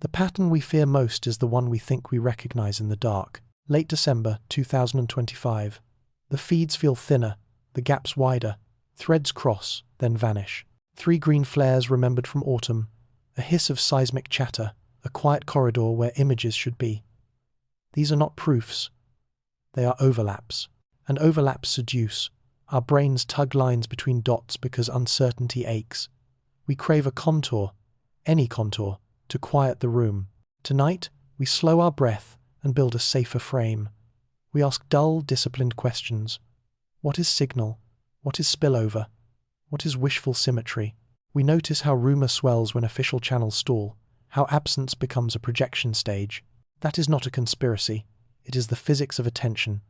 The pattern we fear most is the one we think we recognize in the dark. Late December 2025. The feeds feel thinner, the gaps wider, threads cross, then vanish. 3 green flares remembered from autumn, a hiss of seismic chatter, a quiet corridor where images should be. These are not proofs. They are overlaps. And overlaps seduce. Our brains tug lines between dots because uncertainty aches. We crave a contour, any contour, to quiet the room. Tonight, we slow our breath and build a safer frame. We ask dull, disciplined questions. What is signal? What is spillover? What is wishful symmetry? We notice how rumor swells when official channels stall, how absence becomes a projection stage. That is not a conspiracy. It is the physics of attention.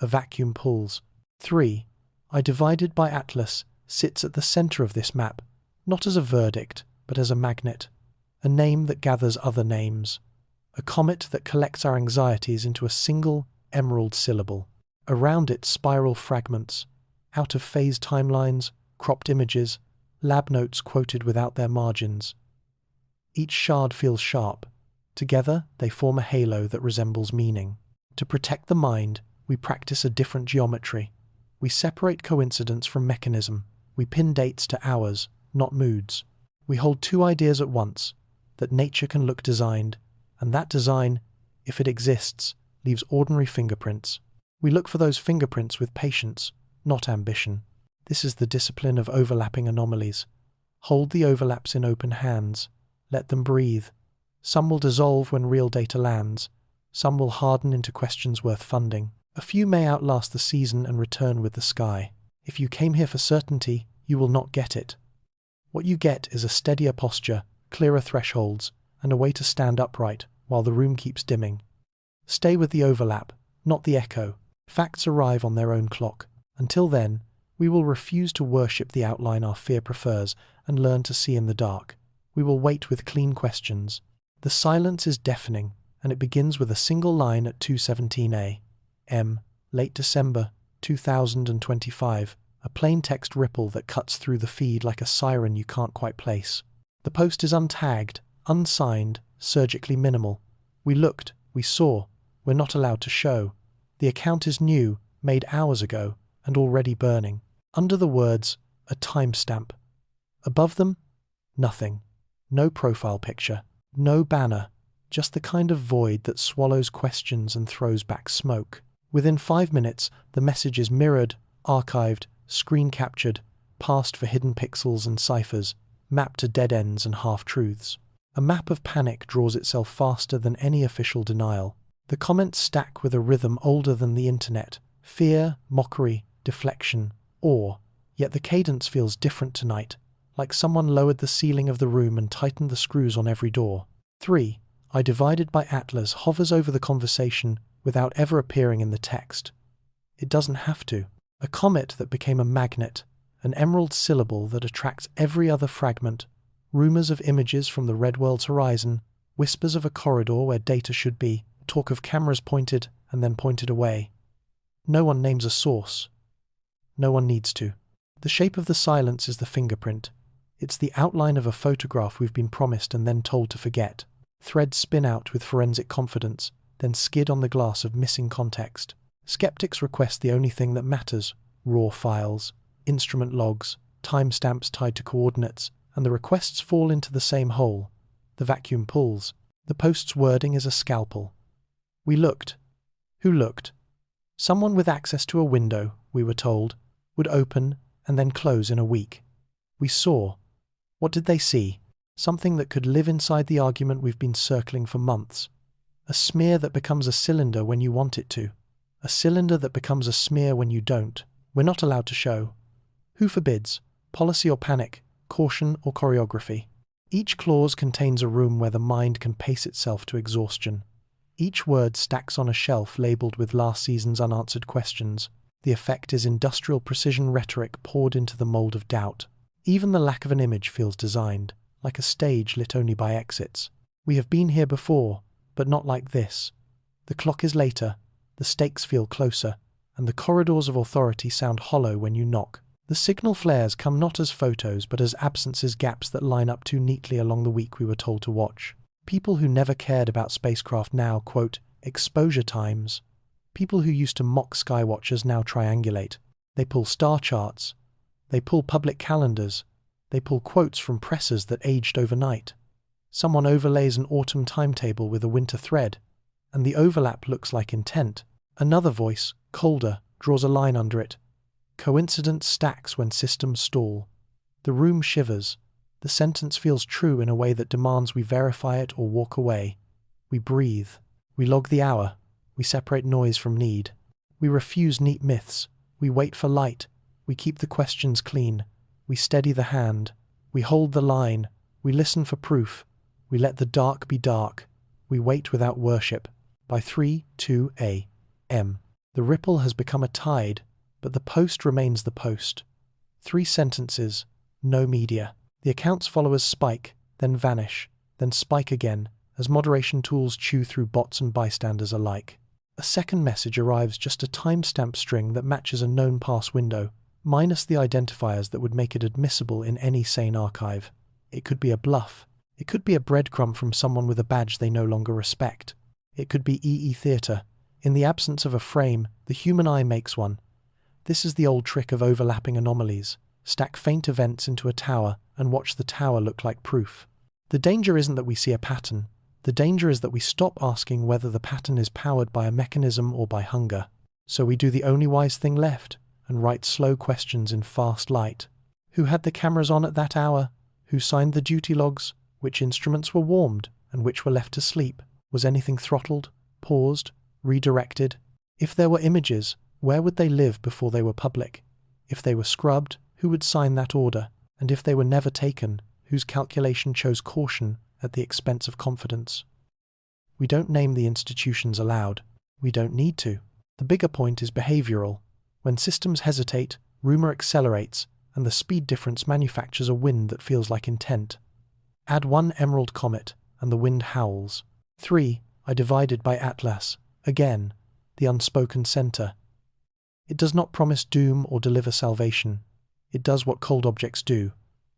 A vacuum pulls. 3. I divided by Atlas sits at the center of this map, not as a verdict, but as a magnet. A name that gathers other names. A comet that collects our anxieties into a single, emerald syllable. Around it spiral fragments, out-of-phase timelines, cropped images, lab notes quoted without their margins. Each shard feels sharp. Together, they form a halo that resembles meaning. To protect the mind, we practice a different geometry. We separate coincidence from mechanism. We pin dates to hours, not moods. We hold 2 ideas at once, that nature can look designed, and that design, if it exists, leaves ordinary fingerprints. We look for those fingerprints with patience, not ambition. This is the discipline of overlapping anomalies. Hold the overlaps in open hands. Let them breathe. Some will dissolve when real data lands. Some will harden into questions worth funding. A few may outlast the season and return with the sky. If you came here for certainty, you will not get it. What you get is a steadier posture, clearer thresholds, and a way to stand upright while the room keeps dimming. Stay with the overlap, not the echo. Facts arrive on their own clock. Until then, we will refuse to worship the outline our fear prefers and learn to see in the dark. We will wait with clean questions. The silence is deafening, and it begins with a single line at 2:17 a.m., late December 2025, a plain text ripple that cuts through the feed like a siren you can't quite place. The post is untagged, unsigned, surgically minimal. We looked, we saw, we're not allowed to show. The account is new, made hours ago, and already burning. Under the words, a timestamp. Above them, nothing. No profile picture, no banner, just the kind of void that swallows questions and throws back smoke. Within 5 minutes, the message is mirrored, archived, screen captured, passed for hidden pixels and ciphers, mapped to dead ends and half-truths. A map of panic draws itself faster than any official denial. The comments stack with a rhythm older than the internet. Fear, mockery, deflection, awe. Yet the cadence feels different tonight, like someone lowered the ceiling of the room and tightened the screws on every door. 3. I divided by Atlas hovers over the conversation without ever appearing in the text. It doesn't have to. A comet that became a magnet, an emerald syllable that attracts every other fragment, rumors of images from the red world's horizon, whispers of a corridor where data should be, talk of cameras pointed and then pointed away. No one names a source. No one needs to. The shape of the silence is the fingerprint. It's the outline of a photograph we've been promised and then told to forget. Threads spin out with forensic confidence, then skid on the glass of missing context. Skeptics request the only thing that matters: raw files, instrument logs, timestamps tied to coordinates, and the requests fall into the same hole. The vacuum pulls. The post's wording is a scalpel. We looked. Who looked? Someone with access to a window, we were told, would open and then close in a week. We saw. What did they see? Something that could live inside the argument we've been circling for months. A smear that becomes a cylinder when you want it to. A cylinder that becomes a smear when you don't. We're not allowed to show. Who forbids? Policy or panic? Caution or choreography? Each clause contains a room where the mind can pace itself to exhaustion. Each word stacks on a shelf labeled with last season's unanswered questions. The effect is industrial precision rhetoric poured into the mold of doubt. Even the lack of an image feels designed, like a stage lit only by exits. We have been here before, but not like this. The clock is later, the stakes feel closer, and the corridors of authority sound hollow when you knock. The signal flares come not as photos but as absences, gaps that line up too neatly along the week we were told to watch. People who never cared about spacecraft now, quote, exposure times. People who used to mock skywatchers now triangulate. They pull star charts. They pull public calendars. They pull quotes from presses that aged overnight. Someone overlays an autumn timetable with a winter thread, and the overlap looks like intent. Another voice, colder, draws a line under it. Coincidence stacks when systems stall. The room shivers. The sentence feels true in a way that demands we verify it or walk away. We breathe. We log the hour. We separate noise from need. We refuse neat myths. We wait for light. We keep the questions clean. We steady the hand. We hold the line. We listen for proof. We let the dark be dark. We wait without worship. By 3:02 a.m. The ripple has become a tide, but the post remains the post. 3 sentences, no media. The account's followers spike, then vanish, then spike again, as moderation tools chew through bots and bystanders alike. A second message arrives, just a timestamp string that matches a known pass window, minus the identifiers that would make it admissible in any sane archive. It could be a bluff. It could be a breadcrumb from someone with a badge they no longer respect. It could be EE theatre. In the absence of a frame, the human eye makes one. This is the old trick of overlapping anomalies. Stack faint events into a tower and watch the tower look like proof. The danger isn't that we see a pattern. The danger is that we stop asking whether the pattern is powered by a mechanism or by hunger. So we do the only wise thing left and write slow questions in fast light. Who had the cameras on at that hour? Who signed the duty logs? Which instruments were warmed and which were left to sleep? Was anything throttled, paused, redirected? If there were images, where would they live before they were public? If they were scrubbed, who would sign that order? And if they were never taken, whose calculation chose caution at the expense of confidence? We don't name the institutions aloud. We don't need to. The bigger point is behavioral. When systems hesitate, rumor accelerates, and the speed difference manufactures a wind that feels like intent. Add 1 emerald comet, and the wind howls. 3. I divided by Atlas. Again, the unspoken center. It does not promise doom or deliver salvation. It does what cold objects do.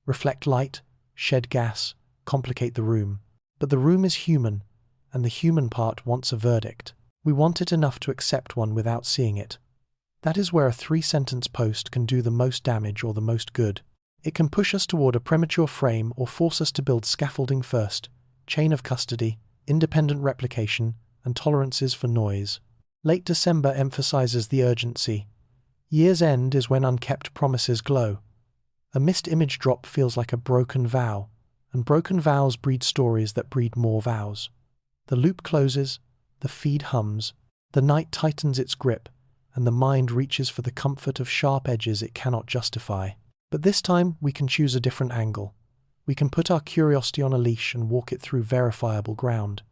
Reflect light, shed gas, complicate the room. But the room is human, and the human part wants a verdict. We want it enough to accept one without seeing it. That is where a 3-sentence post can do the most damage or the most good. It can push us toward a premature frame or force us to build scaffolding first, chain of custody, independent replication, and tolerances for noise. Late December emphasizes the urgency. Year's end is when unkept promises glow. A missed image drop feels like a broken vow, and broken vows breed stories that breed more vows. The loop closes, the feed hums, the night tightens its grip, and the mind reaches for the comfort of sharp edges it cannot justify. But this time we can choose a different angle. We can put our curiosity on a leash and walk it through verifiable ground.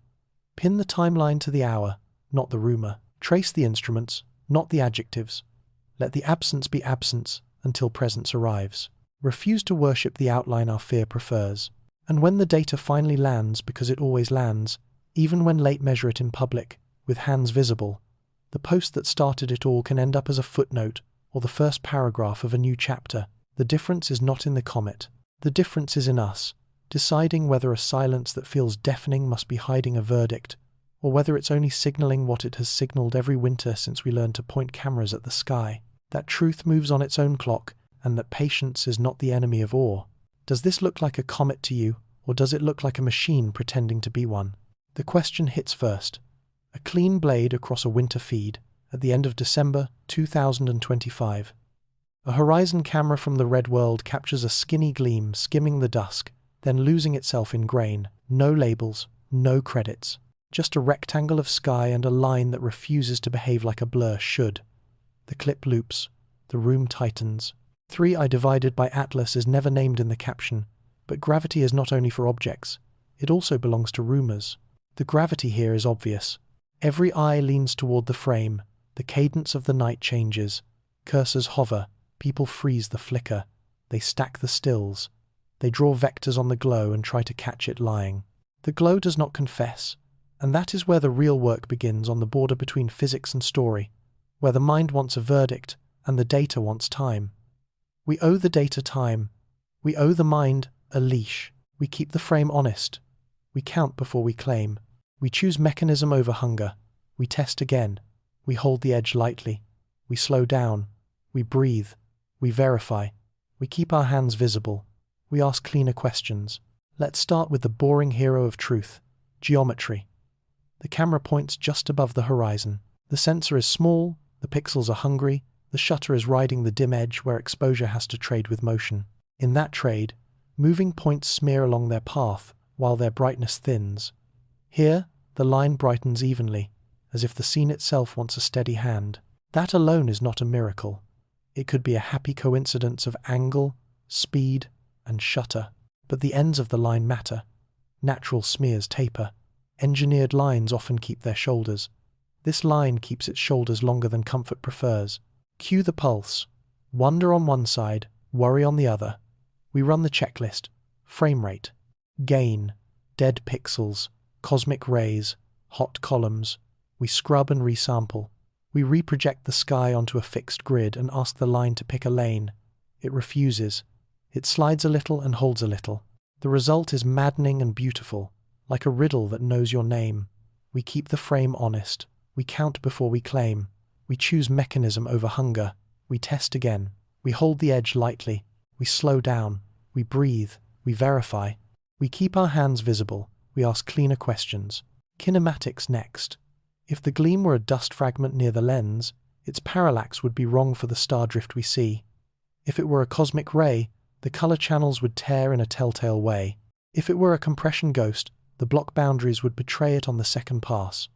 Pin the timeline to the hour, not the rumor. Trace the instruments, not the adjectives. Let the absence be absence until presence arrives. Refuse to worship the outline our fear prefers. And when the data finally lands, because it always lands, even when late measure it in public, with hands visible, the post that started it all can end up as a footnote or the first paragraph of a new chapter. The difference is not in the comet. The difference is in us, deciding whether a silence that feels deafening must be hiding a verdict, or whether it's only signaling what it has signaled every winter since we learned to point cameras at the sky. That truth moves on its own clock, and that patience is not the enemy of awe. Does this look like a comet to you, or does it look like a machine pretending to be one? The question hits first. A clean blade across a winter feed, at the end of December 2025. A horizon camera from the red world captures a skinny gleam skimming the dusk, then losing itself in grain. No labels, no credits. Just a rectangle of sky and a line that refuses to behave like a blur should. The clip loops. The room tightens. 3 I divided by Atlas is never named in the caption, but gravity is not only for objects, it also belongs to rumors. The gravity here is obvious. Every eye leans toward the frame, the cadence of the night changes, cursors hover, people freeze the flicker, they stack the stills, they draw vectors on the glow and try to catch it lying. The glow does not confess, and that is where the real work begins, on the border between physics and story, where the mind wants a verdict and the data wants time. We owe the data time. We owe the mind a leash. We keep the frame honest. We count before we claim. We choose mechanism over hunger. We test again. We hold the edge lightly. We slow down. We breathe. We verify. We keep our hands visible. We ask cleaner questions. Let's start with the boring hero of truth, geometry. The camera points just above the horizon. The sensor is small, the pixels are hungry, the shutter is riding the dim edge where exposure has to trade with motion. In that trade, moving points smear along their path while their brightness thins. Here, the line brightens evenly, as if the scene itself wants a steady hand. That alone is not a miracle. It could be a happy coincidence of angle, speed, and shutter. But the ends of the line matter. Natural smears taper. Engineered lines often keep their shoulders. This line keeps its shoulders longer than comfort prefers. Cue the pulse. Wonder on one side, worry on the other. We run the checklist. Frame rate. Gain. Dead pixels. Cosmic rays. Hot columns. We scrub and resample. We reproject the sky onto a fixed grid and ask the line to pick a lane. It refuses. It slides a little and holds a little. The result is maddening and beautiful, like a riddle that knows your name. We keep the frame honest. We count before we claim. We choose mechanism over hunger. We test again. We hold the edge lightly. We slow down. We breathe. We verify. We keep our hands visible. We ask cleaner questions. Kinematics next. If the gleam were a dust fragment near the lens, its parallax would be wrong for the star drift we see. If it were a cosmic ray, the color channels would tear in a telltale way. If it were a compression ghost, the block boundaries would betray it on the second pass.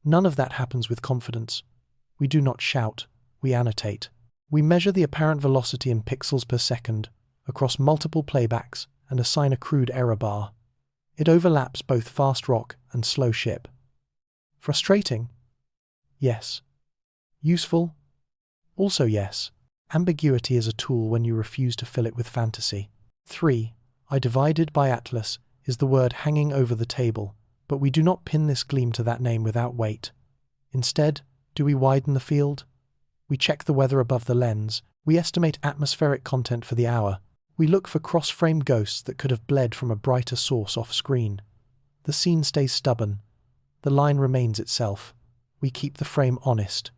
None of that happens with confidence. We do not shout, we annotate. We measure the apparent velocity in pixels per second, across multiple playbacks, and assign a crude error bar. It overlaps both fast rock and slow ship. Frustrating? Yes. Useful? Also yes. Ambiguity is a tool when you refuse to fill it with fantasy. 3. I divided by Atlas is the word hanging over the table, but we do not pin this gleam to that name without weight. Instead, do we widen the field? We check the weather above the lens. We estimate atmospheric content for the hour. We look for cross-frame ghosts that could have bled from a brighter source off-screen. The scene stays stubborn. The line remains itself. We keep the frame honest.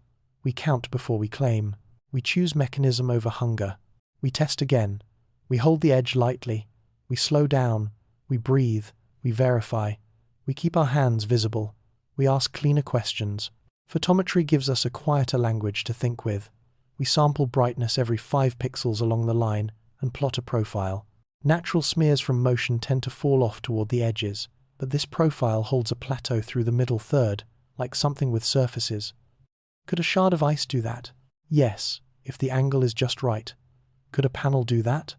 We count before we claim. We choose mechanism over hunger. We test again. We hold the edge lightly. We slow down. We breathe. We verify. We keep our hands visible. We ask cleaner questions. Photometry gives us a quieter language to think with. We sample brightness every 5 pixels along the line and plot a profile. Natural smears from motion tend to fall off toward the edges, but this profile holds a plateau through the middle third, like something with surfaces. Could a shard of ice do that? Yes, if the angle is just right. Could a panel do that?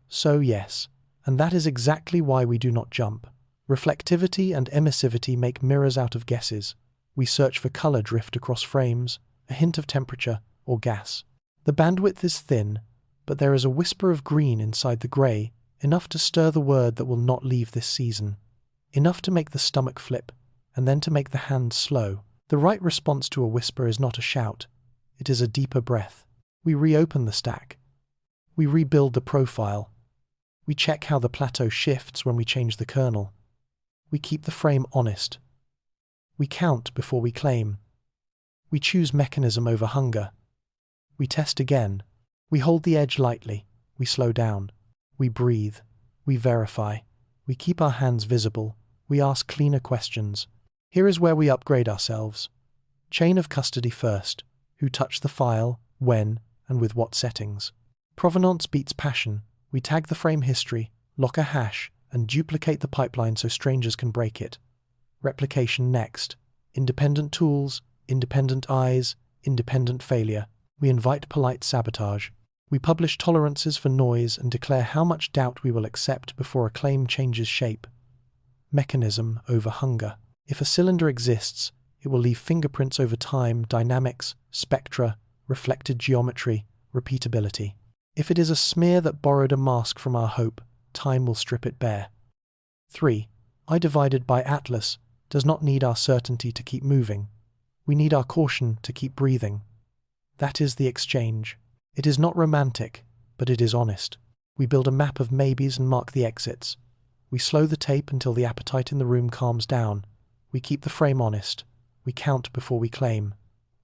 So yes. And that is exactly why we do not jump. Reflectivity and emissivity make mirrors out of guesses. We search for color drift across frames, a hint of temperature, or gas. The bandwidth is thin, but there is a whisper of green inside the grey, enough to stir the word that will not leave this season. Enough to make the stomach flip, and then to make the hand slow. The right response to a whisper is not a shout. It is a deeper breath. We reopen the stack. We rebuild the profile. We check how the plateau shifts when we change the kernel. We keep the frame honest. We count before we claim. We choose mechanism over hunger. We test again. We hold the edge lightly. We slow down. We breathe. We verify. We keep our hands visible. We ask cleaner questions. Here is where we upgrade ourselves. Chain of custody first. Who touched the file, when, and with what settings. Provenance beats passion. We tag the frame history, lock a hash, and duplicate the pipeline so strangers can break it. Replication next. Independent tools, independent eyes, independent failure. We invite polite sabotage. We publish tolerances for noise and declare how much doubt we will accept before a claim changes shape. Mechanism over hunger. If a cylinder exists, it will leave fingerprints over time, dynamics, spectra, reflected geometry, repeatability. If it is a smear that borrowed a mask from our hope, time will strip it bare. 3. I divided by Atlas does not need our certainty to keep moving. We need our caution to keep breathing. That is the exchange. It is not romantic, but it is honest. We build a map of maybes and mark the exits. We slow the tape until the appetite in the room calms down. We keep the frame honest. We count before we claim.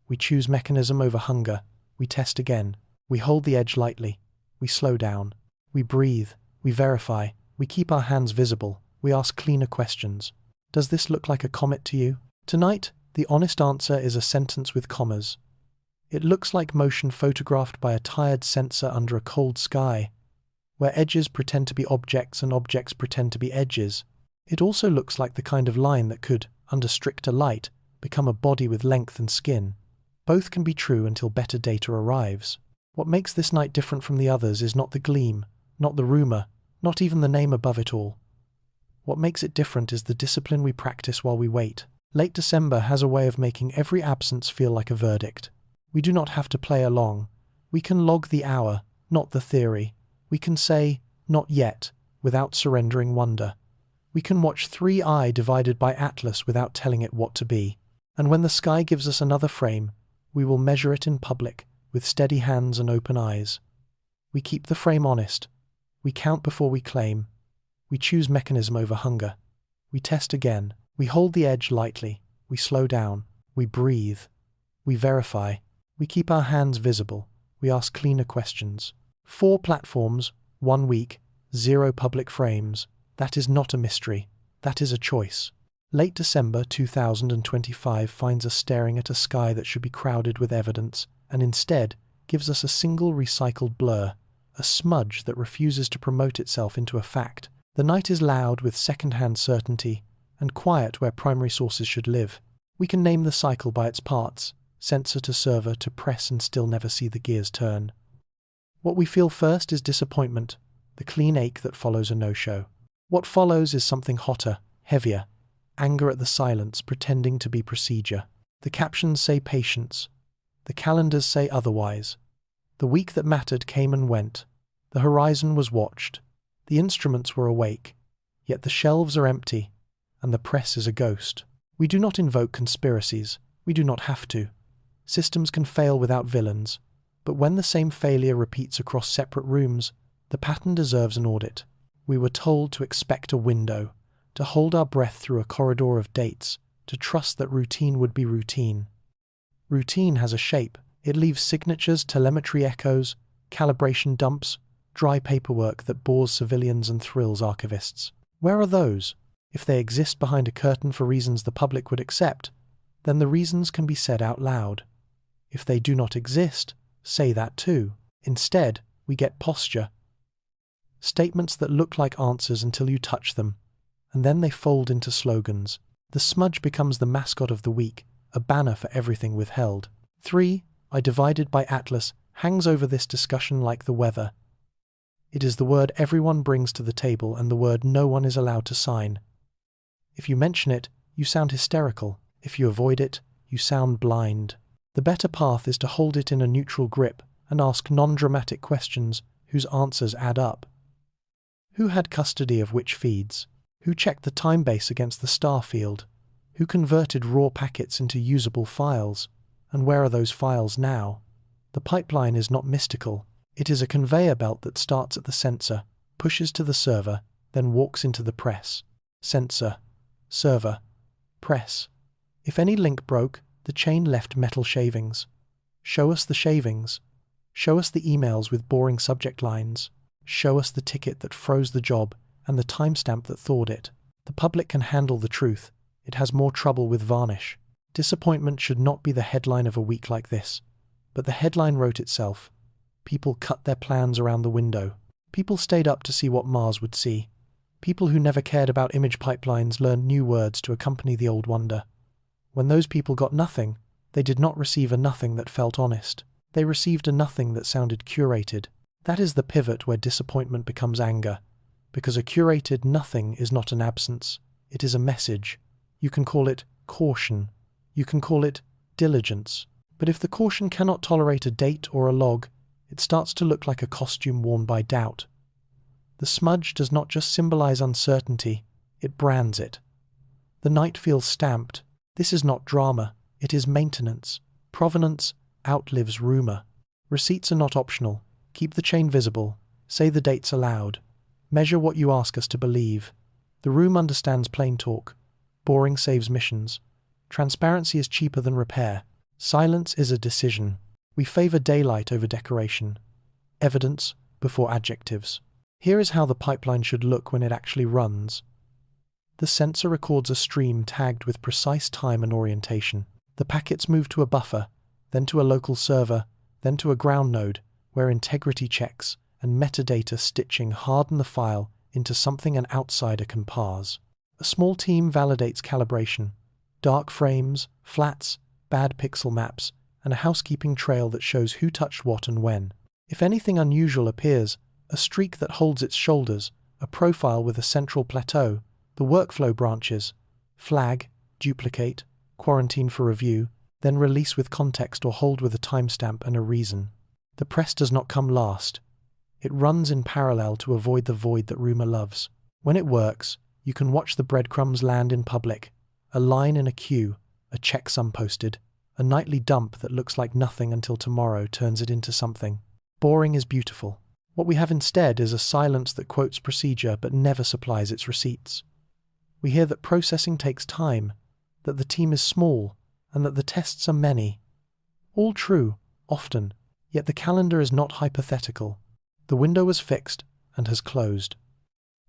We choose mechanism over hunger. We test again. We hold the edge lightly. We slow down. We breathe. We verify. We keep our hands visible. We ask cleaner questions. Does this look like a comet to you? Tonight, the honest answer is a sentence with commas. It looks like motion photographed by a tired sensor under a cold sky, where edges pretend to be objects and objects pretend to be edges. It also looks like the kind of line that could, under stricter light, become a body with length and skin. Both can be true until better data arrives. What makes this night different from the others is not the gleam, not the rumor, not even the name above it all. What makes it different is the discipline we practice while we wait. Late December has a way of making every absence feel like a verdict. We do not have to play along. We can log the hour, not the theory. We can say, not yet, without surrendering wonder. We can watch 3i divided by Atlas without telling it what to be. And when the sky gives us another frame, we will measure it in public, with steady hands and open eyes. We keep the frame honest. We count before we claim. We choose mechanism over hunger. We test again. We hold the edge lightly. We slow down. We breathe. We verify. We keep our hands visible. We ask cleaner questions. 4 platforms, 1 week, 0 public frames. That is not a mystery. That is a choice. Late December 2025 finds us staring at a sky that should be crowded with evidence, and instead gives us a single recycled blur, a smudge that refuses to promote itself into a fact. The night is loud with second-hand certainty, and quiet where primary sources should live. We can name the cycle by its parts, sensor to server to press, and still never see the gears turn. What we feel first is disappointment, the clean ache that follows a no-show. What follows is something hotter, heavier, anger at the silence pretending to be procedure. The captions say patience. The calendars say otherwise. The week that mattered came and went. The horizon was watched. The instruments were awake. Yet the shelves are empty, and the press is a ghost. We do not invoke conspiracies. We do not have to. Systems can fail without villains. But when the same failure repeats across separate rooms, the pattern deserves an audit. We were told to expect a window, to hold our breath through a corridor of dates, to trust that routine would be routine. Routine has a shape. It leaves signatures, telemetry echoes, calibration dumps, dry paperwork that bores civilians and thrills archivists. Where are those? If they exist behind a curtain for reasons the public would accept, then the reasons can be said out loud. If they do not exist, say that too. Instead, we get posture. Statements that look like answers until you touch them, and then they fold into slogans. The smudge becomes the mascot of the week, a banner for everything withheld. 3i divided by Atlas hangs over this discussion like the weather. It is the word everyone brings to the table and the word no one is allowed to sign. If you mention it, you sound hysterical. If you avoid it, you sound blind. The better path is to hold it in a neutral grip and ask non-dramatic questions whose answers add up. Who had custody of which feeds? Who checked the time base against the star field? Who converted raw packets into usable files? And where are those files now? The pipeline is not mystical. It is a conveyor belt that starts at the sensor, pushes to the server, then walks into the press. Sensor, server, press. If any link broke, the chain left metal shavings. Show us the shavings. Show us the emails with boring subject lines. Show us the ticket that froze the job and the timestamp that thawed it. The public can handle the truth. It has more trouble with varnish. Disappointment should not be the headline of a week like this. But the headline wrote itself. People cut their plans around the window. People stayed up to see what Mars would see. People who never cared about image pipelines learned new words to accompany the old wonder. When those people got nothing, they did not receive a nothing that felt honest. They received a nothing that sounded curated. That is the pivot where disappointment becomes anger. Because a curated nothing is not an absence. It is a message. You can call it caution. You can call it diligence. But if the caution cannot tolerate a date or a log, it starts to look like a costume worn by doubt. The smudge does not just symbolize uncertainty, it brands it. The night feels stamped. This is not drama, it is maintenance. Provenance outlives rumor. Receipts are not optional. Keep the chain visible. Say the dates aloud. Measure what you ask us to believe. The room understands plain talk. Boring saves missions. Transparency is cheaper than repair. Silence is a decision. We favor daylight over decoration. Evidence before adjectives. Here is how the pipeline should look when it actually runs. The sensor records a stream tagged with precise time and orientation. The packets move to a buffer, then to a local server, then to a ground node, where integrity checks and metadata stitching harden the file into something an outsider can parse. A small team validates calibration, dark frames, flats, bad pixel maps, and a housekeeping trail that shows who touched what and when. If anything unusual appears, a streak that holds its shoulders, a profile with a central plateau, the workflow branches, flag, duplicate, quarantine for review, then release with context or hold with a timestamp and a reason. The press does not come last. It runs in parallel to avoid the void that rumor loves. When it works, you can watch the breadcrumbs land in public, a line in a queue, a checksum posted, a nightly dump that looks like nothing until tomorrow turns it into something. Boring is beautiful. What we have instead is a silence that quotes procedure but never supplies its receipts. We hear that processing takes time, that the team is small, and that the tests are many. All true, often, yet the calendar is not hypothetical. The window was fixed and has closed.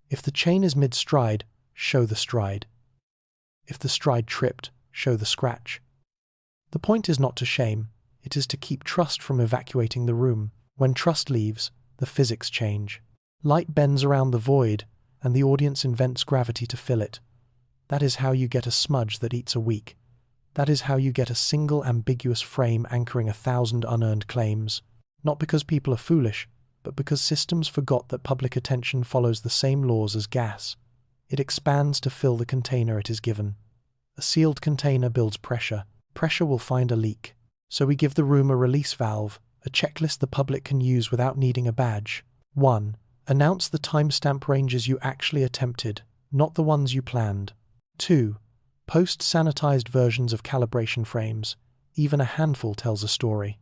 If the chain is mid-stride, show the stride. If the stride tripped, show the scratch. The point is not to shame, it is to keep trust from evacuating the room. When trust leaves, the physics change. Light bends around the void, and the audience invents gravity to fill it. That is how you get a smudge that eats a week. That is how you get a single ambiguous frame anchoring 1,000 unearned claims. Not because people are foolish, but because systems forgot that public attention follows the same laws as gas. It expands to fill the container it is given. A sealed container builds pressure. Pressure will find a leak. So we give the room a release valve, a checklist the public can use without needing a badge. 1. Announce the timestamp ranges you actually attempted, not the ones you planned. 2. Post sanitized versions of calibration frames. Even a handful tells a story.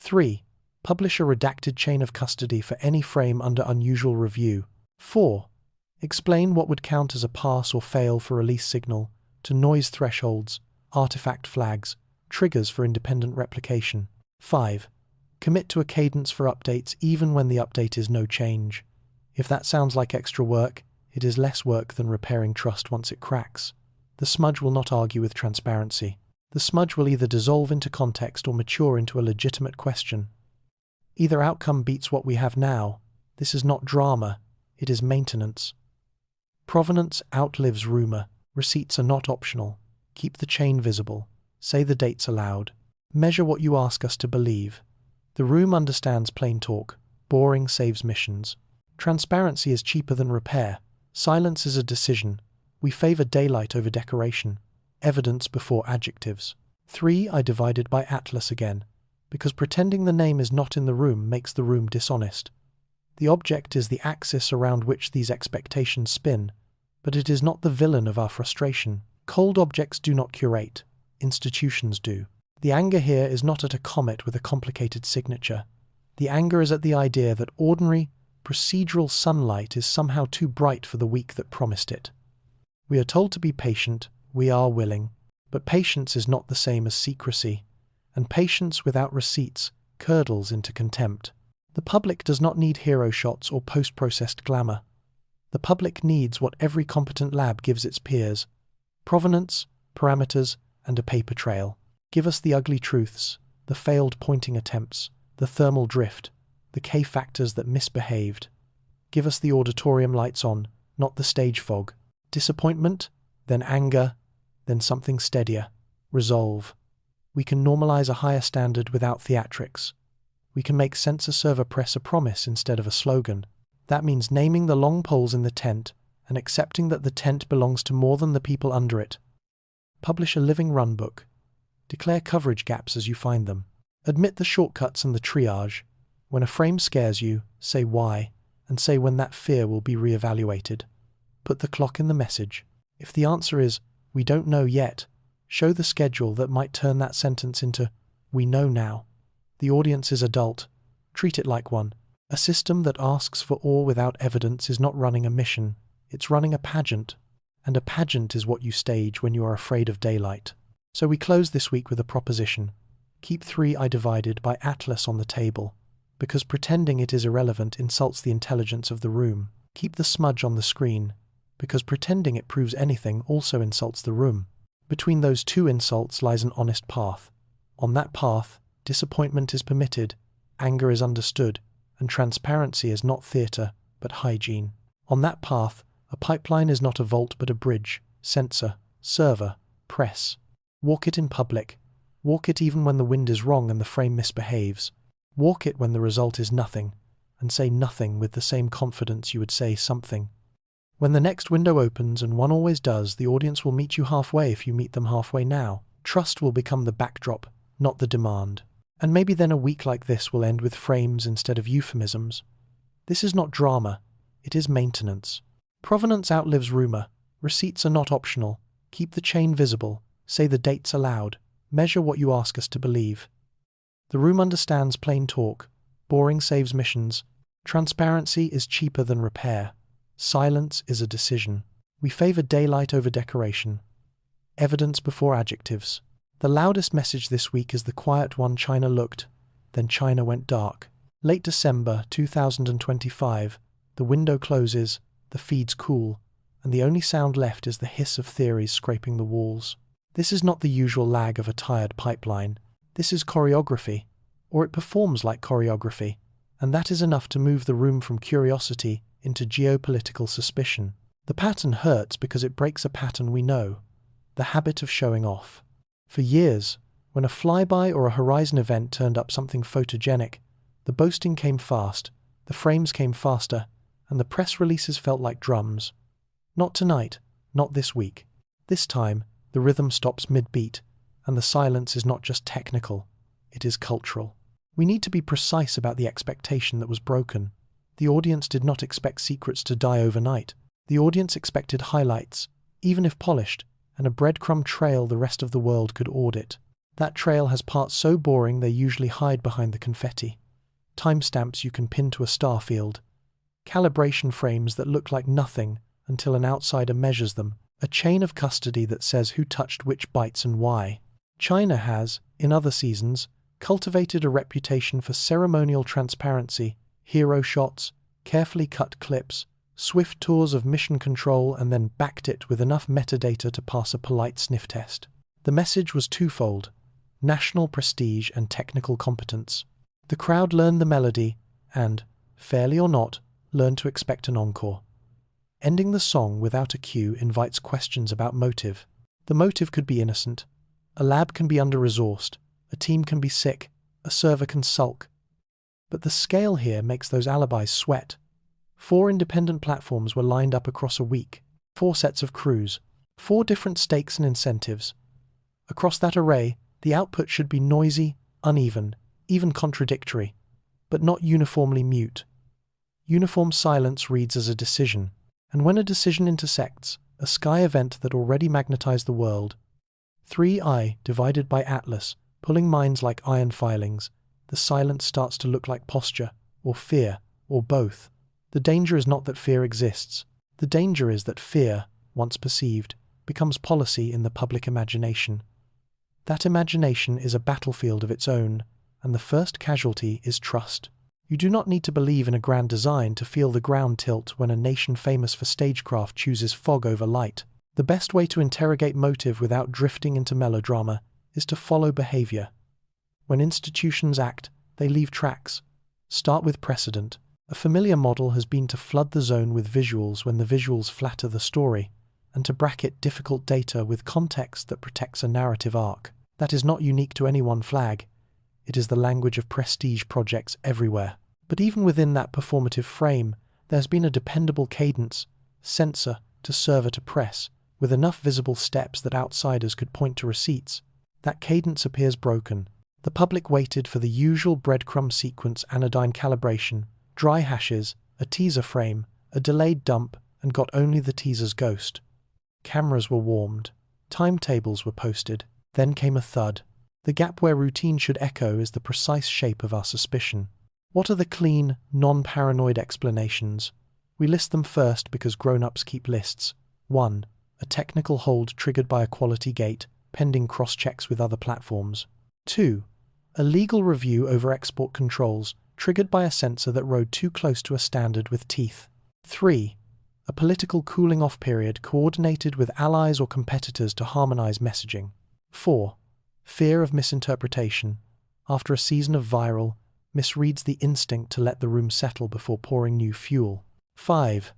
3. Publish a redacted chain of custody for any frame under unusual review. 4. Explain what would count as a pass or fail for release signal, to noise thresholds, artifact flags, triggers for independent replication. 5. Commit to a cadence for updates even when the update is no change. If that sounds like extra work, it is less work than repairing trust once it cracks. The smudge will not argue with transparency. The smudge will either dissolve into context or mature into a legitimate question. Either outcome beats what we have now. This is not drama, it is maintenance. Provenance outlives rumor. Receipts are not optional. Keep the chain visible. Say the dates aloud. Measure what you ask us to believe. The room understands plain talk. Boring saves missions. Transparency is cheaper than repair. Silence is a decision. We favor daylight over decoration. Evidence before adjectives. 3. I divided by Atlas again, because pretending the name is not in the room makes the room dishonest. The object is the axis around which these expectations spin, but it is not the villain of our frustration. Cold objects do not curate. Institutions do. The anger here is not at a comet with a complicated signature. The anger is at the idea that ordinary, procedural sunlight is somehow too bright for the week that promised it. We are told to be patient, we are willing, but patience is not the same as secrecy, and patience without receipts curdles into contempt. The public does not need hero shots or post-processed glamour. The public needs what every competent lab gives its peers: provenance, parameters, and a paper trail. Give us the ugly truths, the failed pointing attempts, the thermal drift, the K-factors that misbehaved. Give us the auditorium lights on, not the stage fog. Disappointment, then anger, then something steadier. Resolve. We can normalize a higher standard without theatrics. We can make sensor server press a promise instead of a slogan. That means naming the long poles in the tent and accepting that the tent belongs to more than the people under it. Publish a living runbook. Declare coverage gaps as you find them. Admit the shortcuts and the triage. When a frame scares you, say why, and say when that fear will be re-evaluated. Put the clock in the message. If the answer is, we don't know yet, show the schedule that might turn that sentence into, we know now. The audience is adult. Treat it like one. A system that asks for awe without evidence is not running a mission, it's running a pageant. and a pageant is what you stage when you are afraid of daylight. So we close this week with a proposition. Keep 3i divided by Atlas on the table, because pretending it is irrelevant insults the intelligence of the room. Keep the smudge on the screen, because pretending it proves anything also insults the room. Between those two insults lies an honest path. On that path, disappointment is permitted, anger is understood, and transparency is not theatre, but hygiene. On that path, a pipeline is not a vault but a bridge, censor, server, press. Walk it in public. Walk it even when the wind is wrong and the frame misbehaves. Walk it when the result is nothing, and say nothing with the same confidence you would say something. When the next window opens, and one always does, the audience will meet you halfway if you meet them halfway now. Trust will become the backdrop, not the demand. And maybe then a week like this will end with frames instead of euphemisms. This is not drama, it is maintenance. Provenance outlives rumour. Receipts are not optional. Keep the chain visible. Say the dates aloud. Measure what you ask us to believe. The room understands plain talk. Boring saves missions. Transparency is cheaper than repair. Silence is a decision. We favour daylight over decoration. Evidence before adjectives. The loudest message this week is the quiet one. China looked, then China went dark. Late December 2025, the window closes, the feeds cool, and the only sound left is the hiss of theories scraping the walls. This is not the usual lag of a tired pipeline. This is choreography, or it performs like choreography, and that is enough to move the room from curiosity into geopolitical suspicion. The pattern hurts because it breaks a pattern we know, the habit of showing off. For years, when a flyby or a horizon event turned up something photogenic, the boasting came fast, the frames came faster, and the press releases felt like drums. Not tonight, not this week. This time, the rhythm stops mid-beat, and the silence is not just technical, it is cultural. We need to be precise about the expectation that was broken. The audience did not expect secrets to die overnight. The audience expected highlights, even if polished, and a breadcrumb trail the rest of the world could audit. That trail has parts so boring they usually hide behind the confetti. Timestamps you can pin to a star field. Calibration frames that look like nothing until an outsider measures them. A chain of custody that says who touched which bytes and why. China has, in other seasons, cultivated a reputation for ceremonial transparency, hero shots, carefully cut clips, swift tours of mission control, and then backed it with enough metadata to pass a polite sniff test. The message was twofold: national prestige and technical competence. The crowd learned the melody and, fairly or not, learned to expect an encore. Ending the song without a cue invites questions about motive. The motive could be innocent. A lab can be under-resourced. A team can be sick. A server can sulk. But the scale here makes those alibis sweat. 4 independent platforms were lined up across a week. 4 sets of crews. 4 different stakes and incentives. Across that array, the output should be noisy, uneven, even contradictory, but not uniformly mute. Uniform silence reads as a decision, and when a decision intersects, a sky event that already magnetized the world, 3i divided by Atlas, pulling minds like iron filings, the silence starts to look like posture, or fear, or both. The danger is not that fear exists. The danger is that fear, once perceived, becomes policy in the public imagination. That imagination is a battlefield of its own, and the first casualty is trust. You do not need to believe in a grand design to feel the ground tilt when a nation famous for stagecraft chooses fog over light. The best way to interrogate motive without drifting into melodrama is to follow behavior. When institutions act, they leave tracks. Start with precedent. A familiar model has been to flood the zone with visuals when the visuals flatter the story, and to bracket difficult data with context that protects a narrative arc. That is not unique to any one flag. It is the language of prestige projects everywhere. But even within that performative frame, there's been a dependable cadence, censor to server to press, with enough visible steps that outsiders could point to receipts. That cadence appears broken. The public waited for the usual breadcrumb sequence: anodyne calibration, dry hashes, a teaser frame, a delayed dump, and got only the teaser's ghost. Cameras were warmed. Timetables were posted. Then came a thud. The gap where routine should echo is the precise shape of our suspicion. What are the clean, non-paranoid explanations? We list them first because grown-ups keep lists. 1. a technical hold triggered by a quality gate, pending cross-checks with other platforms. 2. A legal review over export controls, triggered by a censor that rode too close to a standard with teeth. 3. A political cooling-off period coordinated with allies or competitors to harmonize messaging. 4. Fear of misinterpretation. After a season of viral, misreads the instinct to let the room settle before pouring new fuel. 5.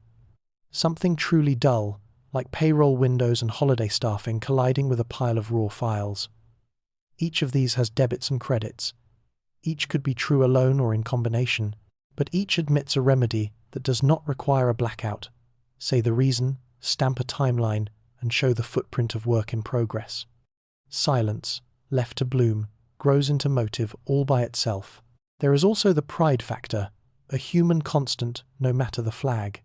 Something truly dull, like payroll windows and holiday staffing colliding with a pile of raw files. Each of these has debits and credits. Each could be true alone or in combination, but each admits a remedy that does not require a blackout. Say the reason, stamp a timeline, and show the footprint of work in progress. Silence, left to bloom, grows into motive all by itself. There is also the pride factor, a human constant no matter the flag.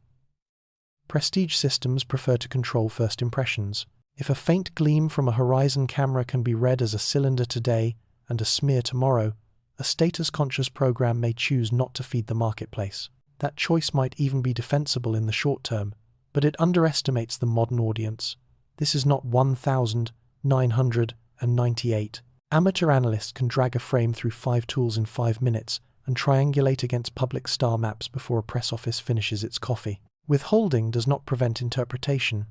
Prestige systems prefer to control first impressions. If a faint gleam from a horizon camera can be read as a cylinder today and a smear tomorrow, a status-conscious program may choose not to feed the marketplace. That choice might even be defensible in the short term, but it underestimates the modern audience. This is not 1998. Amateur analysts can drag a frame through 5 tools in 5 minutes and triangulate against public star maps before a press office finishes its coffee. Withholding does not prevent interpretation.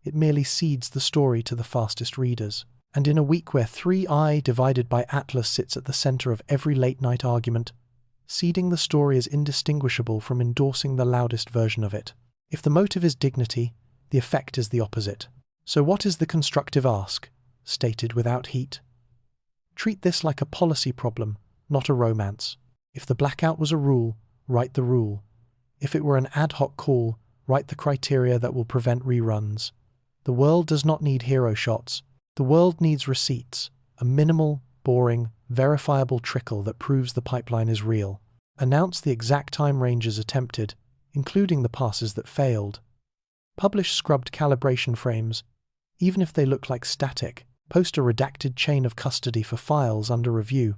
It merely seeds the story to the fastest readers. And in a week where 3i divided by Atlas sits at the center of every late-night argument, seeding the story is indistinguishable from endorsing the loudest version of it. If the motive is dignity, the effect is the opposite. So what is the constructive ask, stated without heat? Treat this like a policy problem, not a romance. If the blackout was a rule, write the rule. If it were an ad hoc call, write the criteria that will prevent reruns. The world does not need hero shots. The world needs receipts, a minimal, boring, verifiable trickle that proves the pipeline is real. Announce the exact time ranges attempted, including the passes that failed. Publish scrubbed calibration frames, even if they look like static. Post a redacted chain of custody for files under review,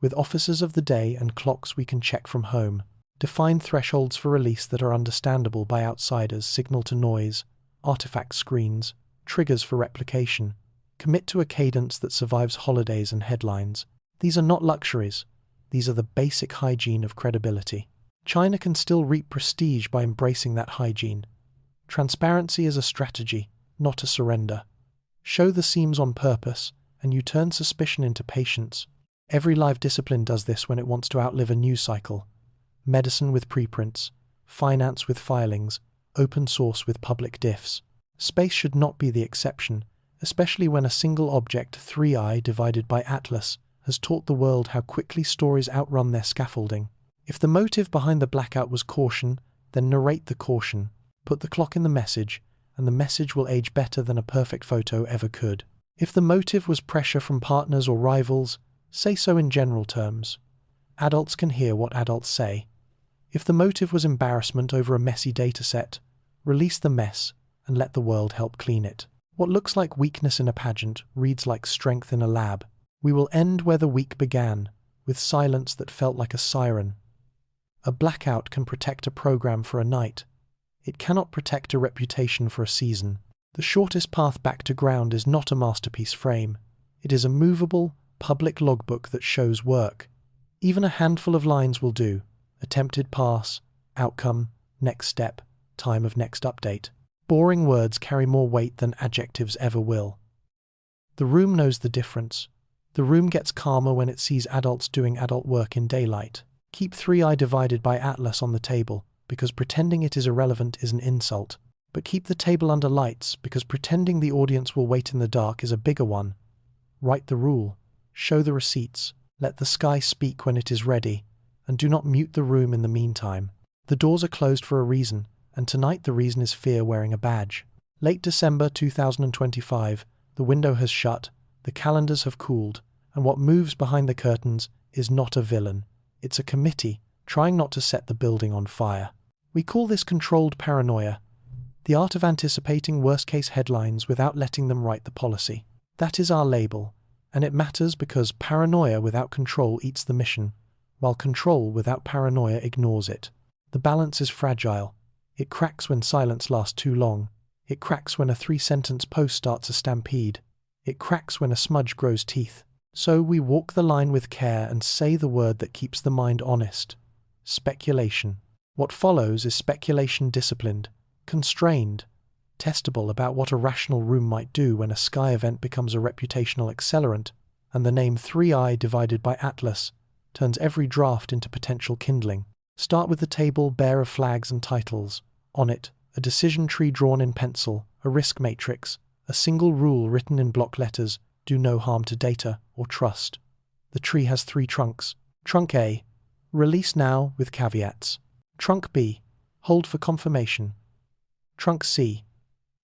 with officers of the day and clocks we can check from home. Define thresholds for release that are understandable by outsiders, signal to noise, artifact screens, triggers for replication. Commit to a cadence that survives holidays and headlines. These are not luxuries. These are the basic hygiene of credibility. China can still reap prestige by embracing that hygiene. Transparency is a strategy, not a surrender. Show the seams on purpose, and you turn suspicion into patience. Every live discipline does this when it wants to outlive a news cycle. Medicine with preprints, finance with filings, open source with public diffs. Space should not be the exception, especially when a single object, 3i divided by Atlas, has taught the world how quickly stories outrun their scaffolding. If the motive behind the blackout was caution, then narrate the caution. Put the clock in the message, and the message will age better than a perfect photo ever could. If the motive was pressure from partners or rivals, say so in general terms. Adults can hear what adults say. If the motive was embarrassment over a messy dataset, release the mess and let the world help clean it. What looks like weakness in a pageant reads like strength in a lab. We will end where the week began, with silence that felt like a siren. A blackout can protect a program for a night. It cannot protect a reputation for a season. The shortest path back to ground is not a masterpiece frame. It is a movable, public logbook that shows work. Even a handful of lines will do. Attempted pass, outcome, next step, time of next update. Boring words carry more weight than adjectives ever will. The room knows the difference. The room gets calmer when it sees adults doing adult work in daylight. Keep 3i divided by Atlas on the table, because pretending it is irrelevant is an insult. But keep the table under lights, because pretending the audience will wait in the dark is a bigger one. Write the rule. Show the receipts. Let the sky speak when it is ready. And do not mute the room in the meantime. The doors are closed for a reason, and tonight the reason is fear wearing a badge. Late December 2025, the window has shut, the calendars have cooled, and what moves behind the curtains is not a villain. It's a committee, trying not to set the building on fire. We call this controlled paranoia, the art of anticipating worst-case headlines without letting them write the policy. That is our label, and it matters because paranoia without control eats the mission, while control without paranoia ignores it. The balance is fragile. It cracks when silence lasts too long. It cracks when a 3-sentence post starts a stampede. It cracks when a smudge grows teeth. So we walk the line with care and say the word that keeps the mind honest. Speculation. What follows is speculation disciplined, constrained, testable about what a rational room might do when a sky event becomes a reputational accelerant, and the name 3i divided by Atlas turns every draft into potential kindling. Start with the table bare of flags and titles. On it, a decision tree drawn in pencil, a risk matrix, a single rule written in block letters: do no harm to data or trust. The tree has 3 trunks. Trunk A, release now with caveats. Trunk B, hold for confirmation. Trunk C,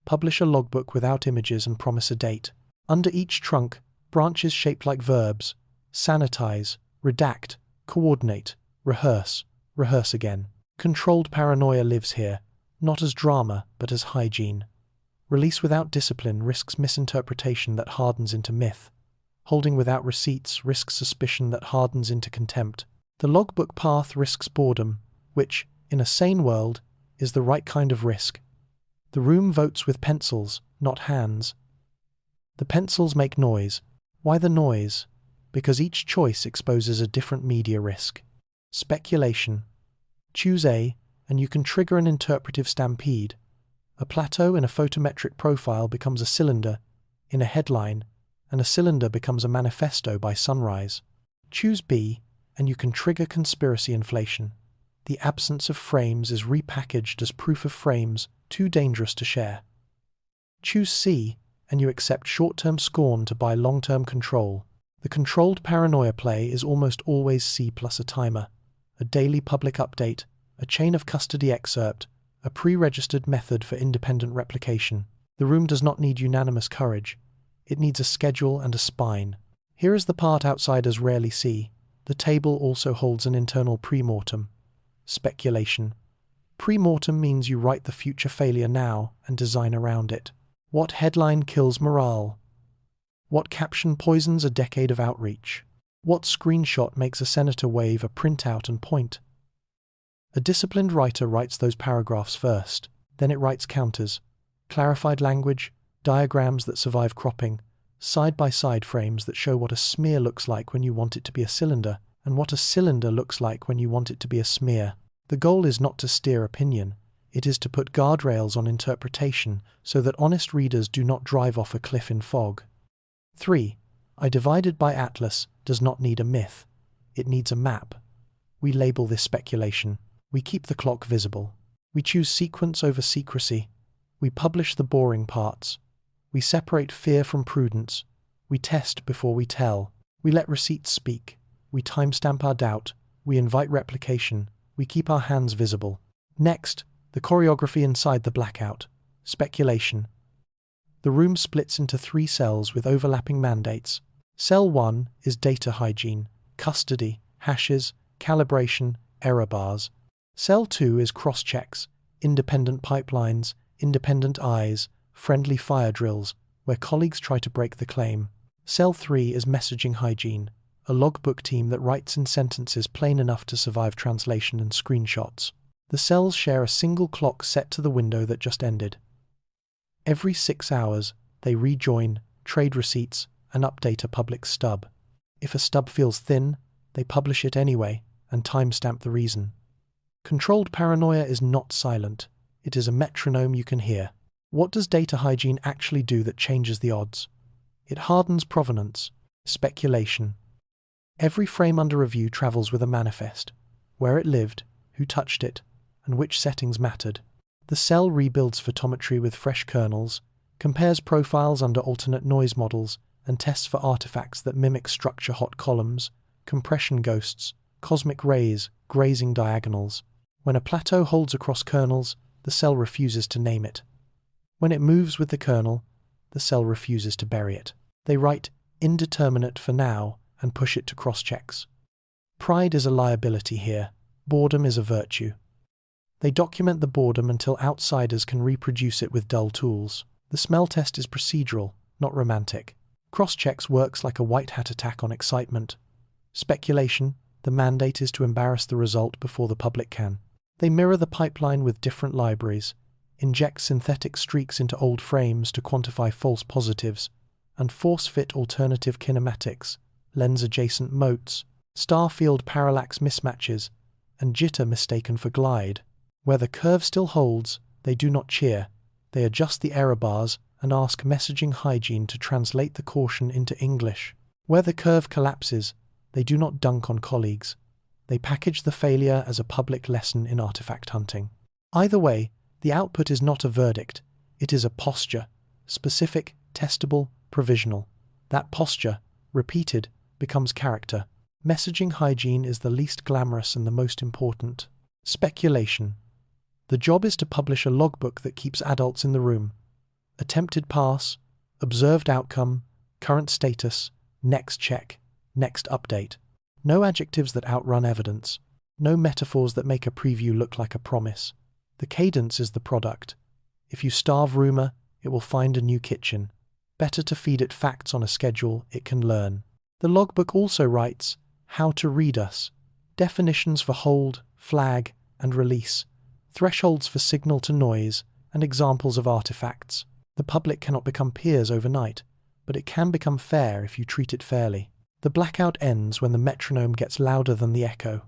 publish a logbook without images and promise a date. Under each trunk, branches shaped like verbs: sanitize, redact, coordinate, rehearse, rehearse again. Controlled paranoia lives here, not as drama, but as hygiene. Release without discipline risks misinterpretation that hardens into myth. Holding without receipts risks suspicion that hardens into contempt. The logbook path risks boredom, which, in a sane world, is the right kind of risk. The room votes with pencils, not hands. The pencils make noise. Why the noise? Because each choice exposes a different media risk. Speculation. Choose A, and you can trigger an interpretive stampede. A plateau in a photometric profile becomes a cylinder in a headline, and a cylinder becomes a manifesto by sunrise. Choose B, and you can trigger conspiracy inflation. The absence of frames is repackaged as proof of frames, too dangerous to share. Choose C, and you accept short-term scorn to buy long-term control. The controlled paranoia play is almost always C plus a timer, a daily public update, a chain of custody excerpt, a pre-registered method for independent replication. The room does not need unanimous courage. It needs a schedule and a spine. Here is the part outsiders rarely see. The table also holds an internal pre-mortem. Speculation. Pre-mortem means you write the future failure now and design around it. What headline kills morale? What caption poisons a decade of outreach? What screenshot makes a senator wave a printout and point? A disciplined writer writes those paragraphs first, then it writes counters, clarified language, diagrams that survive cropping, side-by-side frames that show what a smear looks like when you want it to be a cylinder, and what a cylinder looks like when you want it to be a smear. The goal is not to steer opinion, it is to put guardrails on interpretation so that honest readers do not drive off a cliff in fog. 3. I divided by Atlas does not need a myth, it needs a map. We label this speculation. We keep the clock visible. We choose sequence over secrecy. We publish the boring parts. We separate fear from prudence. We test before we tell. We let receipts speak. We timestamp our doubt. We invite replication. We keep our hands visible. Next, the choreography inside the blackout. Speculation. The room splits into 3 cells with overlapping mandates. Cell 1 is data hygiene, custody, hashes, calibration, error bars. Cell 2 is cross-checks, independent pipelines, independent eyes, friendly fire drills, where colleagues try to break the claim. Cell 3 is messaging hygiene, a logbook team that writes in sentences plain enough to survive translation and screenshots. The cells share a single clock set to the window that just ended. Every 6 hours, they rejoin, trade receipts, and update a public stub. If a stub feels thin, they publish it anyway and timestamp the reason. Controlled paranoia is not silent. It is a metronome you can hear. What does data hygiene actually do that changes the odds? It hardens provenance. Speculation. Every frame under review travels with a manifest. Where it lived, who touched it, and which settings mattered. The cell rebuilds photometry with fresh kernels, compares profiles under alternate noise models, and tests for artifacts that mimic structure-hot columns, compression ghosts, cosmic rays, grazing diagonals. When a plateau holds across kernels, the cell refuses to name it. When it moves with the kernel, the cell refuses to bury it. They write indeterminate for now and push it to cross-checks. Pride is a liability here. Boredom is a virtue. They document the boredom until outsiders can reproduce it with dull tools. The smell test is procedural, not romantic. Cross-checks works like a white hat attack on excitement. Speculation, the mandate is to embarrass the result before the public can. They mirror the pipeline with different libraries. inject synthetic streaks into old frames to quantify false positives, and force-fit alternative kinematics, lens-adjacent motes, star-field parallax mismatches, and jitter mistaken for glide. Where the curve still holds, they do not cheer. They adjust the error bars and ask messaging hygiene to translate the caution into English. Where the curve collapses, they do not dunk on colleagues. They package the failure as a public lesson in artifact hunting. Either way, the output is not a verdict. It is a posture, specific, testable, provisional. That posture, repeated, becomes character. Messaging hygiene is the least glamorous and the most important. Speculation. The job is to publish a logbook that keeps adults in the room. Attempted pass, observed outcome, current status, next check, next update. No adjectives that outrun evidence. No metaphors that make a preview look like a promise. The cadence is the product. If you starve rumor, it will find a new kitchen. Better to feed it facts on a schedule it can learn. The logbook also writes how to read us. Definitions for hold, flag, and release. Thresholds for signal to noise, and examples of artifacts. The public cannot become peers overnight, but it can become fair if you treat it fairly. The blackout ends when the metronome gets louder than the echo.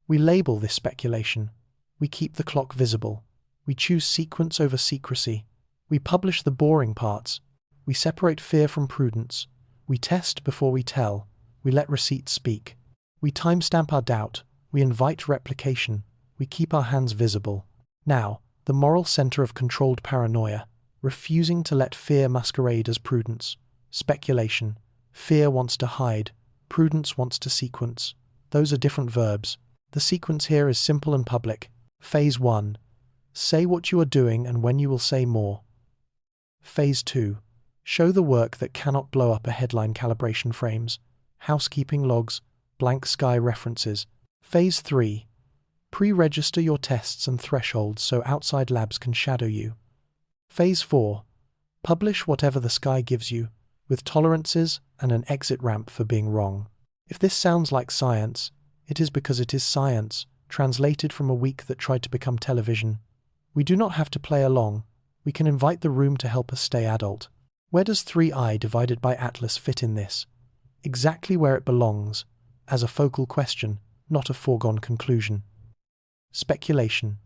We label this speculation. We keep the clock visible. We choose sequence over secrecy. We publish the boring parts. We separate fear from prudence. We test before we tell. We let receipts speak. We timestamp our doubt. We invite replication. We keep our hands visible. Now, the moral center of controlled paranoia, refusing to let fear masquerade as prudence. Speculation. Fear wants to hide. Prudence wants to sequence. Those are different verbs. The sequence here is simple and public. Phase 1. Say what you are doing and when you will say more. Phase 2. Show the work that cannot blow up a headline calibration frames, housekeeping logs, blank sky references. Phase 3. Pre-register your tests and thresholds so outside labs can shadow you. Phase 4. Publish whatever the sky gives you, with tolerances and an exit ramp for being wrong. If this sounds like science, it is because it is science, translated from a week that tried to become television. We do not have to play along. We can invite the room to help us stay adult. Where does 3i divided by Atlas fit in this? Exactly where it belongs, as a focal question, not a foregone conclusion. Speculation.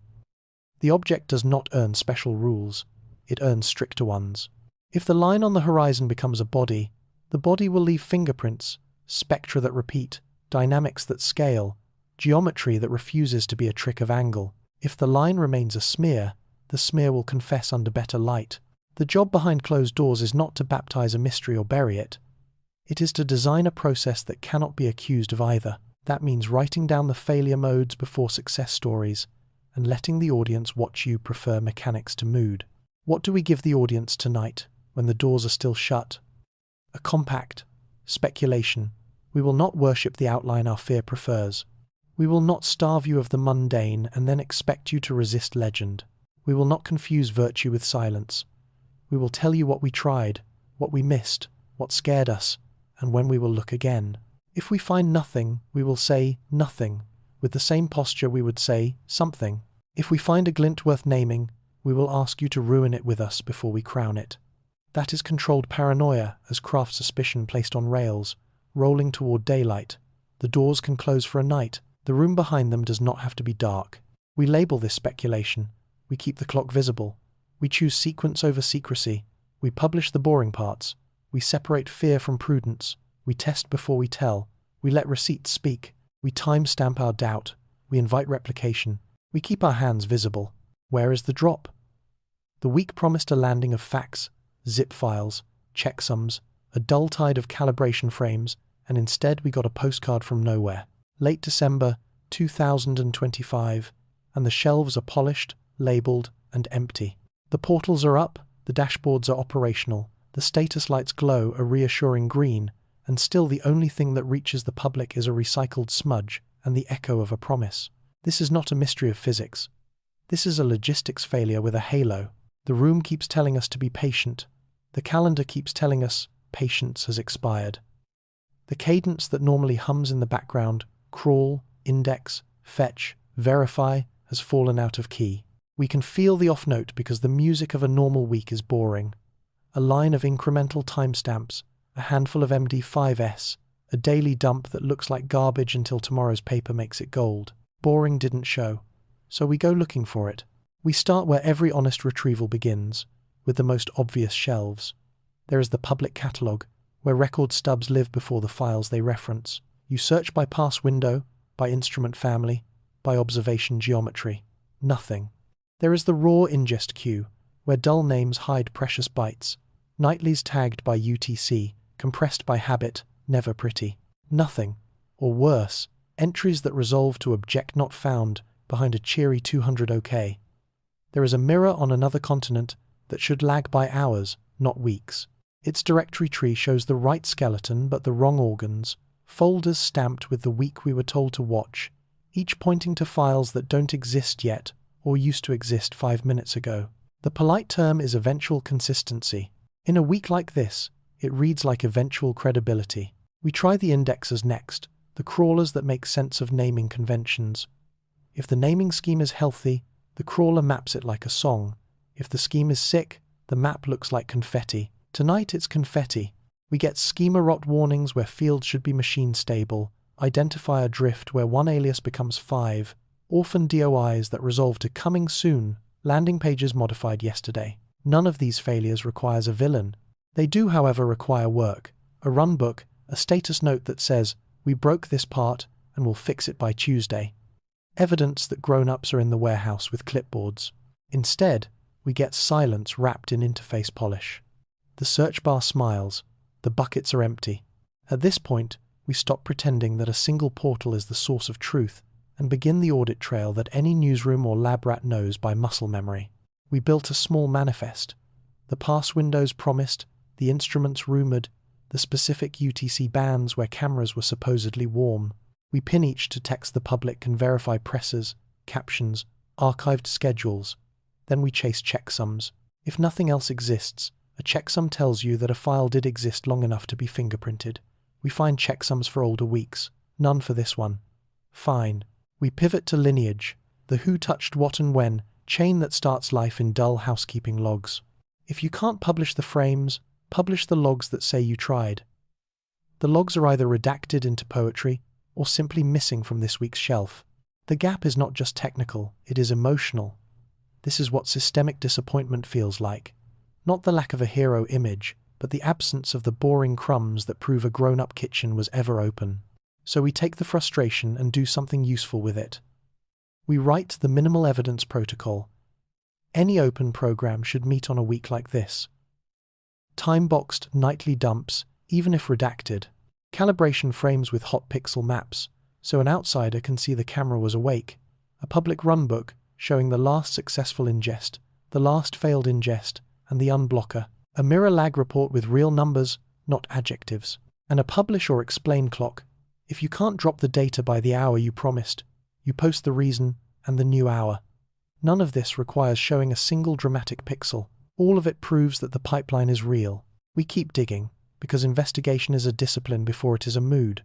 The object does not earn special rules. It earns stricter ones. If the line on the horizon becomes a body, the body will leave fingerprints, spectra that repeat, dynamics that scale, geometry that refuses to be a trick of angle. If the line remains a smear, the smear will confess under better light. The job behind closed doors is not to baptize a mystery or bury it. It is to design a process that cannot be accused of either. That means writing down the failure modes before success stories and letting the audience watch you prefer mechanics to mood. What do we give the audience tonight when the doors are still shut? A compact speculation. We will not worship the outline our fear prefers. We will not starve you of the mundane and then expect you to resist legend. We will not confuse virtue with silence. We will tell you what we tried, what we missed, what scared us, and when we will look again. If we find nothing, we will say nothing, with the same posture we would say something. If we find a glint worth naming, we will ask you to ruin it with us before we crown it. That is controlled paranoia as craft suspicion placed on rails, rolling toward daylight. The doors can close for a night. The room behind them does not have to be dark. We label this speculation. We keep the clock visible. We choose sequence over secrecy. We publish the boring parts. We separate fear from prudence. We test before we tell. We let receipts speak. We timestamp our doubt. We invite replication. We keep our hands visible. Where is the drop? The week promised a landing of facts, zip files, checksums, a dull tide of calibration frames, and instead we got a postcard from nowhere. Late December 2025, and the shelves are polished, labeled, and empty. The portals are up, the dashboards are operational, the status lights glow a reassuring green, and still the only thing that reaches the public is a recycled smudge and the echo of a promise. This is not a mystery of physics. This is a logistics failure with a halo. The room keeps telling us to be patient. The calendar keeps telling us patience has expired. The cadence that normally hums in the background, crawl, index, fetch, verify, has fallen out of key. We can feel the off note because the music of a normal week is boring. A line of incremental timestamps, a handful of MD5S, a daily dump that looks like garbage until tomorrow's paper makes it gold. Boring didn't show, so we go looking for it. We start where every honest retrieval begins, with the most obvious shelves. There is the public catalogue, where record stubs live before the files they reference. You search by pass window, by instrument family, by observation geometry. Nothing. There is the raw ingest queue, where dull names hide precious bytes. Nightlies tagged by UTC, compressed by habit, never pretty. Nothing. Or worse, entries that resolve to object not found behind a cheery 200 OK. There is a mirror on another continent that should lag by hours, not weeks. Its directory tree shows the right skeleton but the wrong organs, folders stamped with the week we were told to watch, each pointing to files that don't exist yet or used to exist 5 minutes ago. The polite term is eventual consistency. In a week like this, it reads like eventual credibility. We try the indexers next, the crawlers that make sense of naming conventions. If the naming scheme is healthy, the crawler maps it like a song. If the scheme is sick, the map looks like confetti. Tonight it's confetti. We get schema rot warnings where fields should be machine stable, identifier drift where one alias becomes 5, orphan DOIs that resolve to coming soon, landing pages modified yesterday. None of these failures requires a villain. They do, however, require work, a runbook, a status note that says, "We broke this part and we'll fix it by Tuesday." Evidence that grown-ups are in the warehouse with clipboards. Instead, we get silence wrapped in interface polish. The search bar smiles. The buckets are empty. At this point, we stop pretending that a single portal is the source of truth and begin the audit trail that any newsroom or lab rat knows by muscle memory. We built a small manifest. The pass windows promised, the instruments rumoured, the specific UTC bands where cameras were supposedly warm. We pin each to text the public and verify presses, captions, archived schedules. Then we chase checksums. If nothing else exists, a checksum tells you that a file did exist long enough to be fingerprinted. We find checksums for older weeks. None for this one. Fine. We pivot to lineage, the who touched what and when, chain that starts life in dull housekeeping logs. If you can't publish the frames, publish the logs that say you tried. The logs are either redacted into poetry or simply missing from this week's shelf. The gap is not just technical, it is emotional. This is what systemic disappointment feels like. Not the lack of a hero image, but the absence of the boring crumbs that prove a grown-up kitchen was ever open. So we take the frustration and do something useful with it. We write the minimal evidence protocol. Any open program should meet on a week like this. Time-boxed nightly dumps, even if redacted. Calibration frames with hot pixel maps, so an outsider can see the camera was awake. A public runbook showing the last successful ingest, the last failed ingest, and the unblocker. A mirror lag report with real numbers, not adjectives. And a publish or explain clock. If you can't drop the data by the hour you promised, you post the reason and the new hour. None of this requires showing a single dramatic pixel. All of it proves that the pipeline is real. We keep digging, because investigation is a discipline before it is a mood.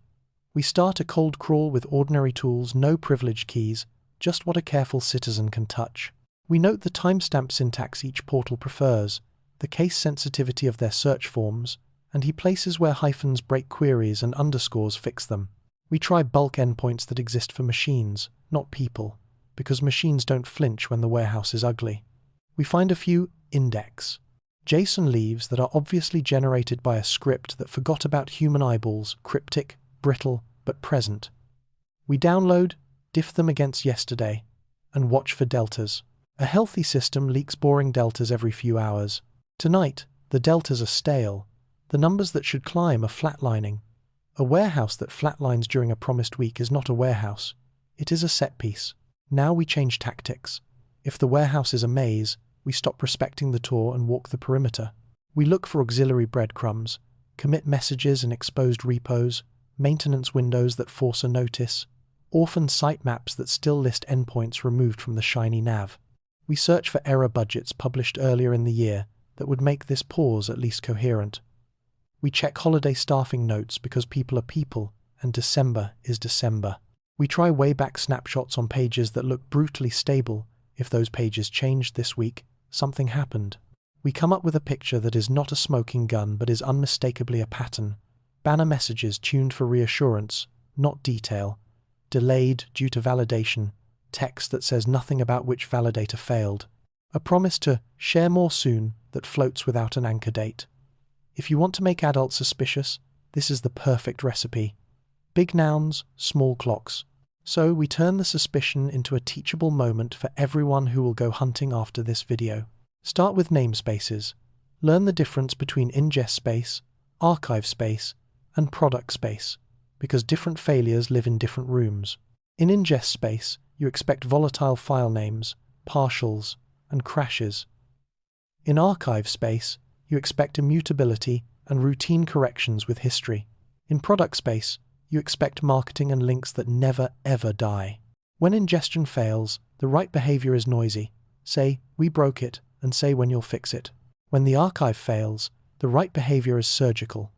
We start a cold crawl with ordinary tools, no privileged keys, just what a careful citizen can touch. We note the timestamp syntax each portal prefers, the case sensitivity of their search forms, and he places where hyphens break queries and underscores fix them. We try bulk endpoints that exist for machines, not people, because machines don't flinch when the warehouse is ugly. We find a few index JSON leaves that are obviously generated by a script that forgot about human eyeballs, cryptic, brittle, but present. We download, diff them against yesterday, and watch for deltas. A healthy system leaks boring deltas every few hours. Tonight, the deltas are stale. The numbers that should climb are flatlining. A warehouse that flatlines during a promised week is not a warehouse. It is a set piece. Now we change tactics. If the warehouse is a maze, we stop respecting the tour and walk the perimeter. We look for auxiliary breadcrumbs, commit messages and exposed repos, maintenance windows that force a notice, orphan sitemaps that still list endpoints removed from the shiny nav. We search for error budgets published earlier in the year that would make this pause at least coherent. We check holiday staffing notes because people are people, and December is December. We try way back snapshots on pages that look brutally stable If those pages changed this week, something happened. We come up with a picture that is not a smoking gun but is unmistakably a pattern. Banner messages tuned for reassurance, not detail. Delayed due to validation. Text that says nothing about which validator failed. A promise to share more soon that floats without an anchor date. If you want to make adults suspicious, this is the perfect recipe. Big nouns, small clocks. So we turn the suspicion into a teachable moment for everyone who will go hunting after this video. Start with namespaces. Learn the difference between ingest space, archive space, and product space, because different failures live in different rooms. In ingest space, you expect volatile file names, partials, and crashes. In archive space, you expect immutability and routine corrections with history. In product space, you expect marketing and links that never ever die. When ingestion fails, the right behavior is noisy. Say, "We broke it," and say when you'll fix it. When the archive fails, the right behavior is surgical.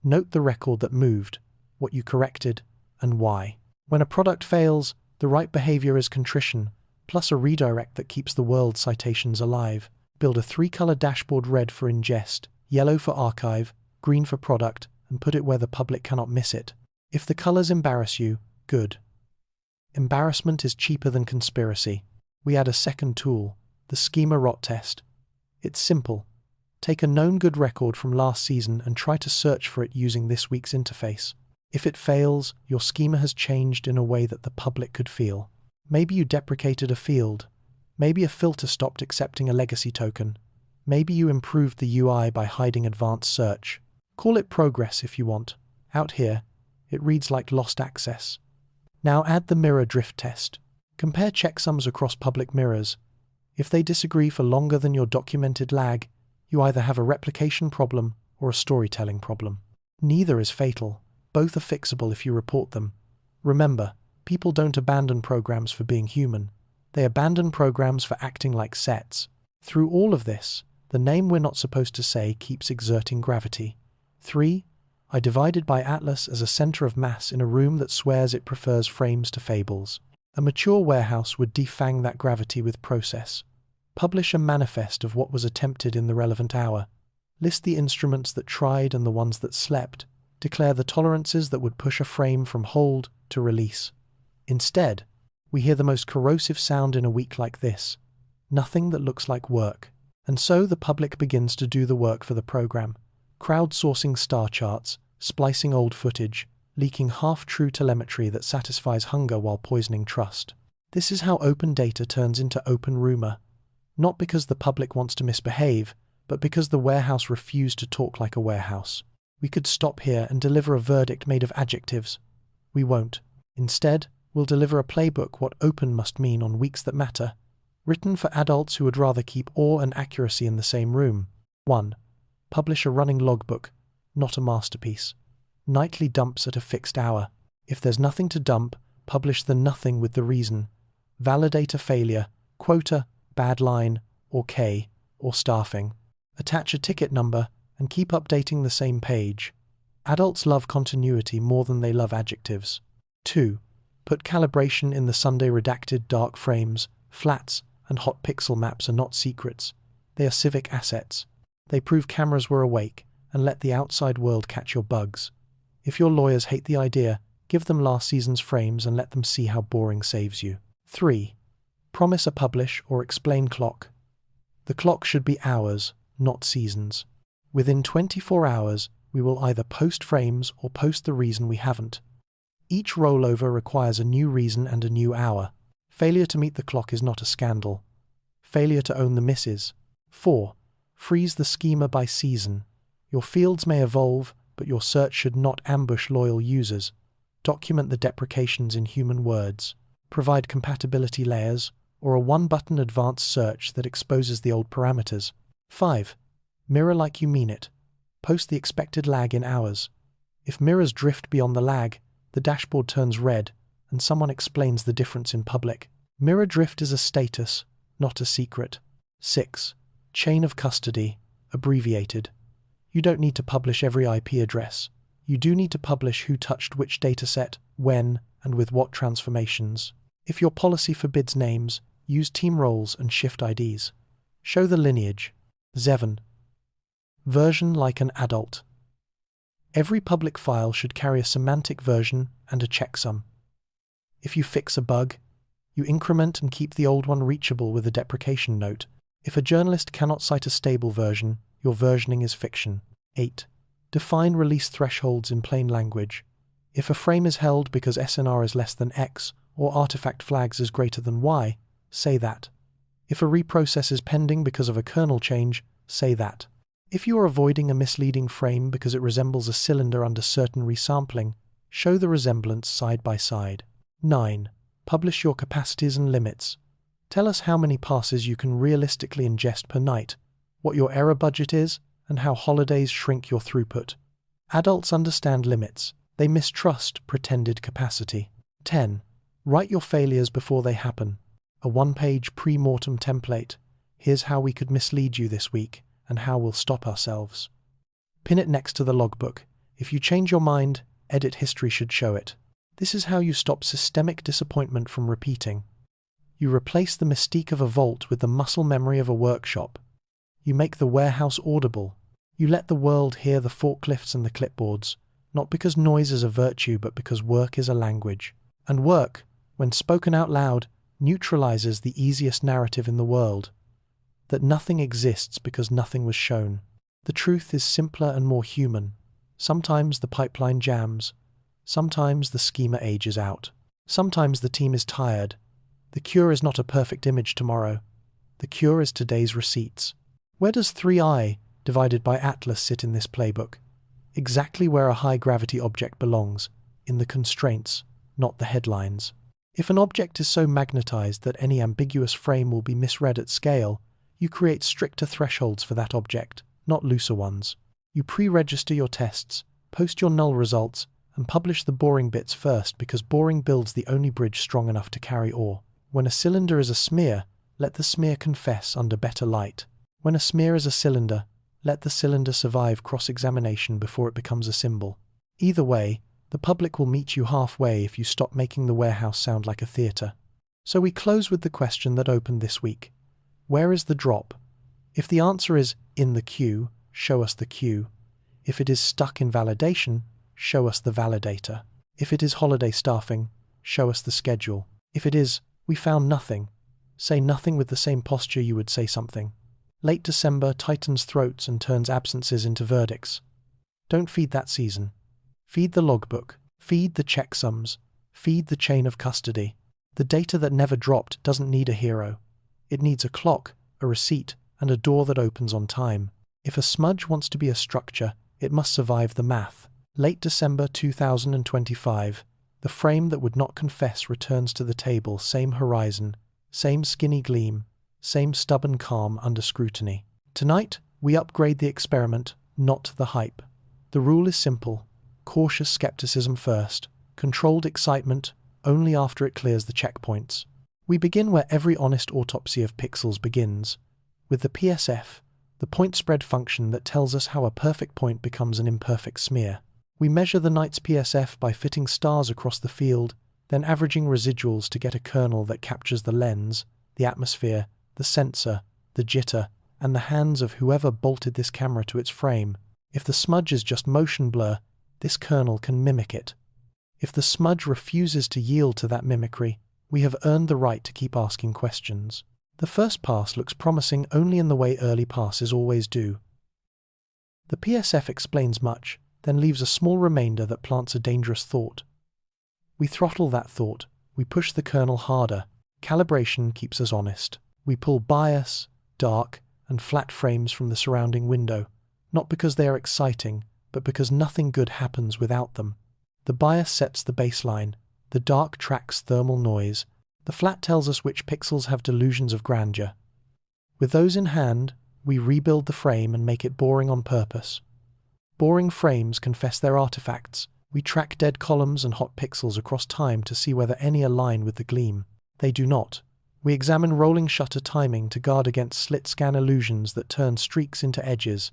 Note the record that moved, what you corrected, and why. When a product fails, the right behavior is contrition, plus a redirect that keeps the world's citations alive. Build a 3-color dashboard: red for ingest, yellow for archive, green for product, and put it where the public cannot miss it. If the colors embarrass you, good. Embarrassment is cheaper than conspiracy. We add a second tool, the schema rot test. It's simple. Take a known good record from last season and try to search for it using this week's interface. If it fails, your schema has changed in a way that the public could feel. Maybe you deprecated a field. Maybe a filter stopped accepting a legacy token. Maybe you improved the UI by hiding advanced search. Call it progress if you want. Out here, it reads like lost access. Now add the mirror drift test. Compare checksums across public mirrors. If they disagree for longer than your documented lag, you either have a replication problem or a storytelling problem. Neither is fatal. Both are fixable if you report them. Remember, people don't abandon programs for being human. They abandon programs for acting like sets. Through all of this, the name we're not supposed to say keeps exerting gravity. 3. I divided by Atlas as a center of mass in a room that swears it prefers frames to fables. A mature warehouse would defang that gravity with process. Publish a manifest of what was attempted in the relevant hour. List the instruments that tried and the ones that slept. Declare the tolerances that would push a frame from hold to release. Instead, we hear the most corrosive sound in a week like this. Nothing that looks like work. And so the public begins to do the work for the program. Crowdsourcing star charts, splicing old footage, leaking half-true telemetry that satisfies hunger while poisoning trust. This is how open data turns into open rumor. Not because the public wants to misbehave, but because the warehouse refused to talk like a warehouse. We could stop here and deliver a verdict made of adjectives. We won't. Instead, we'll deliver a playbook what open must mean on weeks that matter, written for adults who would rather keep awe and accuracy in the same room. 1. Publish a running logbook, not a masterpiece. Nightly dumps at a fixed hour. If there's nothing to dump, publish the nothing with the reason. Validator failure, quota, bad line, or K, or staffing. Attach a ticket number and keep updating the same page. Adults love continuity more than they love adjectives. 2. Put calibration in the Sunday redacted dark frames. Flats and hot pixel maps are not secrets. They are civic assets. They prove cameras were awake and let the outside world catch your bugs. If your lawyers hate the idea, give them last season's frames and let them see how boring saves you. 3. Promise a publish or explain clock. The clock should be hours, not seasons. Within 24 hours, we will either post frames or post the reason we haven't. Each rollover requires a new reason and a new hour. Failure to meet the clock is not a scandal. Failure to own the misses. 4. Freeze the schema by season. Your fields may evolve, but your search should not ambush loyal users. Document the deprecations in human words. Provide compatibility layers, or a one-button advanced search that exposes the old parameters. 5. Mirror like you mean it. Post the expected lag in hours. If mirrors drift beyond the lag, the dashboard turns red, and someone explains the difference in public. Mirror drift is a status, not a secret. 6. Chain of custody, abbreviated. You don't need to publish every IP address. You do need to publish who touched which dataset, when, and with what transformations. If your policy forbids names, Use team roles and shift IDs. Show the lineage. 7. Version like an adult. Every public file should carry a semantic version and a checksum. If you fix a bug, you increment and keep the old one reachable with a deprecation note. If a journalist cannot cite a stable version, your versioning is fiction. 8. Define release thresholds in plain language. If a frame is held because SNR is less than X or artifact flags is greater than Y, say that. If a reprocess is pending because of a kernel change, say that. If you are avoiding a misleading frame because it resembles a cylinder under certain resampling, show the resemblance side by side. 9. Publish your capacities and limits. Tell us how many passes you can realistically ingest per night, what your error budget is, and how holidays shrink your throughput. Adults understand limits. They mistrust pretended capacity. 10. Write your failures before they happen. A one-page pre-mortem template. Here's how we could mislead you this week, and how we'll stop ourselves. Pin it next to the logbook. If you change your mind, edit history should show it. This is how you stop systemic disappointment from repeating. You replace the mystique of a vault with the muscle memory of a workshop. You make the warehouse audible. You let the world hear the forklifts and the clipboards, not because noise is a virtue, but because work is a language. And work, when spoken out loud, neutralizes the easiest narrative in the world, that nothing exists because nothing was shown. The truth is simpler and more human. Sometimes the pipeline jams. Sometimes the schema ages out. Sometimes the team is tired. The cure is not a perfect image tomorrow. The cure is today's receipts. Where does 3i divided by Atlas sit in this playbook? Exactly where a high-gravity object belongs, in the constraints, not the headlines. If an object is so magnetized that any ambiguous frame will be misread at scale, you create stricter thresholds for that object, not looser ones. You pre-register your tests, post your null results, and publish the boring bits first because boring builds the only bridge strong enough to carry ore. When a cylinder is a smear, let the smear confess under better light. When a smear is a cylinder, let the cylinder survive cross-examination before it becomes a symbol. Either way, the public will meet you halfway if you stop making the warehouse sound like a theatre. So we close with the question that opened this week. Where is the drop? If the answer is in the queue, show us the queue. If it is stuck in validation, show us the validator. If it is holiday staffing, show us the schedule. If it is, we found nothing, say nothing with the same posture you would say something. Late December tightens throats and turns absences into verdicts. Don't feed that season. Feed the logbook. Feed the checksums. Feed the chain of custody. The data that never dropped doesn't need a hero. It needs a clock, a receipt, and a door that opens on time. If a smudge wants to be a structure, it must survive the math. Late December 2025. The frame that would not confess returns to the table, same horizon, same skinny gleam, same stubborn calm under scrutiny. Tonight, we upgrade the experiment, not the hype. The rule is simple. Cautious skepticism first, controlled excitement only after it clears the checkpoints. We begin where every honest autopsy of pixels begins, with the PSF, the point spread function that tells us how a perfect point becomes an imperfect smear. We measure the night's PSF by fitting stars across the field, then averaging residuals to get a kernel that captures the lens, the atmosphere, the sensor, the jitter, and the hands of whoever bolted this camera to its frame. If the smudge is just motion blur, this kernel can mimic it. If the smudge refuses to yield to that mimicry, we have earned the right to keep asking questions. The first pass looks promising only in the way early passes always do. The PSF explains much, then leaves a small remainder that plants a dangerous thought. We throttle that thought, we push the kernel harder. Calibration keeps us honest. We pull bias, dark, and flat frames from the surrounding window, not because they are exciting, but because nothing good happens without them. The bias sets the baseline, the dark tracks thermal noise, the flat tells us which pixels have delusions of grandeur. With those in hand, we rebuild the frame and make it boring on purpose. Boring frames confess their artifacts. We track dead columns and hot pixels across time to see whether any align with the gleam. They do not. We examine rolling shutter timing to guard against slit scan illusions that turn streaks into edges.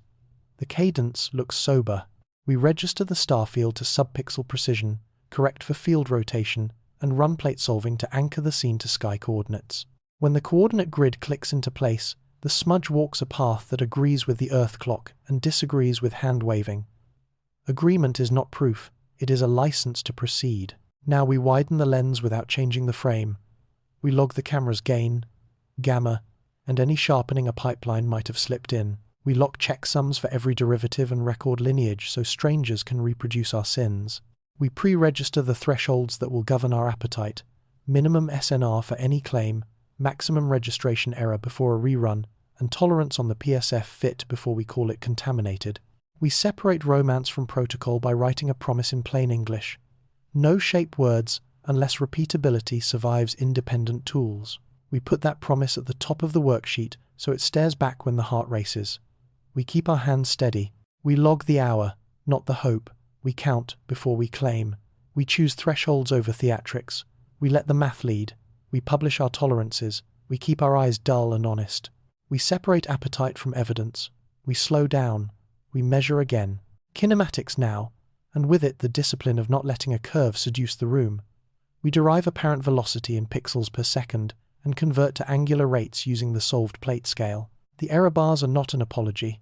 The cadence looks sober. We register the star field to subpixel precision, correct for field rotation, and run plate solving to anchor the scene to sky coordinates. When the coordinate grid clicks into place, the smudge walks a path that agrees with the Earth clock and disagrees with hand-waving. Agreement is not proof, it is a license to proceed. Now we widen the lens without changing the frame. We log the camera's gain, gamma, and any sharpening a pipeline might have slipped in. We lock checksums for every derivative and record lineage so strangers can reproduce our sins. We pre-register the thresholds that will govern our appetite, minimum SNR for any claim, maximum registration error before a rerun, and tolerance on the PSF fit before we call it contaminated. We separate romance from protocol by writing a promise in plain English. No shape words unless repeatability survives independent tools. We put that promise at the top of the worksheet so it stares back when the heart races. We keep our hands steady. We log the hour, not the hope. We count before we claim. We choose thresholds over theatrics. We let the math lead. We publish our tolerances. We keep our eyes dull and honest. We separate appetite from evidence. We slow down. We measure again. Kinematics now, and with it the discipline of not letting a curve seduce the room. We derive apparent velocity in pixels per second and convert to angular rates using the solved plate scale. The error bars are not an apology.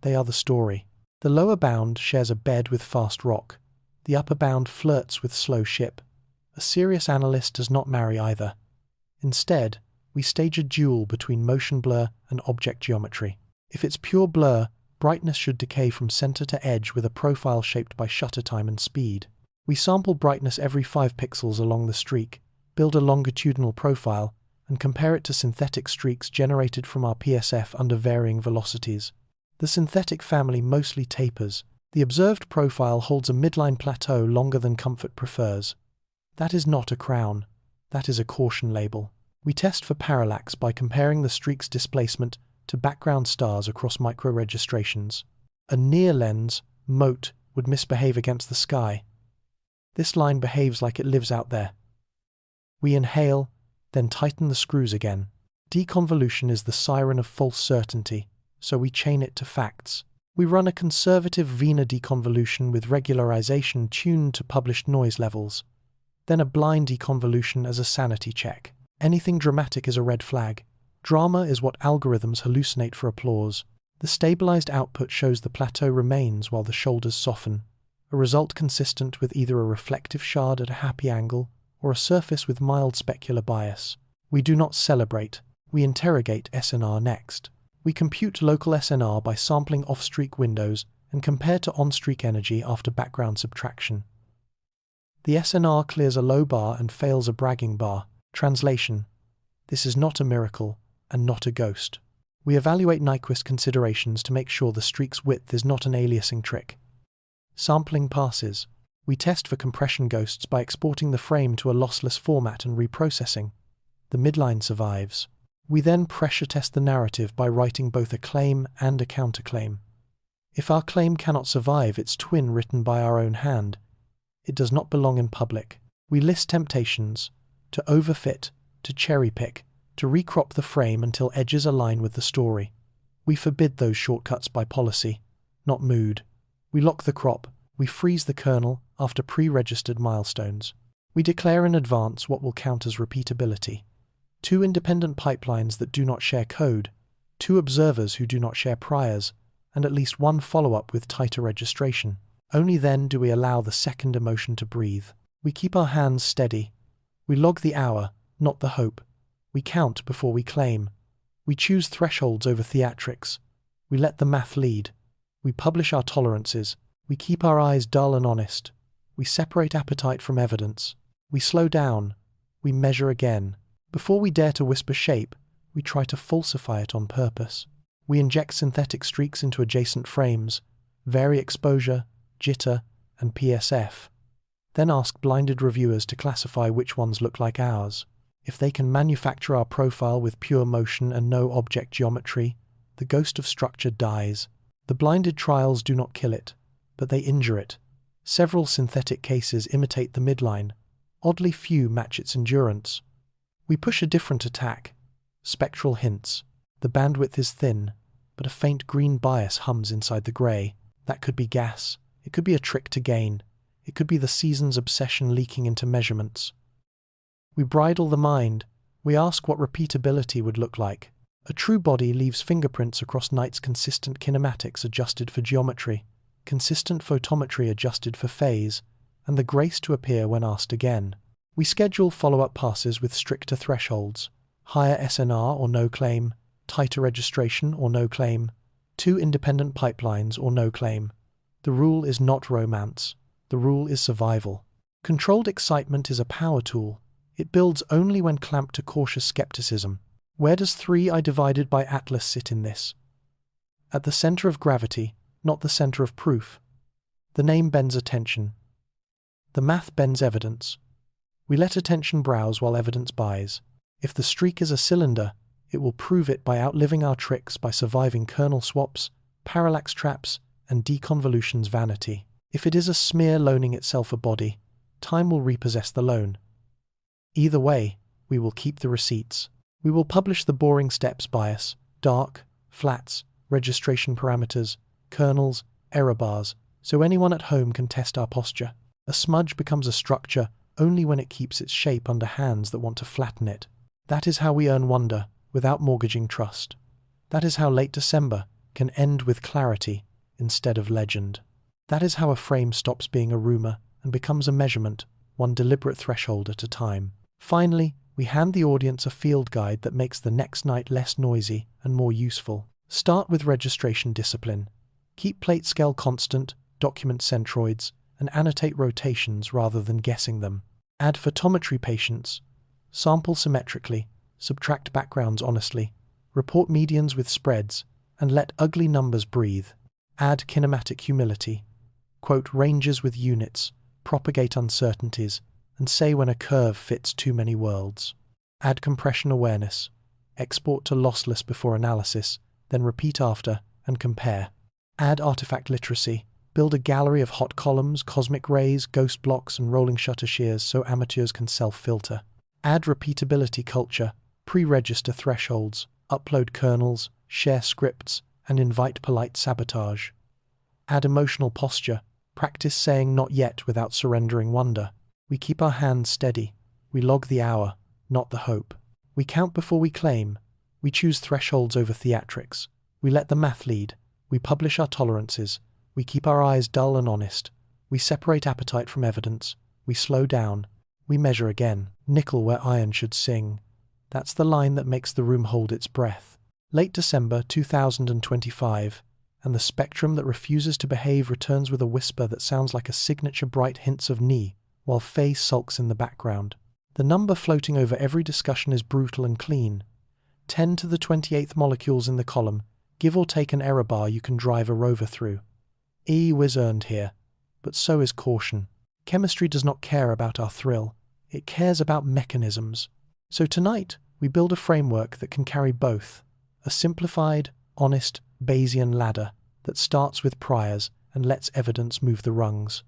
They are the story. The lower bound shares a bed with fast rock. The upper bound flirts with slow ship. A serious analyst does not marry either. Instead, we stage a duel between motion blur and object geometry. If it's pure blur, brightness should decay from center to edge with a profile shaped by shutter time and speed. We sample brightness every 5 pixels along the streak, build a longitudinal profile, and compare it to synthetic streaks generated from our PSF under varying velocities. The synthetic family mostly tapers. The observed profile holds a midline plateau longer than comfort prefers. That is not a crown. That is a caution label. We test for parallax by comparing the streak's displacement to background stars across micro-registrations. A near lens, mote, would misbehave against the sky. This line behaves like it lives out there. We inhale, then tighten the screws again. Deconvolution is the siren of false certainty, so we chain it to facts. We run a conservative Wiener deconvolution with regularization tuned to published noise levels, then a blind deconvolution as a sanity check. Anything dramatic is a red flag. Drama is what algorithms hallucinate for applause. The stabilized output shows the plateau remains while the shoulders soften, a result consistent with either a reflective shard at a happy angle or a surface with mild specular bias. We do not celebrate, we interrogate SNR next. We compute local SNR by sampling off-streak windows and compare to on-streak energy after background subtraction. The SNR clears a low bar and fails a bragging bar. Translation: this is not a miracle and not a ghost. We evaluate Nyquist considerations to make sure the streak's width is not an aliasing trick. Sampling passes. We test for compression ghosts by exporting the frame to a lossless format and reprocessing. The midline survives. We then pressure test the narrative by writing both a claim and a counterclaim. If our claim cannot survive its twin written by our own hand, it does not belong in public. We list temptations, to overfit, to cherry-pick, to recrop the frame until edges align with the story. We forbid those shortcuts by policy, not mood. We lock the crop, we freeze the kernel after pre-registered milestones. We declare in advance what will count as repeatability. 2 independent pipelines that do not share code, 2 observers who do not share priors, and at least 1 follow-up with tighter registration. Only then do we allow the second emotion to breathe. We keep our hands steady. We log the hour, not the hope. We count before we claim. We choose thresholds over theatrics. We let the math lead. We publish our tolerances. We keep our eyes dull and honest. We separate appetite from evidence. We slow down. We measure again. Before we dare to whisper shape, we try to falsify it on purpose. We inject synthetic streaks into adjacent frames, vary exposure, jitter, and PSF. Then ask blinded reviewers to classify which ones look like ours. If they can manufacture our profile with pure motion and no object geometry, the ghost of structure dies. The blinded trials do not kill it, but they injure it. Several synthetic cases imitate the midline. Oddly few match its endurance. We push a different attack. Spectral hints. The bandwidth is thin, but a faint green bias hums inside the grey. That could be gas. It could be a trick to gain. It could be the season's obsession leaking into measurements. We bridle the mind. We ask what repeatability would look like. A true body leaves fingerprints across night's consistent kinematics adjusted for geometry, consistent photometry adjusted for phase, and the grace to appear when asked again. We schedule follow-up passes with stricter thresholds, higher SNR or no claim, tighter registration or no claim, 2 independent pipelines or no claim. The rule is not romance. The rule is survival. Controlled excitement is a power tool. It builds only when clamped to cautious skepticism. Where does 3I divided by Atlas sit in this? At the center of gravity, not the center of proof. The name bends attention. The math bends evidence. We let attention browse while evidence buys. If the streak is a cylinder, it will prove it by outliving our tricks, by surviving kernel swaps, parallax traps, and deconvolution's vanity. If it is a smear loaning itself a body, time will repossess the loan. Either way, we will keep the receipts. We will publish the boring steps bias, dark, flats, registration parameters, kernels, error bars, so anyone at home can test our posture. A smudge becomes a structure only when it keeps its shape under hands that want to flatten it. That is how we earn wonder without mortgaging trust. That is how late December can end with clarity instead of legend. That is how a frame stops being a rumor and becomes a measurement, one deliberate threshold at a time. Finally, we hand the audience a field guide that makes the next night less noisy and more useful. Start with registration discipline. Keep plate scale constant, document centroids, and annotate rotations rather than guessing them. Add photometry patience. Sample symmetrically, subtract backgrounds honestly, report medians with spreads, and let ugly numbers breathe. Add kinematic humility. Quote ranges with units, propagate uncertainties, and say when a curve fits too many worlds. Add compression awareness. Export to lossless before analysis, then repeat after, and compare. Add artifact literacy. Build a gallery of hot columns, cosmic rays, ghost blocks, and rolling shutter shears so amateurs can self-filter. Add repeatability culture. Pre-register thresholds. Upload kernels, share scripts, and invite polite sabotage. Add emotional posture. Practice saying not yet without surrendering wonder. We keep our hands steady. We log the hour, not the hope. We count before we claim. We choose thresholds over theatrics. We let the math lead. We publish our tolerances. We keep our eyes dull and honest. We separate appetite from evidence. We slow down. We measure again. Nickel where iron should sing. That's the line that makes the room hold its breath. Late December 2025, and the spectrum that refuses to behave returns with a whisper that sounds like a signature bright hints of knee, while phase sulks in the background. The number floating over every discussion is brutal and clean. 10 to the 28th molecules in the column, give or take an error bar you can drive a rover through. Was earned here, but so is caution. Chemistry does not care about our thrill, it cares about mechanisms. So tonight, we build a framework that can carry both, a simplified, honest, Bayesian ladder that starts with priors and lets evidence move the rungs.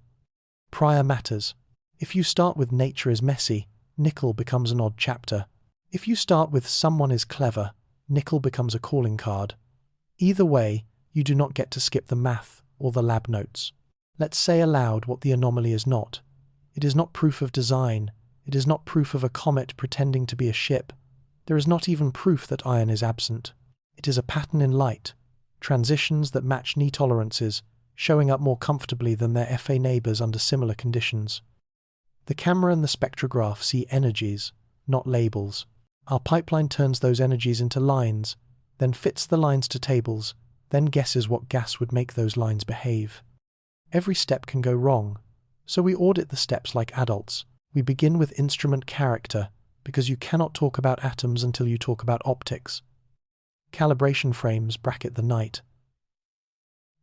Prior matters. If you start with nature is messy, nickel becomes an odd chapter. If you start with someone is clever, nickel becomes a calling card. Either way, you do not get to skip the math or the lab notes. Let's say aloud what the anomaly is not. It is not proof of design. It is not proof of a comet pretending to be a ship. There is not even proof that iron is absent. It is a pattern in light, transitions that match knee tolerances, showing up more comfortably than their FA neighbors under similar conditions. The camera and the spectrograph see energies, not labels. Our pipeline turns those energies into lines, then fits the lines to tables, then guesses what gas would make those lines behave. Every step can go wrong, so we audit the steps like adults. We begin with instrument character, because you cannot talk about atoms until you talk about optics. Calibration frames bracket the night.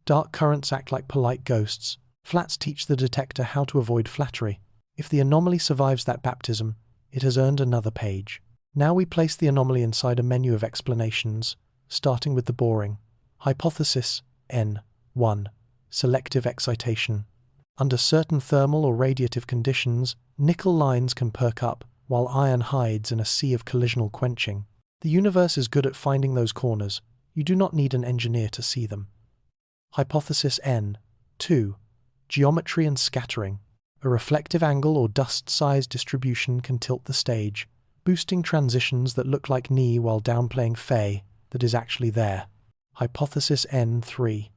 Dark currents act like polite ghosts. Flats teach the detector how to avoid flattery. If the anomaly survives that baptism, it has earned another page. Now we place the anomaly inside a menu of explanations, starting with the boring. Hypothesis N1. Selective excitation. Under certain thermal or radiative conditions, nickel lines can perk up, while iron hides in a sea of collisional quenching. The universe is good at finding those corners. You do not need an engineer to see them. Hypothesis N2. Geometry and scattering. A reflective angle or dust size distribution can tilt the stage, boosting transitions that look like knee while downplaying fey that is actually there. Hypothesis N3.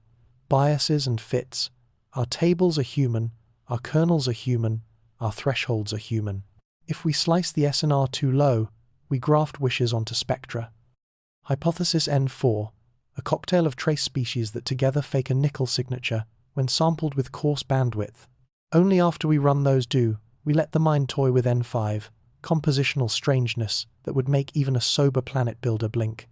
Biases and fits. Our tables are human, our kernels are human, our thresholds are human. If we slice the SNR too low, we graft wishes onto spectra. Hypothesis N4. A cocktail of trace species that together fake a nickel signature when sampled with coarse bandwidth. Only after we run those do we let the mind toy with N5, compositional strangeness that would make even a sober planet builder blink.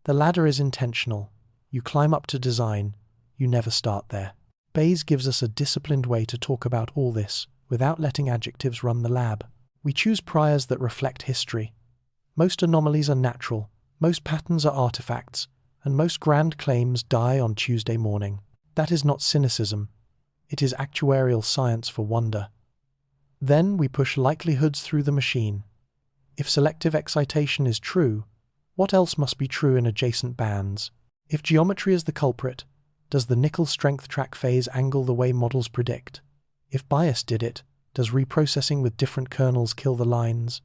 The ladder is intentional. You climb up to design, you never start there. Bayes gives us a disciplined way to talk about all this without letting adjectives run the lab. We choose priors that reflect history. Most anomalies are natural, most patterns are artifacts, and most grand claims die on Tuesday morning. That is not cynicism. It is actuarial science for wonder. Then we push likelihoods through the machine. If selective excitation is true, what else must be true in adjacent bands? If geometry is the culprit, does the nickel strength track phase angle the way models predict? If bias did it, does reprocessing with different kernels kill the lines?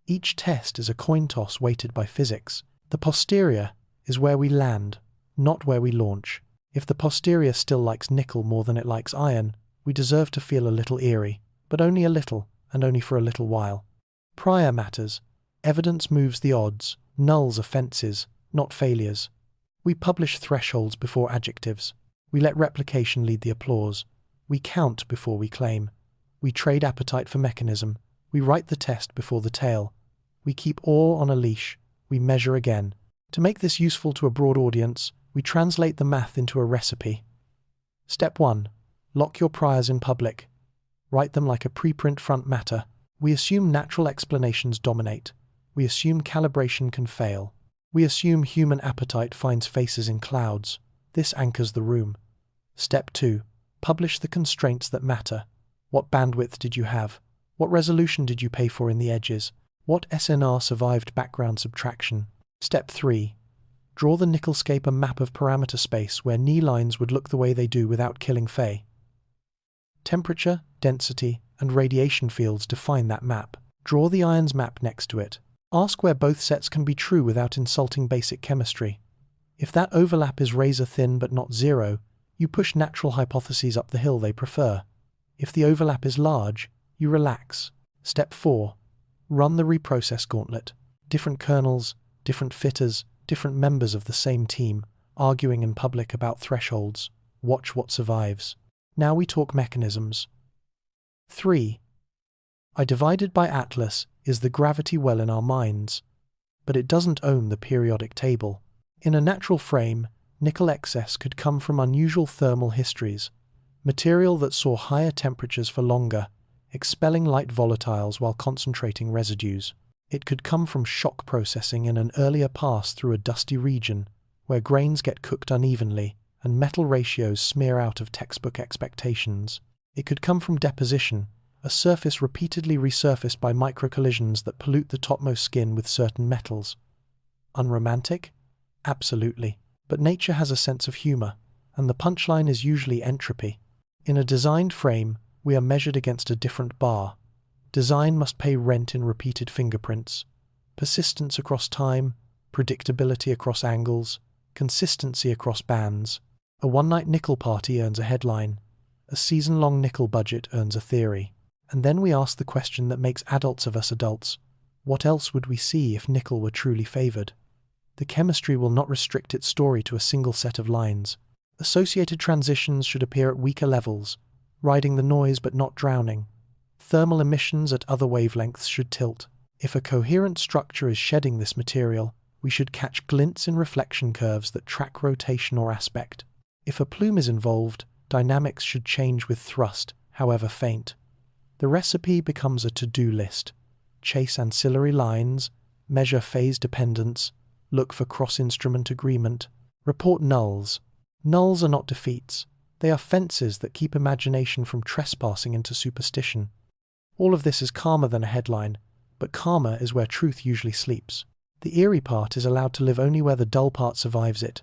Each test is a coin toss weighted by physics. The posterior is where we land, not where we launch. If the posterior still likes nickel more than it likes iron, we deserve to feel a little eerie, but only a little, and only for a little while. Prior matters. Evidence moves the odds. Nulls are fences, not failures. We publish thresholds before adjectives. We let replication lead the applause. We count before we claim. We trade appetite for mechanism. We write the test before the tale. We keep awe on a leash. We measure again. To make this useful to a broad audience, we translate the math into a recipe. Step 1. Lock your priors in public. Write them like a preprint front matter. We assume natural explanations dominate. We assume calibration can fail. We assume human appetite finds faces in clouds. This anchors the room. Step 2. Publish the constraints that matter. What bandwidth did you have? What resolution did you pay for in the edges? What SNR survived background subtraction? Step 3. Draw the Nickelscape a map of parameter space where knee lines would look the way they do without killing Fey. Temperature, density, and radiation fields define that map. Draw the ions map next to it. Ask where both sets can be true without insulting basic chemistry. If that overlap is razor thin but not zero, you push natural hypotheses up the hill they prefer. If the overlap is large, you relax. Step 4. Run the reprocess gauntlet. Different kernels, different fitters, different members of the same team, arguing in public about thresholds. Watch what survives. Now we talk mechanisms. 3. I divided by Atlas is the gravity well in our minds, but it doesn't own the periodic table. In a natural frame, nickel excess could come from unusual thermal histories, material that saw higher temperatures for longer, expelling light volatiles while concentrating residues. It could come from shock processing in an earlier pass through a dusty region, where grains get cooked unevenly and metal ratios smear out of textbook expectations. It could come from deposition, a surface repeatedly resurfaced by microcollisions that pollute the topmost skin with certain metals. Unromantic? Absolutely. But nature has a sense of humor, and the punchline is usually entropy. In a designed frame, we are measured against a different bar. Design must pay rent in repeated fingerprints. Persistence across time, predictability across angles, consistency across bands. A one-night nickel party earns a headline. A season-long nickel budget earns a theory. And then we ask the question that makes adults of us adults. What else would we see if nickel were truly favored? The chemistry will not restrict its story to a single set of lines. Associated transitions should appear at weaker levels, riding the noise but not drowning. Thermal emissions at other wavelengths should tilt. If a coherent structure is shedding this material, we should catch glints in reflection curves that track rotation or aspect. If a plume is involved, dynamics should change with thrust, however faint. The recipe becomes a to-do list. Chase ancillary lines, measure phase dependence, look for cross-instrument agreement, report nulls. Nulls are not defeats. They are fences that keep imagination from trespassing into superstition. All of this is calmer than a headline, but calmer is where truth usually sleeps. The eerie part is allowed to live only where the dull part survives it.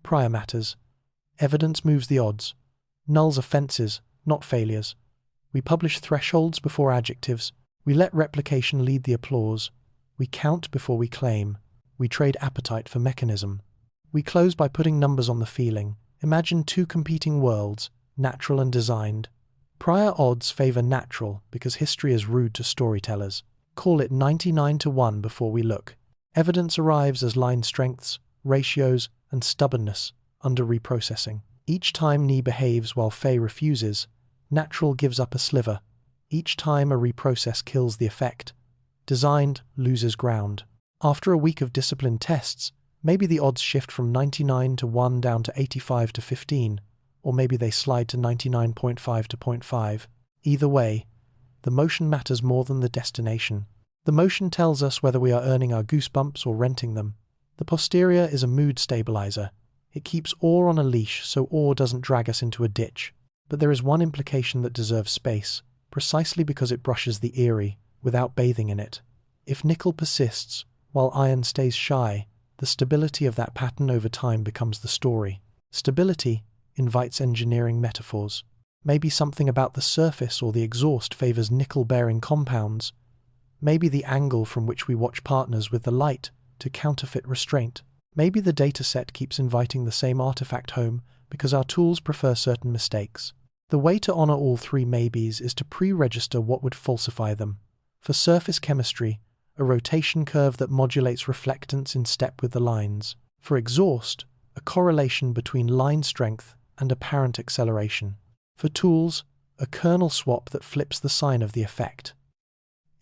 Prior matters. Evidence moves the odds. Nulls are fences, not failures. We publish thresholds before adjectives. We let replication lead the applause. We count before we claim. We trade appetite for mechanism. We close by putting numbers on the feeling. Imagine two competing worlds, natural and designed. Prior odds favor natural because history is rude to storytellers. Call it 99 to 1 before we look. Evidence arrives as line strengths, ratios, and stubbornness under reprocessing. Each time Ni behaves while Fei refuses, natural gives up a sliver. Each time a reprocess kills the effect, designed loses ground. After a week of disciplined tests, maybe the odds shift from 99 to 1 down to 85 to 15, or maybe they slide to 99.5 to 0.5. Either way, the motion matters more than the destination. The motion tells us whether we are earning our goosebumps or renting them. The posterior is a mood stabilizer. It keeps awe on a leash so awe doesn't drag us into a ditch. But there is one implication that deserves space, precisely because it brushes the eerie, without bathing in it. If nickel persists, while iron stays shy, the stability of that pattern over time becomes the story. Stability invites engineering metaphors. Maybe something about the surface or the exhaust favors nickel-bearing compounds. Maybe the angle from which we watch partners with the light to counterfeit restraint. Maybe the dataset keeps inviting the same artifact home because our tools prefer certain mistakes. The way to honor all three maybes is to pre-register what would falsify them. For surface chemistry, a rotation curve that modulates reflectance in step with the lines. For exhaust, a correlation between line strength and apparent acceleration. For tools, a kernel swap that flips the sign of the effect.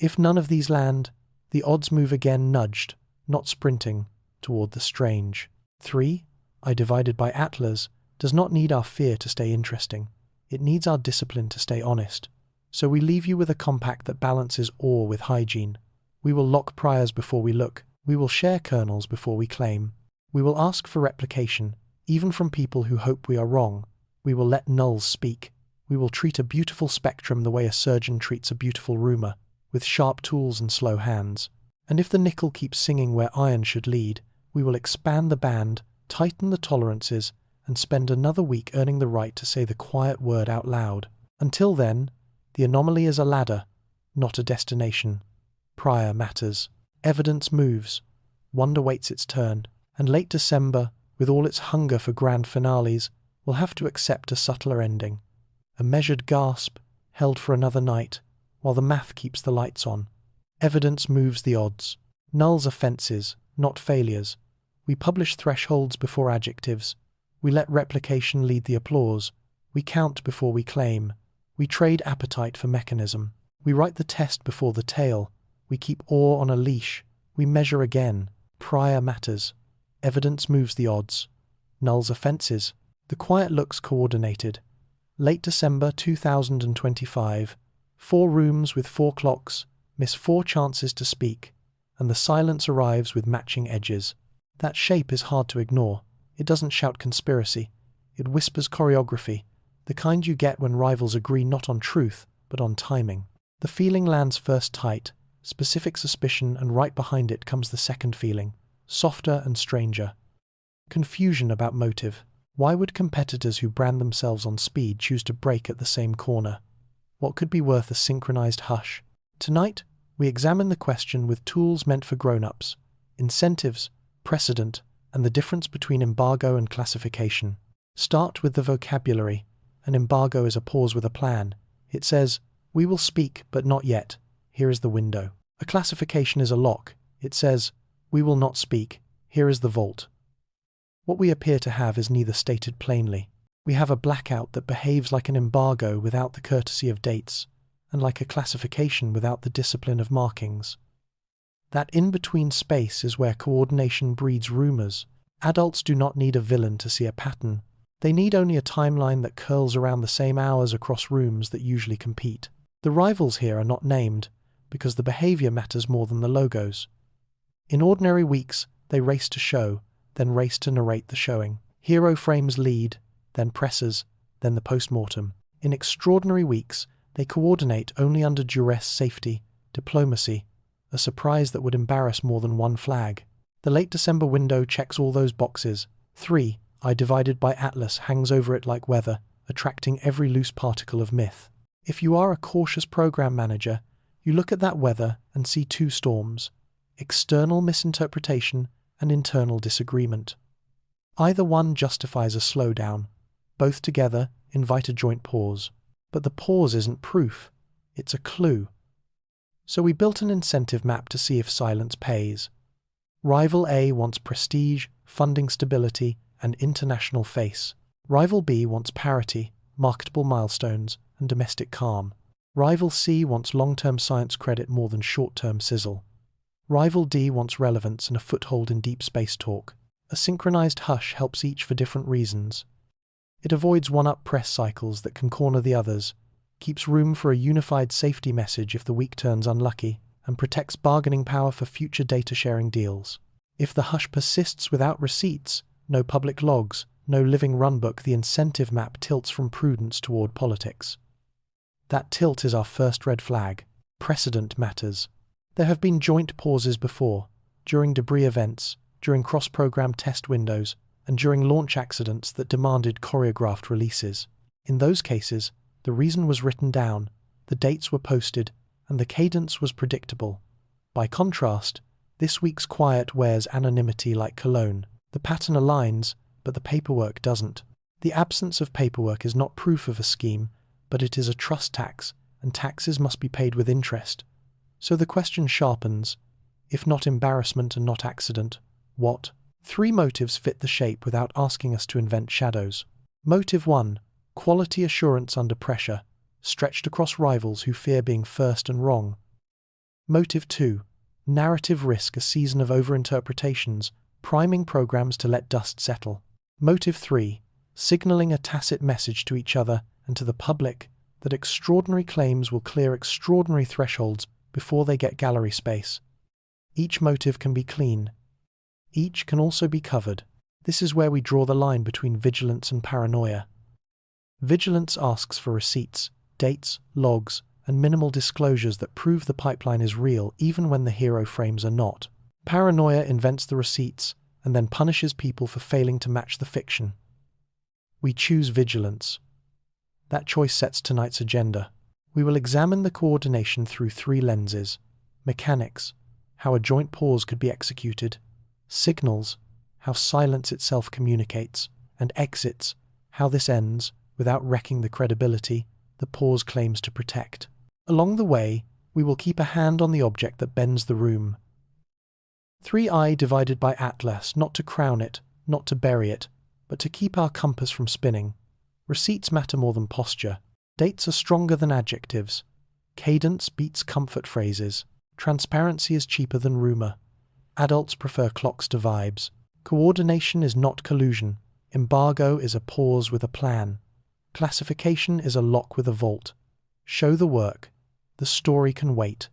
If none of these land, the odds move again nudged, not sprinting, toward the strange. 3. I divided by Atlas does not need our fear to stay interesting. It needs our discipline to stay honest. So we leave you with a compact that balances awe with hygiene. We will lock priors before we look. We will share kernels before we claim. We will ask for replication, even from people who hope we are wrong. We will let nulls speak. We will treat a beautiful spectrum the way a surgeon treats a beautiful rumor, with sharp tools and slow hands. And if the nickel keeps singing where iron should lead, we will expand the band, tighten the tolerances, and spend another week earning the right to say the quiet word out loud. Until then, the anomaly is a ladder, not a destination. Prior matters. Evidence moves. Wonder waits its turn. And late December, with all its hunger for grand finales, will have to accept a subtler ending. A measured gasp, held for another night, while the math keeps the lights on. Evidence moves the odds. Nulls are fences, not failures. We publish thresholds before adjectives. We let replication lead the applause. We count before we claim. We trade appetite for mechanism. We write the test before the tale. We keep awe on a leash. We measure again. Prior matters. Evidence moves the odds. Nulls are fences. The quiet looks coordinated. Late December 2025. 4 rooms with 4 clocks, miss 4 chances to speak, and the silence arrives with matching edges. That shape is hard to ignore. It doesn't shout conspiracy. It whispers choreography, the kind you get when rivals agree not on truth, but on timing. The feeling lands first tight, specific suspicion, and right behind it comes the second feeling, softer and stranger. Confusion about motive. Why would competitors who brand themselves on speed choose to break at the same corner? What could be worth a synchronized hush? Tonight, we examine the question with tools meant for grown-ups, incentives, precedent, and the difference between embargo and classification. Start with the vocabulary. An embargo is a pause with a plan. It says, we will speak, but not yet. Here is the window. A classification is a lock. It says, we will not speak. Here is the vault. What we appear to have is neither stated plainly. We have a blackout that behaves like an embargo without the courtesy of dates, and like a classification without the discipline of markings. That in-between space is where coordination breeds rumors. Adults do not need a villain to see a pattern. They need only a timeline that curls around the same hours across rooms that usually compete. The rivals here are not named, because the behavior matters more than the logos. In ordinary weeks, they race to show, then race to narrate the showing. Hero frames lead, then presses, then the postmortem. In extraordinary weeks, they coordinate only under duress, safety, diplomacy, a surprise that would embarrass more than one flag. The late December window checks all those boxes. 3. I divided by Atlas hangs over it like weather, attracting every loose particle of myth. If you are a cautious program manager, You look at that weather and see two storms: external misinterpretation and internal disagreement. Either one justifies a slowdown. Both together invite a joint pause. But the pause isn't proof, it's a clue. So we built an incentive map to see if silence pays. Rival A wants prestige, funding stability, and international face. Rival B wants parity, marketable milestones, and domestic calm. Rival C wants long-term science credit more than short-term sizzle. Rival D wants relevance and a foothold in deep space talk. A synchronized hush helps each for different reasons. It avoids one-up press cycles that can corner the others, keeps room for a unified safety message if the week turns unlucky, and protects bargaining power for future data-sharing deals. If the hush persists without receipts, no public logs, no living runbook, the incentive map tilts from prudence toward politics. That tilt is our first red flag. Precedent matters. There have been joint pauses before, during debris events, during cross-program test windows, and during launch accidents that demanded choreographed releases. In those cases, the reason was written down, the dates were posted, and the cadence was predictable. By contrast, this week's quiet wears anonymity like cologne. The pattern aligns, but the paperwork doesn't. The absence of paperwork is not proof of a scheme, but it is a trust tax, and taxes must be paid with interest. So the question sharpens: if not embarrassment and not accident, what? 3 motives fit the shape without asking us to invent shadows. Motive 1: quality assurance under pressure, stretched across rivals who fear being first and wrong. Motive 2: narrative risk, a season of overinterpretations, priming programs to let dust settle. Motive 3: signaling a tacit message to each other and to the public that extraordinary claims will clear extraordinary thresholds before they get gallery space. Each motive can be clean. Each can also be covered. This is where we draw the line between vigilance and paranoia. Vigilance asks for receipts, dates, logs, and minimal disclosures that prove the pipeline is real even when the hero frames are not. Paranoia invents the receipts and then punishes people for failing to match the fiction. We choose vigilance. That choice sets tonight's agenda. We will examine the coordination through 3 lenses: mechanics, how a joint pause could be executed; signals, how silence itself communicates; and exits, how this ends, without wrecking the credibility the pause claims to protect. Along the way, we will keep a hand on the object that bends the room. 3i divided by Atlas, not to crown it, not to bury it, but to keep our compass from spinning. Receipts matter more than posture. Dates are stronger than adjectives. Cadence beats comfort phrases. Transparency is cheaper than rumor. Adults prefer clocks to vibes. Coordination is not collusion. Embargo is a pause with a plan. Classification is a lock with a vault. Show the work. The story can wait.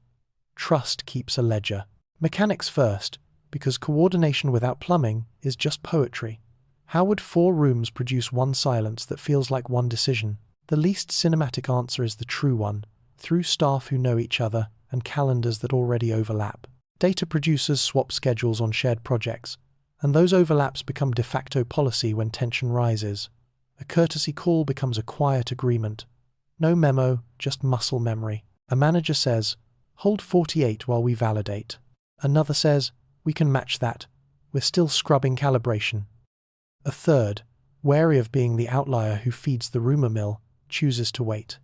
Trust keeps a ledger. Mechanics first, because coordination without plumbing is just poetry. How would 4 rooms produce one silence that feels like one decision? The least cinematic answer is the true one, through staff who know each other and calendars that already overlap. Data producers swap schedules on shared projects, and those overlaps become de facto policy when tension rises. A courtesy call becomes a quiet agreement. No memo, just muscle memory. A manager says, "Hold 48 while we validate." Another says, "We can match that. We're still scrubbing calibration." A third, wary of being the outlier who feeds the rumor mill, chooses to wait.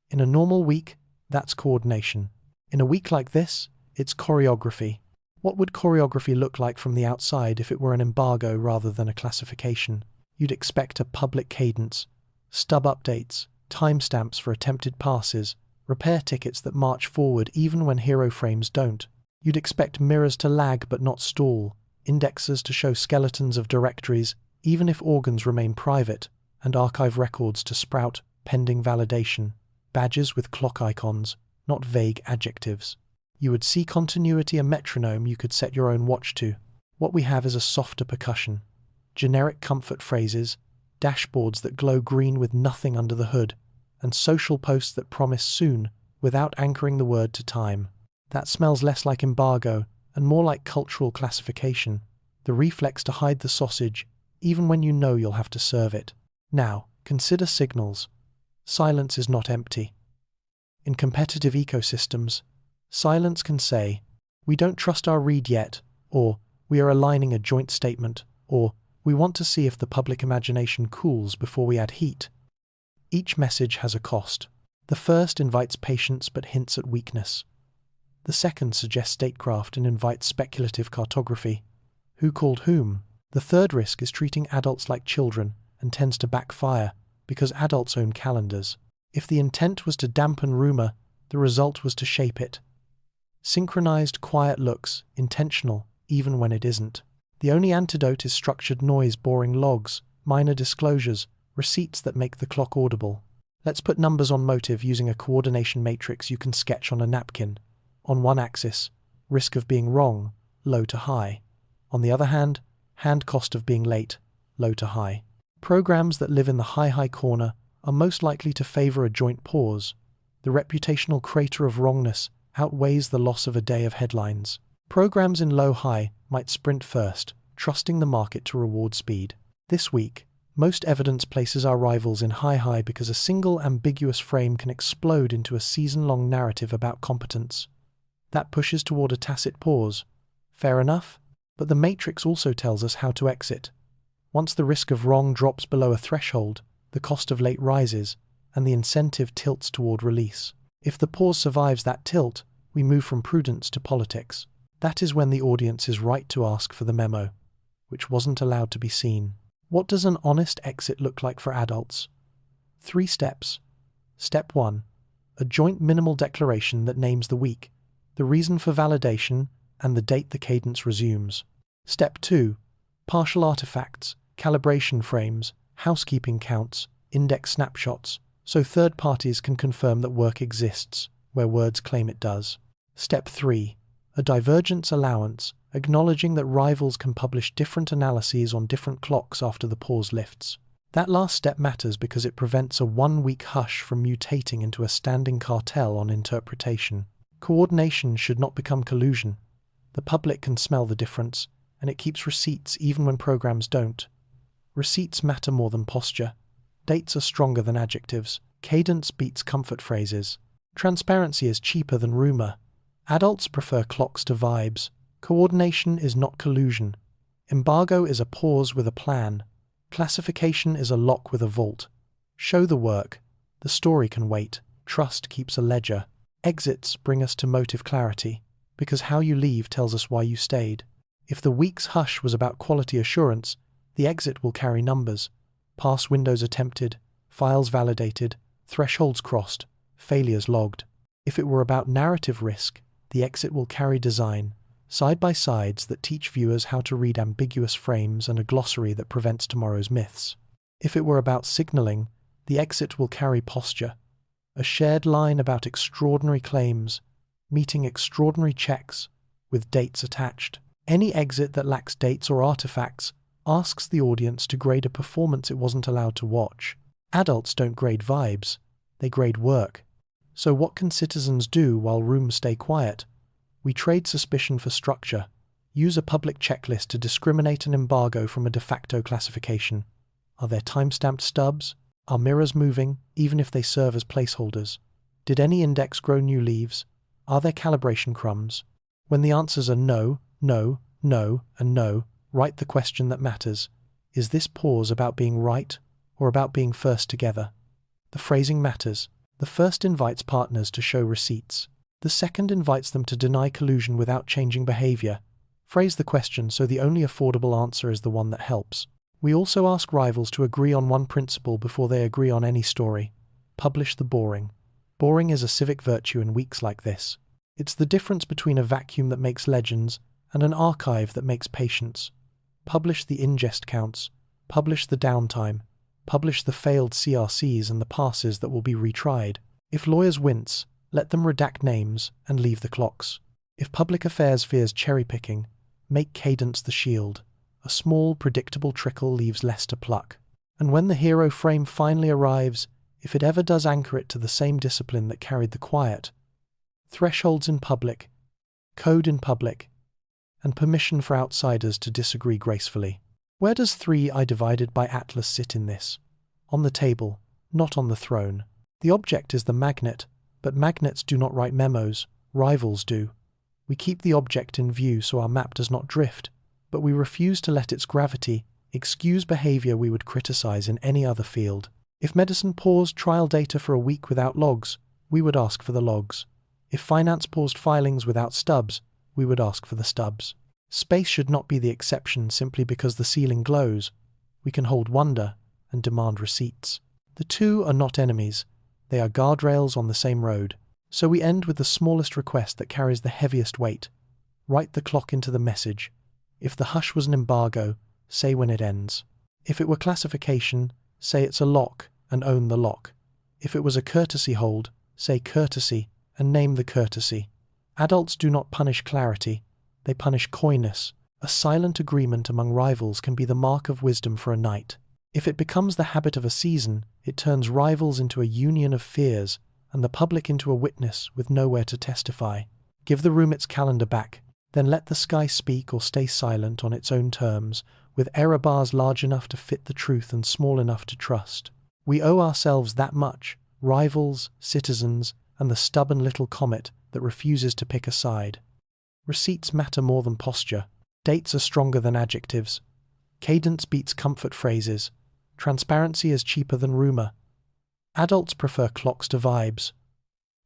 In a normal week, that's coordination. In a week like this, it's choreography. What would choreography look like from the outside if it were an embargo rather than a classification? You'd expect a public cadence, stub updates, timestamps for attempted passes, repair tickets that march forward even when hero frames don't. You'd expect mirrors to lag but not stall, indexes to show skeletons of directories even if organs remain private, and archive records to sprout pending validation, badges with clock icons, not vague adjectives. You would see continuity, a metronome you could set your own watch to. What we have is a softer percussion. Generic comfort phrases, dashboards that glow green with nothing under the hood, and social posts that promise soon without anchoring the word to time. That smells less like embargo and more like cultural classification, the reflex to hide the sausage even when you know you'll have to serve it. Now, consider signals. Silence is not empty. In competitive ecosystems, Silence can say, "We don't trust our read yet," or "We are aligning a joint statement," or "We want to see if the public imagination cools before we add heat." Each message has a cost. The first invites patience but hints at weakness. The second suggests statecraft and invites speculative cartography. Who called whom? The third risk is treating adults like children and tends to backfire because adults own calendars. If the intent was to dampen rumor, the result was to shape it. Synchronized, quiet looks, intentional, even when it isn't. The only antidote is structured noise, boring logs, minor disclosures, receipts that make the clock audible. Let's put numbers on motive using a coordination matrix you can sketch on a napkin. On one axis, risk of being wrong, low to high. On the other hand cost of being late, low to high. Programs that live in the high corner are most likely to favor a joint pause. The reputational crater of wrongness outweighs the loss of a day of headlines. Programs in low-high might sprint first, trusting the market to reward speed. This week, most evidence places our rivals in high because a single ambiguous frame can explode into a season-long narrative about competence. That pushes toward a tacit pause. Fair enough? But the matrix also tells us how to exit. Once the risk of wrong drops below a threshold, the cost of late rises, and the incentive tilts toward release. If the pause survives that tilt, we move from prudence to politics. That is when the audience is right to ask for the memo, which wasn't allowed to be seen. What does an honest exit look like for adults? 3 steps. Step 1. A joint minimal declaration that names the week, the reason for validation, and the date the cadence resumes. Step 2. Partial artifacts, calibration frames, housekeeping counts, index snapshots, so third parties can confirm that work exists, where words claim it does. Step 3. A divergence allowance, acknowledging that rivals can publish different analyses on different clocks after the pause lifts. That last step matters because it prevents a one-week hush from mutating into a standing cartel on interpretation. Coordination should not become collusion. The public can smell the difference, and it keeps receipts even when programs don't. Receipts matter more than posture. Dates are stronger than adjectives. Cadence beats comfort phrases. Transparency is cheaper than rumor. Adults prefer clocks to vibes. Coordination is not collusion. Embargo is a pause with a plan. Classification is a lock with a vault. Show the work. The story can wait. Trust keeps a ledger. Exits bring us to motive clarity, because how you leave tells us why you stayed. If the week's hush was about quality assurance, the exit will carry numbers. Pass windows attempted, files validated, thresholds crossed, failures logged. If it were about narrative risk, the exit will carry design, side-by-sides that teach viewers how to read ambiguous frames and a glossary that prevents tomorrow's myths. If it were about signaling, the exit will carry posture, a shared line about extraordinary claims, meeting extraordinary checks, with dates attached. Any exit that lacks dates or artifacts asks the audience to grade a performance it wasn't allowed to watch. Adults don't grade vibes, they grade work. So what can citizens do while rooms stay quiet? We trade suspicion for structure. Use a public checklist to discriminate an embargo from a de facto classification. Are there time-stamped stubs? Are mirrors moving, even if they serve as placeholders? Did any index grow new leaves? Are there calibration crumbs? When the answers are no, no, no, and no, write the question that matters. Is this pause about being right, or about being first together? The phrasing matters. The first invites partners to show receipts. The second invites them to deny collusion without changing behavior. Phrase the question so the only affordable answer is the one that helps. We also ask rivals to agree on one principle before they agree on any story. Publish the boring. Boring is a civic virtue in weeks like this. It's the difference between a vacuum that makes legends and an archive that makes patience. Publish the ingest counts. Publish the downtime. Publish the failed CRCs and the passes that will be retried. If lawyers wince, let them redact names and leave the clocks. If public affairs fears cherry-picking, make cadence the shield. A small, predictable trickle leaves less to pluck. And when the hero frame finally arrives, if it ever does anchor it to the same discipline that carried the quiet, thresholds in public, code in public, and permission for outsiders to disagree gracefully. Where does 3i divided by Atlas sit in this? On the table, not on the throne. The object is the magnet, but magnets do not write memos, Rivals do. We keep the object in view so our map does not drift, but we refuse to let its gravity excuse behavior we would criticize in any other field. If medicine paused trial data for a week without logs, we would ask for the logs. If finance paused filings without stubs, we would ask for the stubs. Space should not be the exception simply because the ceiling glows. We can hold wonder and demand receipts. The two are not enemies. They are guardrails on the same road. So we end with the smallest request that carries the heaviest weight. Write the clock into the message. If the hush was an embargo, say when it ends. If it were classification, say it's a lock and own the lock. If it was a courtesy hold, say courtesy and name the courtesy. Adults do not punish clarity, they punish coyness. A silent agreement among rivals can be the mark of wisdom for a night. If it becomes the habit of a season, it turns rivals into a union of fears and the public into a witness with nowhere to testify. Give the room its calendar back, then let the sky speak or stay silent on its own terms, with error bars large enough to fit the truth and small enough to trust. We owe ourselves that much, rivals, citizens, and the stubborn little comet that refuses to pick a side. Receipts matter more than posture. Dates are stronger than adjectives. Cadence beats comfort phrases. Transparency is cheaper than rumor. Adults prefer clocks to vibes.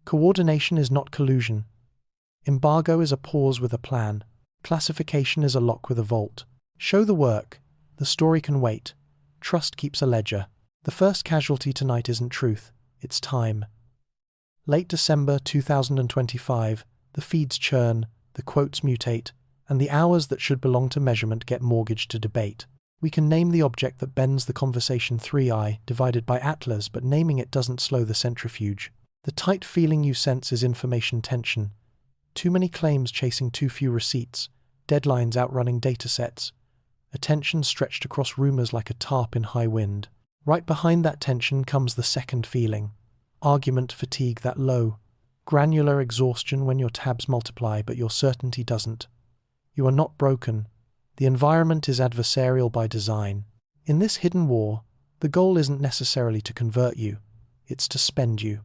Coordination is not collusion. Embargo is a pause with a plan. Classification is a lock with a vault. Show the work. The story can wait. Trust keeps a ledger. The first casualty tonight isn't truth, it's time. Late December 2025, the feeds churn, the quotes mutate, and the hours that should belong to measurement get mortgaged to debate. We can name the object that bends the conversation 3i divided by Atlas, but naming it doesn't slow the centrifuge. The tight feeling you sense is information tension. Too many claims chasing too few receipts, deadlines outrunning datasets. Attention stretched across rumors like a tarp in high wind. Right behind that tension comes the second feeling. Argument fatigue that low. Granular exhaustion when your tabs multiply but your certainty doesn't. You are not broken. The environment is adversarial by design. In this hidden war, the goal isn't necessarily to convert you. It's to spend you.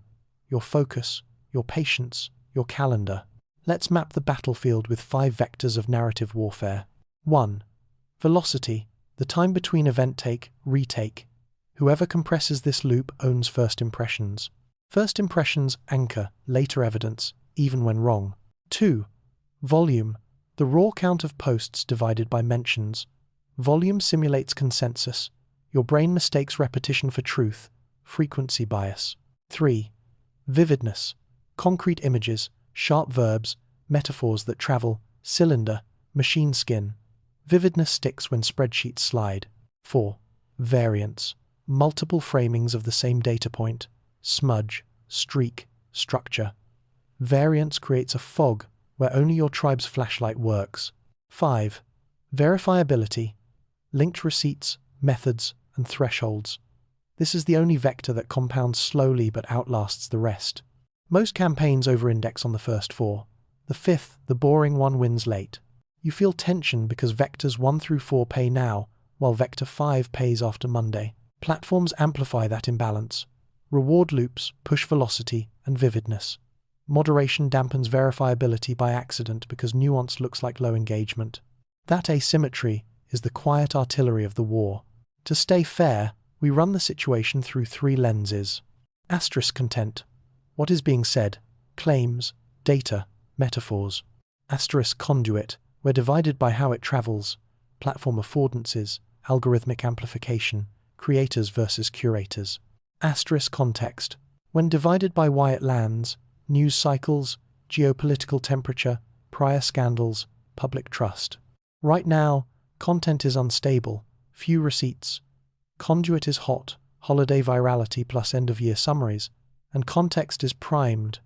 Your focus, your patience, your calendar. Let's map the battlefield with 5 vectors of narrative warfare. 1. Velocity, the time between event take, retake. Whoever compresses this loop owns first impressions. First impressions anchor later evidence, even when wrong. 2. Volume, the raw count of posts divided by mentions. Volume simulates consensus. Your brain mistakes repetition for truth, frequency bias. 3. Vividness, concrete images, sharp verbs, metaphors that travel, cylinder, machine skin. Vividness sticks when spreadsheets slide. 4. Variance, multiple framings of the same data point, smudge, streak, structure. Variance creates a fog where only your tribe's flashlight works. 5. Verifiability, linked receipts, methods, and thresholds. This is the only vector that compounds slowly but outlasts the rest. Most campaigns over-index on the first 4. The 5th, the boring one, wins late. You feel tension because vectors 1 through 4 pay now, while vector 5 pays after Monday. Platforms amplify that imbalance. Reward loops push velocity and vividness. Moderation dampens verifiability by accident because nuance looks like low engagement. That asymmetry is the quiet artillery of the war. To stay fair, we run the situation through 3 lenses. Asterisk content. What is being said? Claims, data, metaphors. Asterisk conduit. We're divided by how it travels. Platform affordances, algorithmic amplification, creators versus curators. Asterisk context. When divided by why it lands, news cycles, geopolitical temperature, prior scandals, public trust. Right now, content is unstable, few receipts. Conduit is hot, holiday virality plus end-of-year summaries, and context is primed.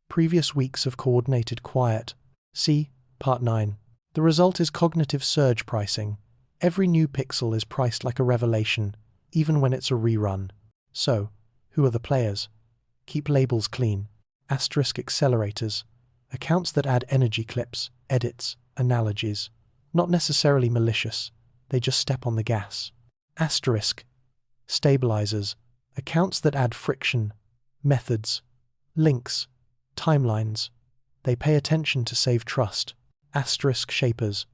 Previous weeks of coordinated quiet. See Part 9. The result is cognitive surge pricing. Every new pixel is priced like a revelation, even when it's a rerun. So, who are the players? Keep labels clean. Asterisk accelerators. Accounts that add energy clips, edits, analogies. Not necessarily malicious, they just step on the gas. Asterisk. Stabilizers. Accounts that add friction, methods, links, timelines. They pay attention to save trust. Asterisk shapers.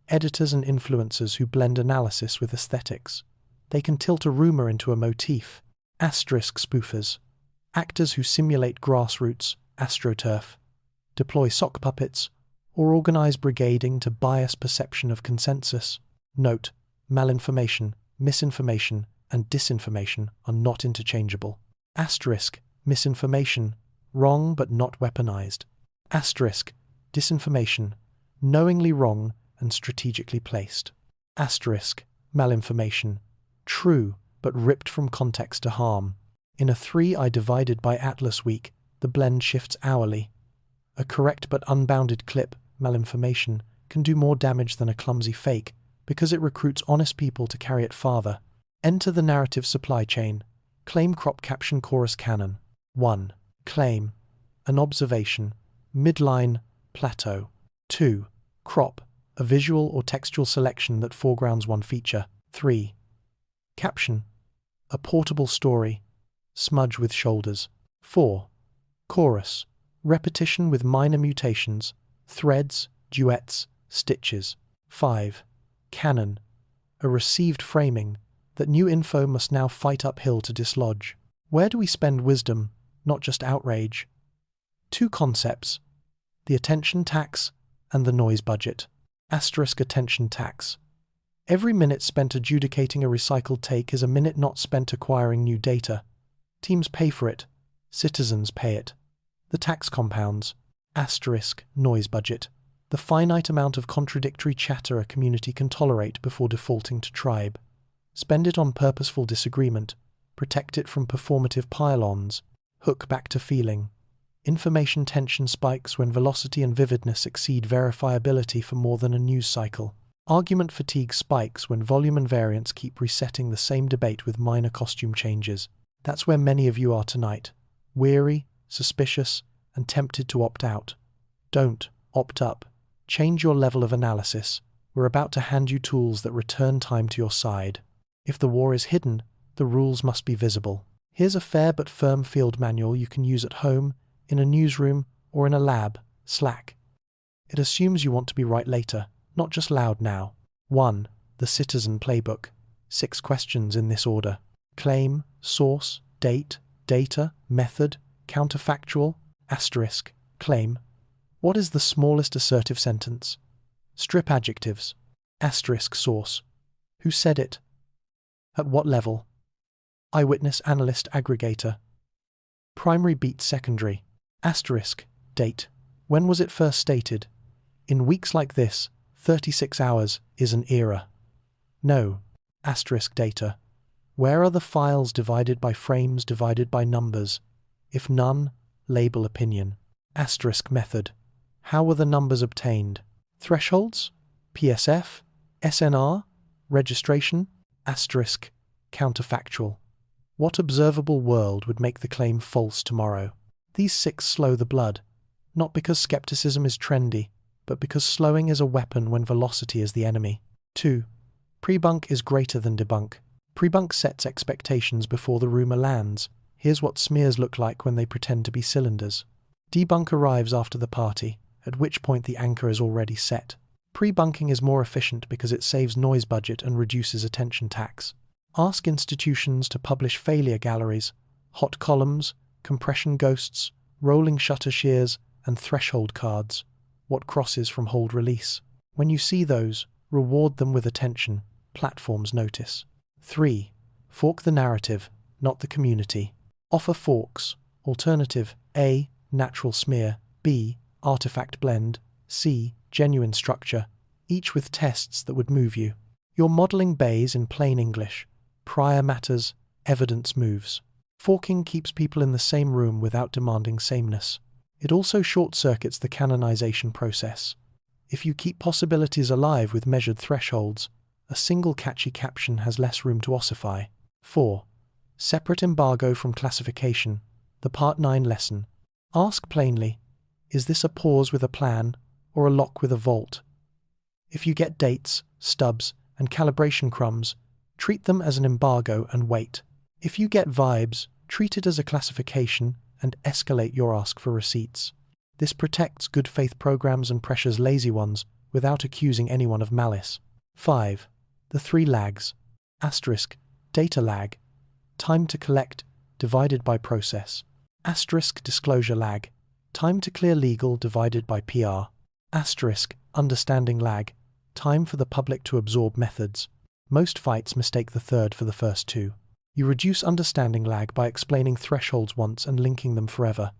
Editors and influencers who blend analysis with aesthetics. They can tilt a rumor into a motif. Asterisk spoofers. Actors who simulate grassroots, astroturf, deploy sock puppets, or organize brigading to bias perception of consensus. Note: malinformation, misinformation, and disinformation are not interchangeable. Asterisk misinformation, wrong but not weaponized. Asterisk disinformation, knowingly wrong and strategically placed. Asterisk malinformation, true but ripped from context to harm. In a 3i divided by Atlas week, the blend shifts hourly. A correct but unbounded clip, malinformation, can do more damage than a clumsy fake because it recruits honest people to carry it farther. Enter the narrative supply chain. Claim, crop, caption, chorus, canon. 1. Claim. An observation. Midline. Plateau. 2. Crop. A visual or textual selection that foregrounds one feature. 3. Caption. A portable story. Smudge with shoulders. 4. Chorus. Repetition with minor mutations. Threads, duets, stitches. 5. Canon. A received framing that new info must now fight uphill to dislodge. Where do we spend wisdom, not just outrage? 2 concepts: the attention tax and the noise budget. Asterisk attention tax. Every minute spent adjudicating a recycled take is a minute not spent acquiring new data. Teams pay for it. Citizens pay it. The tax compounds. Asterisk noise budget. The finite amount of contradictory chatter a community can tolerate before defaulting to tribe. Spend it on purposeful disagreement. Protect it from performative pile-ons. Hook back to feeling. Information tension spikes when velocity and vividness exceed verifiability for more than a news cycle. Argument fatigue spikes when volume and variance keep resetting the same debate with minor costume changes. That's where many of you are tonight. Weary, suspicious, and tempted to opt out. Don't opt up. Change your level of analysis. We're about to hand you tools that return time to your side. If the war is hidden, the rules must be visible. Here's a fair but firm field manual you can use at home, in a newsroom, or in a lab. Slack. It assumes you want to be right later, not just loud now. 1. The Citizen Playbook. 6 questions in this order. Claim, source, date, data, method, counterfactual, asterisk, claim. What is the smallest assertive sentence? Strip adjectives. Asterisk source. Who said it? At what level? Eyewitness, analyst, aggregator. Primary beat, secondary. Asterisk date. When was it first stated? In weeks like this, 36 hours is an era. No. Asterisk data. Where are the files divided by frames divided by numbers? If none, label opinion. Asterisk method. How were the numbers obtained? Thresholds? PSF? SNR? Registration? Asterisk counterfactual. What observable world would make the claim false tomorrow? These 6 slow the blood, not because skepticism is trendy, but because slowing is a weapon when velocity is the enemy. 2. Prebunk is greater than debunk. Prebunk sets expectations before the rumor lands. Here's what smears look like when they pretend to be cylinders. Debunk arrives after the party, at which point the anchor is already set. Pre-bunking is more efficient because it saves noise budget and reduces attention tax. Ask institutions to publish failure galleries, hot columns, compression ghosts, rolling shutter shears, and threshold cards. What crosses from hold release? When you see those, reward them with attention. Platforms notice. 3. Fork the narrative, not the community. Offer forks. Alternative: A. Natural smear. B. Artifact blend. C. Genuine structure, each with tests that would move you. You're modeling bays in plain English. Prior matters, evidence moves. Forking keeps people in the same room without demanding sameness. It also short-circuits the canonization process. If you keep possibilities alive with measured thresholds, a single catchy caption has less room to ossify. 4. Separate embargo from classification. The Part 9 lesson. Ask plainly, is this a pause with a plan, or a lock with a vault? If you get dates, stubs, and calibration crumbs, treat them as an embargo and wait. If you get vibes, treat it as a classification and escalate your ask for receipts. This protects good faith programs and pressures lazy ones without accusing anyone of malice. 5. The 3 lags. Asterisk, data lag, time to collect, divided by process. Asterisk, disclosure lag, time to clear legal divided by PR. Asterisk, understanding lag, time for the public to absorb methods. Most fights mistake the third for the first 2. You reduce understanding lag by explaining thresholds once and linking them forever.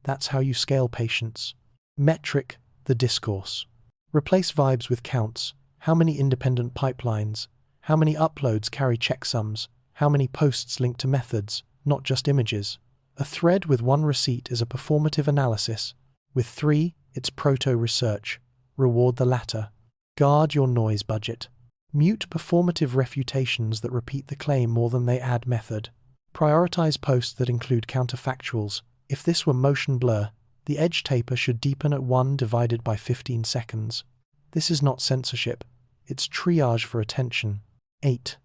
That's how you scale patience. Metric, the discourse. Replace vibes with counts. How many independent pipelines? How many uploads carry checksums? How many posts link to methods, not just images? A thread with 1 receipt is a performative analysis. With 3, it's proto-research. Reward the latter. Guard your noise budget. Mute performative refutations that repeat the claim more than they add method. Prioritize posts that include counterfactuals. If this were motion blur, the edge taper should deepen at 1 divided by 15 seconds. This is not censorship. It's triage for attention. 8.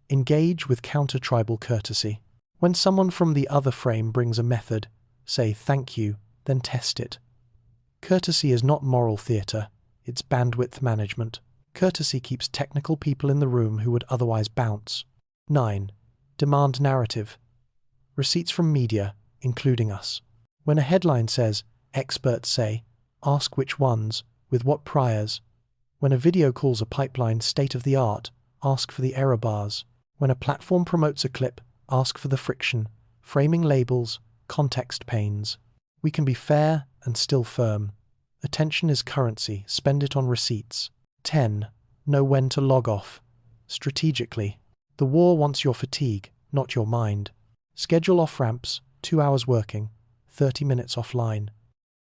Engage with counter-tribal courtesy. When someone from the other frame brings a method, say thank you, then test it. Courtesy is not moral theatre, it's bandwidth management. Courtesy keeps technical people in the room who would otherwise bounce. 9. Demand narrative. Receipts from media, including us. When a headline says, experts say, ask which ones, with what priors. When a video calls a pipeline state-of-the-art, ask for the error bars. When a platform promotes a clip, ask for the friction, framing labels, context panes. We can be fair and still firm. Attention is currency, spend it on receipts. 10. Know when to log off. Strategically. The war wants your fatigue, not your mind. Schedule off-ramps, 2 hours working, 30 minutes offline.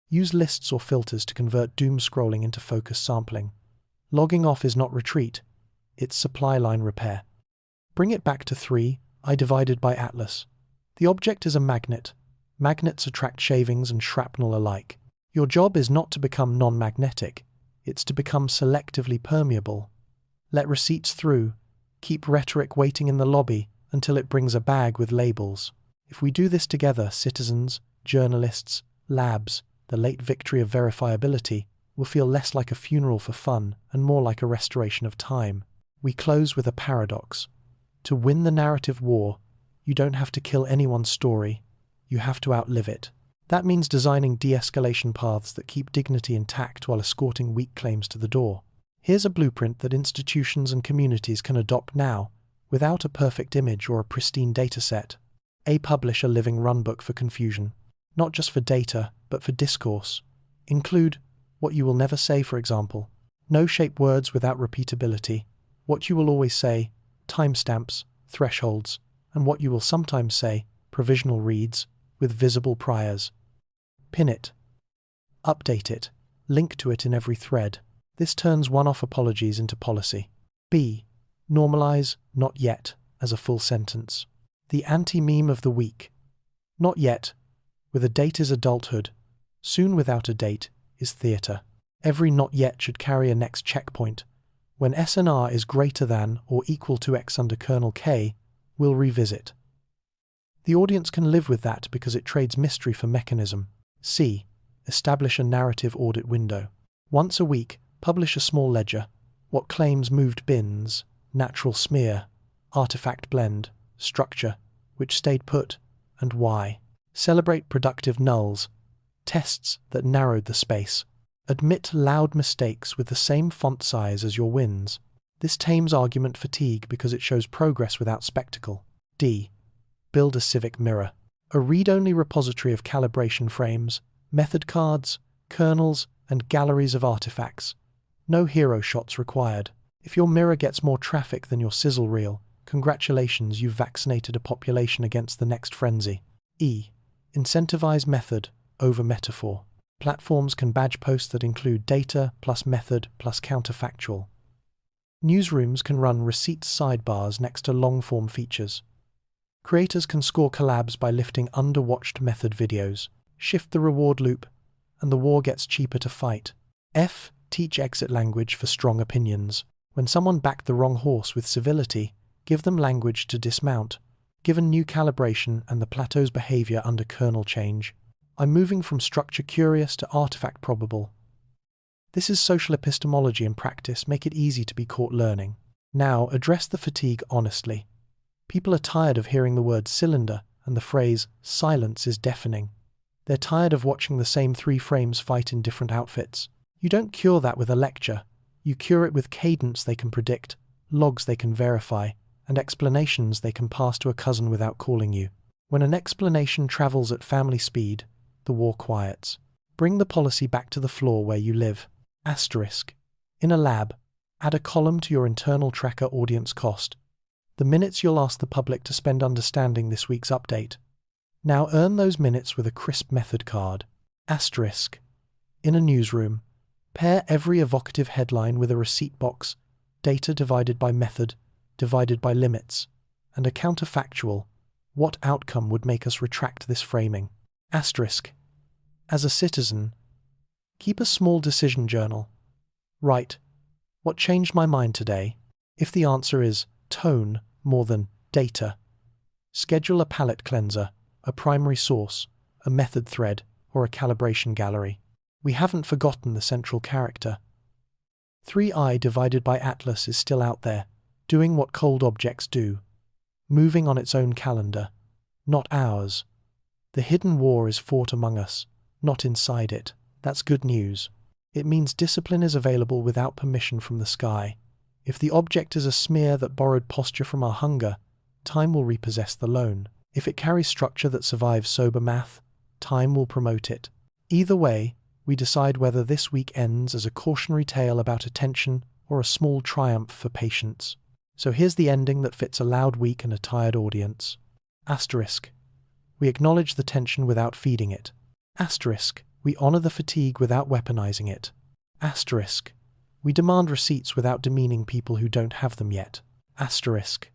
Use lists or filters to convert doom scrolling into focus sampling. Logging off is not retreat, it's supply line repair. Bring it back to 3, I divided by Atlas. The object is a magnet. Magnets attract shavings and shrapnel alike. Your job is not to become non-magnetic, it's to become selectively permeable. Let receipts through. Keep rhetoric waiting in the lobby until it brings a bag with labels. If we do this together, citizens, journalists, labs, the late victory of verifiability will feel less like a funeral for fun and more like a restoration of time. We close with a paradox. To win the narrative war, you don't have to kill anyone's story, you have to outlive it. That means designing de-escalation paths that keep dignity intact while escorting weak claims to the door. Here's a blueprint that institutions and communities can adopt now, without a perfect image or a pristine dataset. Publish a living runbook for confusion. Not just for data, but for discourse. Include what you will never say, for example. No shape words without repeatability. What you will always say, timestamps, thresholds, and what you will sometimes say, provisional reads, with visible priors. Pin it. Update it. Link to it in every thread. This turns one-off apologies into policy. B. Normalize not yet as a full sentence. The anti-meme of the week. Not yet, with a date is adulthood. Soon without a date is theatre. Every not yet should carry a next checkpoint. When SNR is greater than or equal to X under kernel K, we'll revisit. The audience can live with that because it trades mystery for mechanism. C. Establish a narrative audit window. Once a week, publish a small ledger. What claims moved bins, natural smear, artifact blend, structure, which stayed put, and why. Celebrate productive nulls, tests that narrowed the space. Admit loud mistakes with the same font size as your wins. This tames argument fatigue because it shows progress without spectacle. D. Build a civic mirror. A read-only repository of calibration frames, method cards, kernels, and galleries of artifacts. No hero shots required. If your mirror gets more traffic than your sizzle reel, congratulations, you've vaccinated a population against the next frenzy. E. Incentivize method over metaphor. Platforms can badge posts that include data plus method plus counterfactual. Newsrooms can run receipts sidebars next to long-form features. Creators can score collabs by lifting underwatched method videos. Shift the reward loop, and the war gets cheaper to fight. F. Teach exit language for strong opinions. When someone backed the wrong horse with civility, give them language to dismount. Given new calibration and the plateau's behavior under kernel change. I'm moving from structure curious to artifact probable. This is social epistemology in practice. Make it easy to be caught learning. Now, address the fatigue honestly. People are tired of hearing the word cylinder and the phrase silence is deafening. They're tired of watching the same 3 frames fight in different outfits. You don't cure that with a lecture. You cure it with cadence they can predict, logs they can verify, and explanations they can pass to a cousin without calling you. When an explanation travels at family speed, the war quiets. Bring the policy back to the floor where you live. Asterisk. In a lab, add a column to your internal tracker audience cost. The minutes you'll ask the public to spend understanding this week's update. Now earn those minutes with a crisp method card. Asterisk. In a newsroom, pair every evocative headline with a receipt box, data divided by method, divided by limits, and a counterfactual. What outcome would make us retract this framing? Asterisk. As a citizen, keep a small decision journal. Write, what changed my mind today? If the answer is tone more than data, schedule a palette cleanser, a primary source, a method thread, or a calibration gallery. We haven't forgotten the central character. 3i divided by Atlas is still out there, doing what cold objects do, moving on its own calendar, not ours. The hidden war is fought among us, not inside it. That's good news. It means discipline is available without permission from the sky. If the object is a smear that borrowed posture from our hunger, time will repossess the loan. If it carries structure that survives sober math, time will promote it. Either way, we decide whether this week ends as a cautionary tale about attention or a small triumph for patience. So here's the ending that fits a loud week and a tired audience. Asterisk. We acknowledge the tension without feeding it. Asterisk. We honor the fatigue without weaponizing it. Asterisk. We demand receipts without demeaning people who don't have them yet. Asterisk.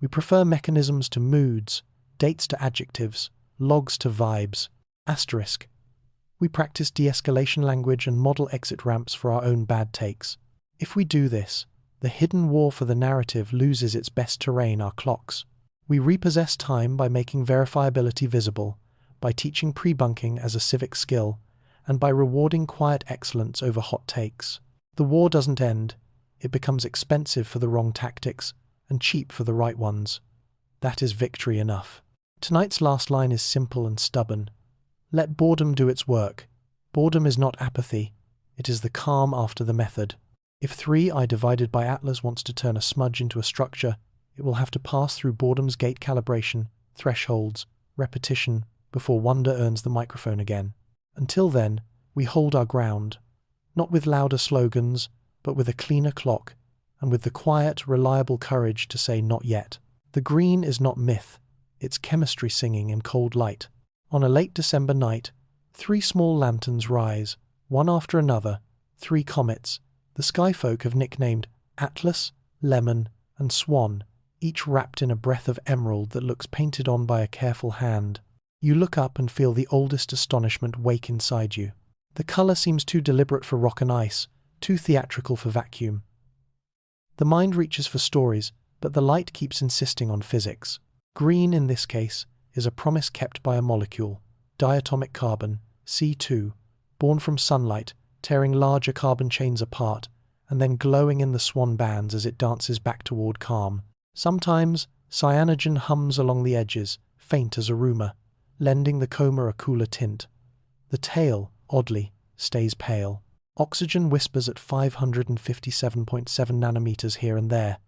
We prefer mechanisms to moods, dates to adjectives, logs to vibes. Asterisk. We practice de-escalation language and model exit ramps for our own bad takes. If we do this, the hidden war for the narrative loses its best terrain, our clocks. We repossess time by making verifiability visible, by teaching pre-bunking as a civic skill, and by rewarding quiet excellence over hot takes. The war doesn't end. It becomes expensive for the wrong tactics and cheap for the right ones. That is victory enough. Tonight's last line is simple and stubborn. Let boredom do its work. Boredom is not apathy. It is the calm after the method. If 3i divided by Atlas wants to turn a smudge into a structure, it will have to pass through boredom's gate calibration, thresholds, repetition, before wonder earns the microphone again. Until then, we hold our ground, not with louder slogans, but with a cleaner clock, and with the quiet, reliable courage to say not yet. The green is not myth, it's chemistry singing in cold light. On a late December night, 3 small lanterns rise, one after another, 3 comets, the skyfolk have nicknamed Atlas, Lemon, and Swan, each wrapped in a breath of emerald that looks painted on by a careful hand. You look up and feel the oldest astonishment wake inside you. The color seems too deliberate for rock and ice, too theatrical for vacuum. The mind reaches for stories, but the light keeps insisting on physics. Green, in this case, is a promise kept by a molecule, diatomic carbon, C2, born from sunlight, tearing larger carbon chains apart, and then glowing in the swan bands as it dances back toward calm. Sometimes, cyanogen hums along the edges, faint as a rumor, lending the coma a cooler tint. The tail, oddly, stays pale. Oxygen whispers at 557.7 nanometers here and there,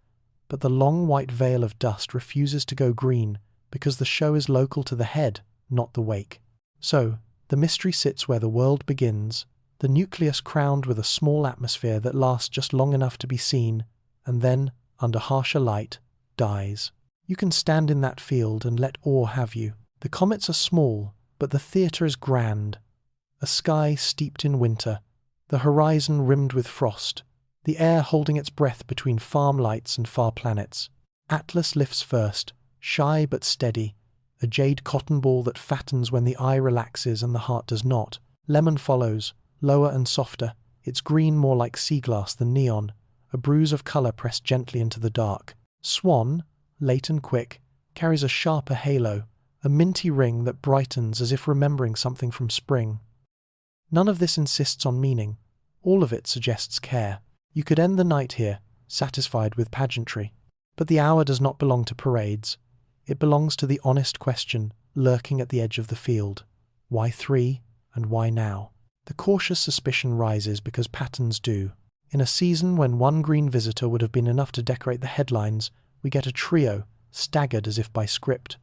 but the long white veil of dust refuses to go green because the show is local to the head, not the wake. So, the mystery sits where the world begins, the nucleus crowned with a small atmosphere that lasts just long enough to be seen, and then, under harsher light, dies. You can stand in that field and let awe have you. The comets are small, but the theatre is grand. A sky steeped in winter, the horizon rimmed with frost, the air holding its breath between farm lights and far planets. Atlas lifts first, shy but steady, a jade cotton ball that fattens when the eye relaxes and the heart does not. Lemon follows, lower and softer, its green more like sea glass than neon, a bruise of colour pressed gently into the dark. Swan, late and quick, carries a sharper halo, a minty ring that brightens as if remembering something from spring. None of this insists on meaning. All of it suggests care. You could end the night here, satisfied with pageantry. But the hour does not belong to parades. It belongs to the honest question lurking at the edge of the field. Why 3, and why now? The cautious suspicion rises because patterns do. In a season when one green visitor would have been enough to decorate the headlines, we get a trio, staggered as if by script.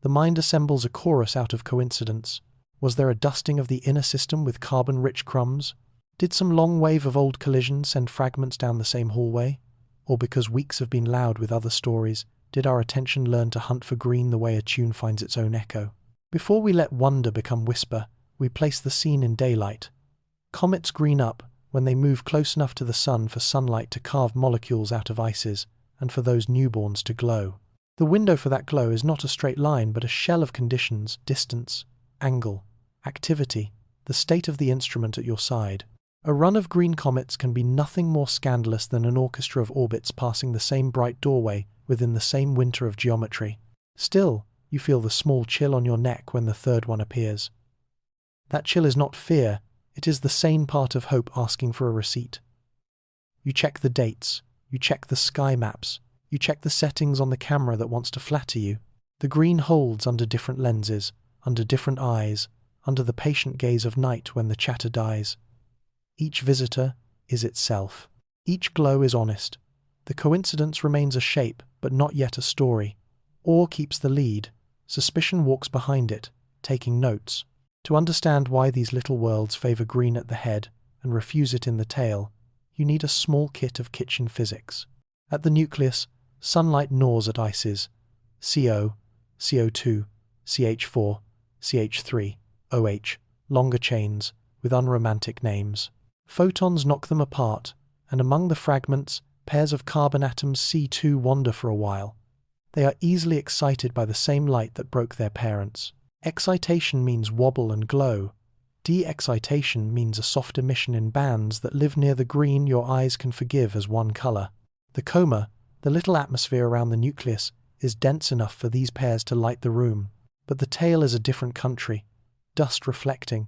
The mind assembles a chorus out of coincidence. Was there a dusting of the inner system with carbon-rich crumbs? Did some long wave of old collisions send fragments down the same hallway? Or because weeks have been loud with other stories, did our attention learn to hunt for green the way a tune finds its own echo? Before we let wonder become whisper, we place the scene in daylight. Comets green up when they move close enough to the sun for sunlight to carve molecules out of ices, and for those newborns to glow. The window for that glow is not a straight line but a shell of conditions: distance, angle, activity, the state of the instrument at your side. A run of green comets can be nothing more scandalous than an orchestra of orbits passing the same bright doorway within the same winter of geometry. Still, you feel the small chill on your neck when the third one appears. That chill is not fear, it is the sane part of hope asking for a receipt. You check the dates, you check the sky maps, you check the settings on the camera that wants to flatter you. The green holds under different lenses, under different eyes, under the patient gaze of night when the chatter dies. Each visitor is itself. Each glow is honest. The coincidence remains a shape, but not yet a story. Awe keeps the lead. Suspicion walks behind it, taking notes. To understand why these little worlds favor green at the head and refuse it in the tail, you need a small kit of kitchen physics. At the nucleus, sunlight gnaws at ices. CO, CO2, CH4, CH3, OH, longer chains, with unromantic names. Photons knock them apart, and among the fragments, pairs of carbon atoms C2 wander for a while. They are easily excited by the same light that broke their parents. Excitation means wobble and glow. De-excitation means a soft emission in bands that live near the green your eyes can forgive as one color. The coma, the little atmosphere around the nucleus, is dense enough for these pairs to light the room. But the tail is a different country. Dust reflecting,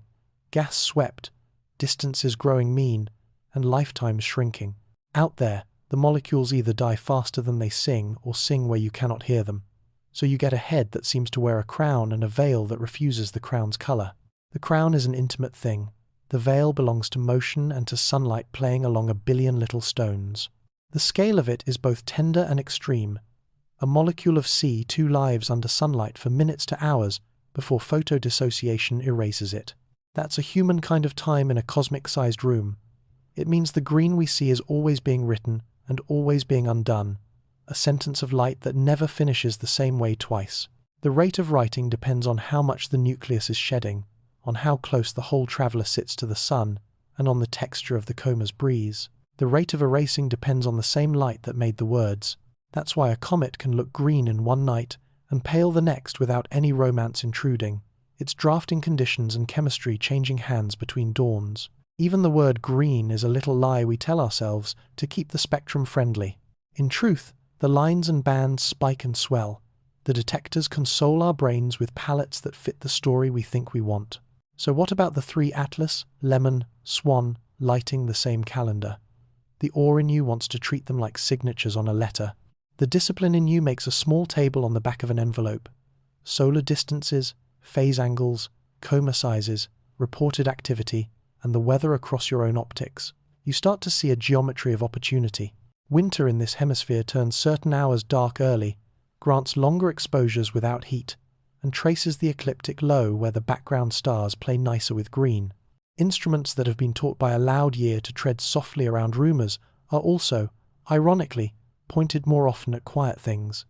gas swept, distances growing mean, and lifetimes shrinking. Out there, the molecules either die faster than they sing or sing where you cannot hear them. So you get a head that seems to wear a crown and a veil that refuses the crown's color. The crown is an intimate thing. The veil belongs to motion and to sunlight playing along a billion little stones. The scale of it is both tender and extreme. A molecule of C2 lives under sunlight for minutes to hours before photodissociation erases it. That's a human kind of time in a cosmic-sized room. It means the green we see is always being written and always being undone, a sentence of light that never finishes the same way twice. The rate of writing depends on how much the nucleus is shedding, on how close the whole traveller sits to the sun, and on the texture of the coma's breeze. The rate of erasing depends on the same light that made the words. That's why a comet can look green in one night and pale the next without any romance intruding. Its drafting conditions and chemistry changing hands between dawns. Even the word green is a little lie we tell ourselves to keep the spectrum friendly. In truth, the lines and bands spike and swell. The detectors console our brains with palettes that fit the story we think we want. So what about the 3 Atlas, Lemon, Swan, lighting the same calendar? The awe in you wants to treat them like signatures on a letter. The discipline in you makes a small table on the back of an envelope. Solar distances, phase angles, coma sizes, reported activity, and the weather across your own optics. You start to see a geometry of opportunity. Winter in this hemisphere turns certain hours dark early, grants longer exposures without heat, and traces the ecliptic low where the background stars play nicer with green. Instruments that have been taught by a loud year to tread softly around rumours are also, ironically, pointed more often at quiet things.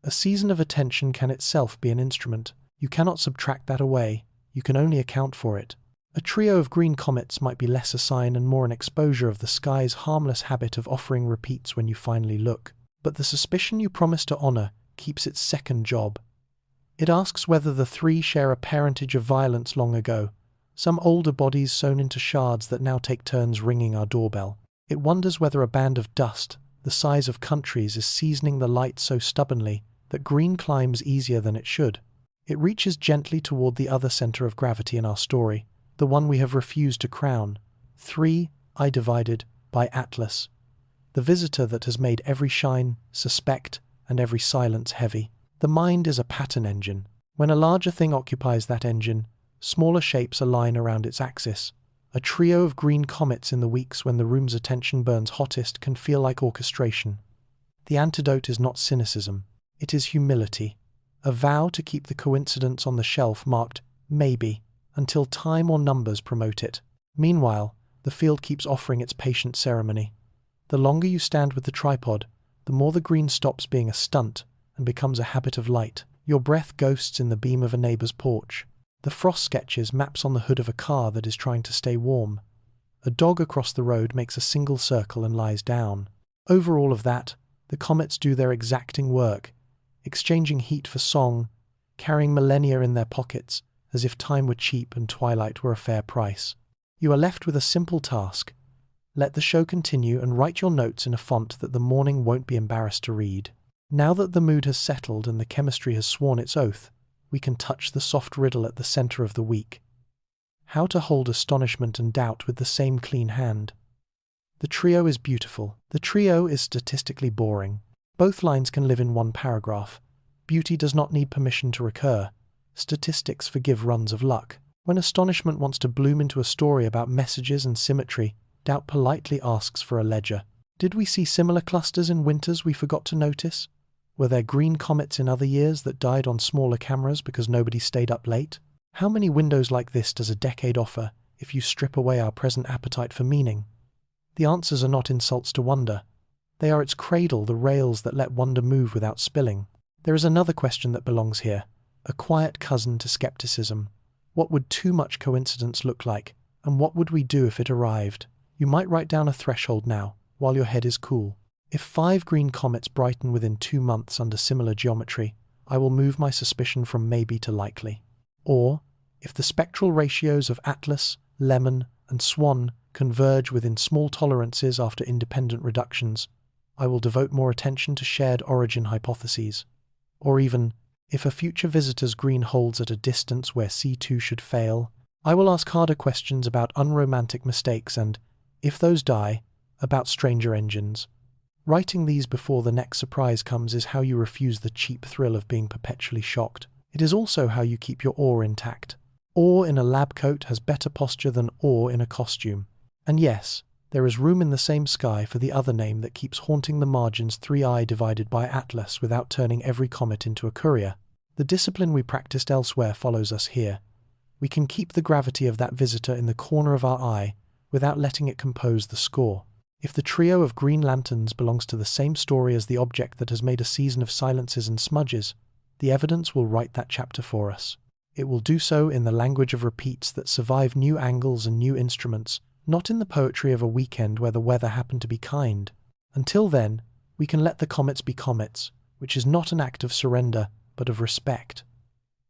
A season of attention can itself be an instrument. You cannot subtract that away, you can only account for it. A trio of green comets might be less a sign and more an exposure of the sky's harmless habit of offering repeats when you finally look. But the suspicion you promise to honour keeps its second job. It asks whether the 3 share a parentage of violence long ago, some older bodies sewn into shards that now take turns ringing our doorbell. It wonders whether a band of dust, the size of countries, is seasoning the light so stubbornly that green climbs easier than it should. It reaches gently toward the other center of gravity in our story, the one we have refused to crown. 3. I divided by Atlas, the visitor that has made every shine suspect and every silence heavy. The mind is a pattern engine. When a larger thing occupies that engine, smaller shapes align around its axis. A trio of green comets in the weeks when the room's attention burns hottest can feel like orchestration. The antidote is not cynicism, it is humility, a vow to keep the coincidence on the shelf marked maybe until time or numbers promote it. Meanwhile, the field keeps offering its patient ceremony. The longer you stand with the tripod, the more the green stops being a stunt and becomes a habit of light. Your breath ghosts in the beam of a neighbor's porch. The frost sketches maps on the hood of a car that is trying to stay warm. A dog across the road makes a single circle and lies down. Over all of that, the comets do their exacting work, exchanging heat for song, carrying millennia in their pockets, as if time were cheap and twilight were a fair price. You are left with a simple task. Let the show continue and write your notes in a font that the morning won't be embarrassed to read. Now that the mood has settled and the chemistry has sworn its oath, we can touch the soft riddle at the center of the week. How to hold astonishment and doubt with the same clean hand. The trio is beautiful. The trio is statistically boring. Both lines can live in one paragraph. Beauty does not need permission to recur. Statistics forgive runs of luck. When astonishment wants to bloom into a story about messages and symmetry, doubt politely asks for a ledger. Did we see similar clusters in winters we forgot to notice? Were there green comets in other years that died on smaller cameras because nobody stayed up late? How many windows like this does a decade offer if you strip away our present appetite for meaning? The answers are not insults to wonder. They are its cradle, the rails that let wonder move without spilling. There is another question that belongs here, a quiet cousin to skepticism. What would too much coincidence look like, and what would we do if it arrived? You might write down a threshold now, while your head is cool. If 5 green comets brighten within 2 months under similar geometry, I will move my suspicion from maybe to likely. Or, if the spectral ratios of Atlas, Lemon, and Swan converge within small tolerances after independent reductions, I will devote more attention to shared origin hypotheses. Or even, if a future visitor's green holds at a distance where C2 should fail, I will ask harder questions about unromantic mistakes and, if those die, about stranger engines. Writing these before the next surprise comes is how you refuse the cheap thrill of being perpetually shocked. It is also how you keep your awe intact. Awe in a lab coat has better posture than awe in a costume. And yes, there is room in the same sky for the other name that keeps haunting the margins 3I divided by Atlas without turning every comet into a courier. The discipline we practiced elsewhere follows us here. We can keep the gravity of that visitor in the corner of our eye without letting it compose the score. If the trio of green lanterns belongs to the same story as the object that has made a season of silences and smudges, the evidence will write that chapter for us. It will do so in the language of repeats that survive new angles and new instruments, not in the poetry of a weekend where the weather happened to be kind. Until then, we can let the comets be comets, which is not an act of surrender, but of respect.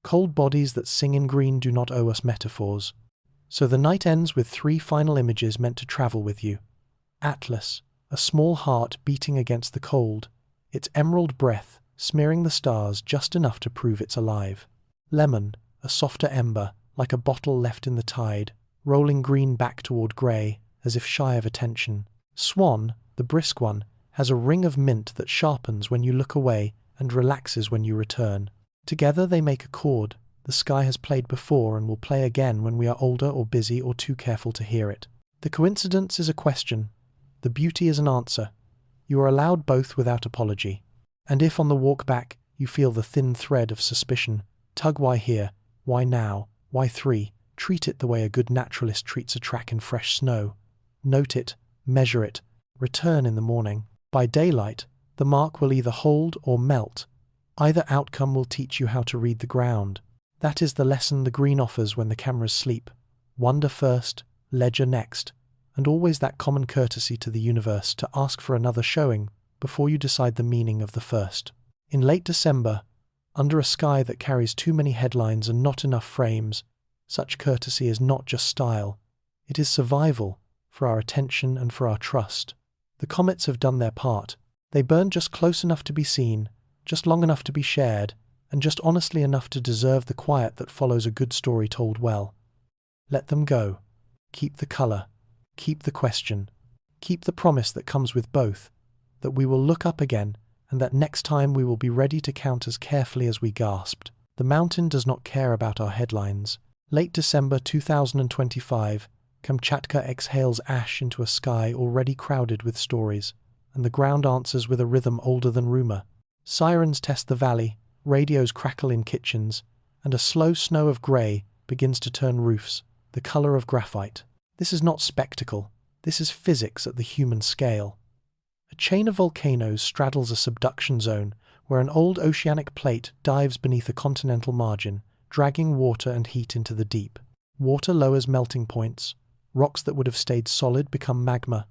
Cold bodies that sing in green do not owe us metaphors. So the night ends with 3 final images meant to travel with you. Atlas, a small heart beating against the cold, its emerald breath smearing the stars just enough to prove it's alive. Lemon, a softer ember, like a bottle left in the tide, rolling green back toward grey, as if shy of attention. Swan, the brisk one, has a ring of mint that sharpens when you look away and relaxes when you return. Together they make a chord the sky has played before and will play again when we are older or busy or too careful to hear it. The coincidence is a question. The beauty is an answer. You are allowed both without apology. And if on the walk back you feel the thin thread of suspicion, tug why here, why now, why 3, treat it the way a good naturalist treats a track in fresh snow. Note it, measure it, return in the morning. By daylight, the mark will either hold or melt. Either outcome will teach you how to read the ground. That is the lesson the green offers when the cameras sleep. Wonder first, ledger next. And always that common courtesy to the universe to ask for another showing before you decide the meaning of the first. In late December, under a sky that carries too many headlines and not enough frames, such courtesy is not just style, it is survival for our attention and for our trust. The comets have done their part. They burn just close enough to be seen, just long enough to be shared, and just honestly enough to deserve the quiet that follows a good story told well. Let them go. Keep the color. Keep the question. Keep the promise that comes with both, that we will look up again, and that next time we will be ready to count as carefully as we gasped. The mountain does not care about our headlines. Late December 2025, Kamchatka exhales ash into a sky already crowded with stories, and the ground answers with a rhythm older than rumor. Sirens test the valley, radios crackle in kitchens, and a slow snow of grey begins to turn roofs, the color of graphite. This is not spectacle. This is physics at the human scale. A chain of volcanoes straddles a subduction zone where an old oceanic plate dives beneath a continental margin, dragging water and heat into the deep. Water lowers melting points. Rocks that would have stayed solid become magma.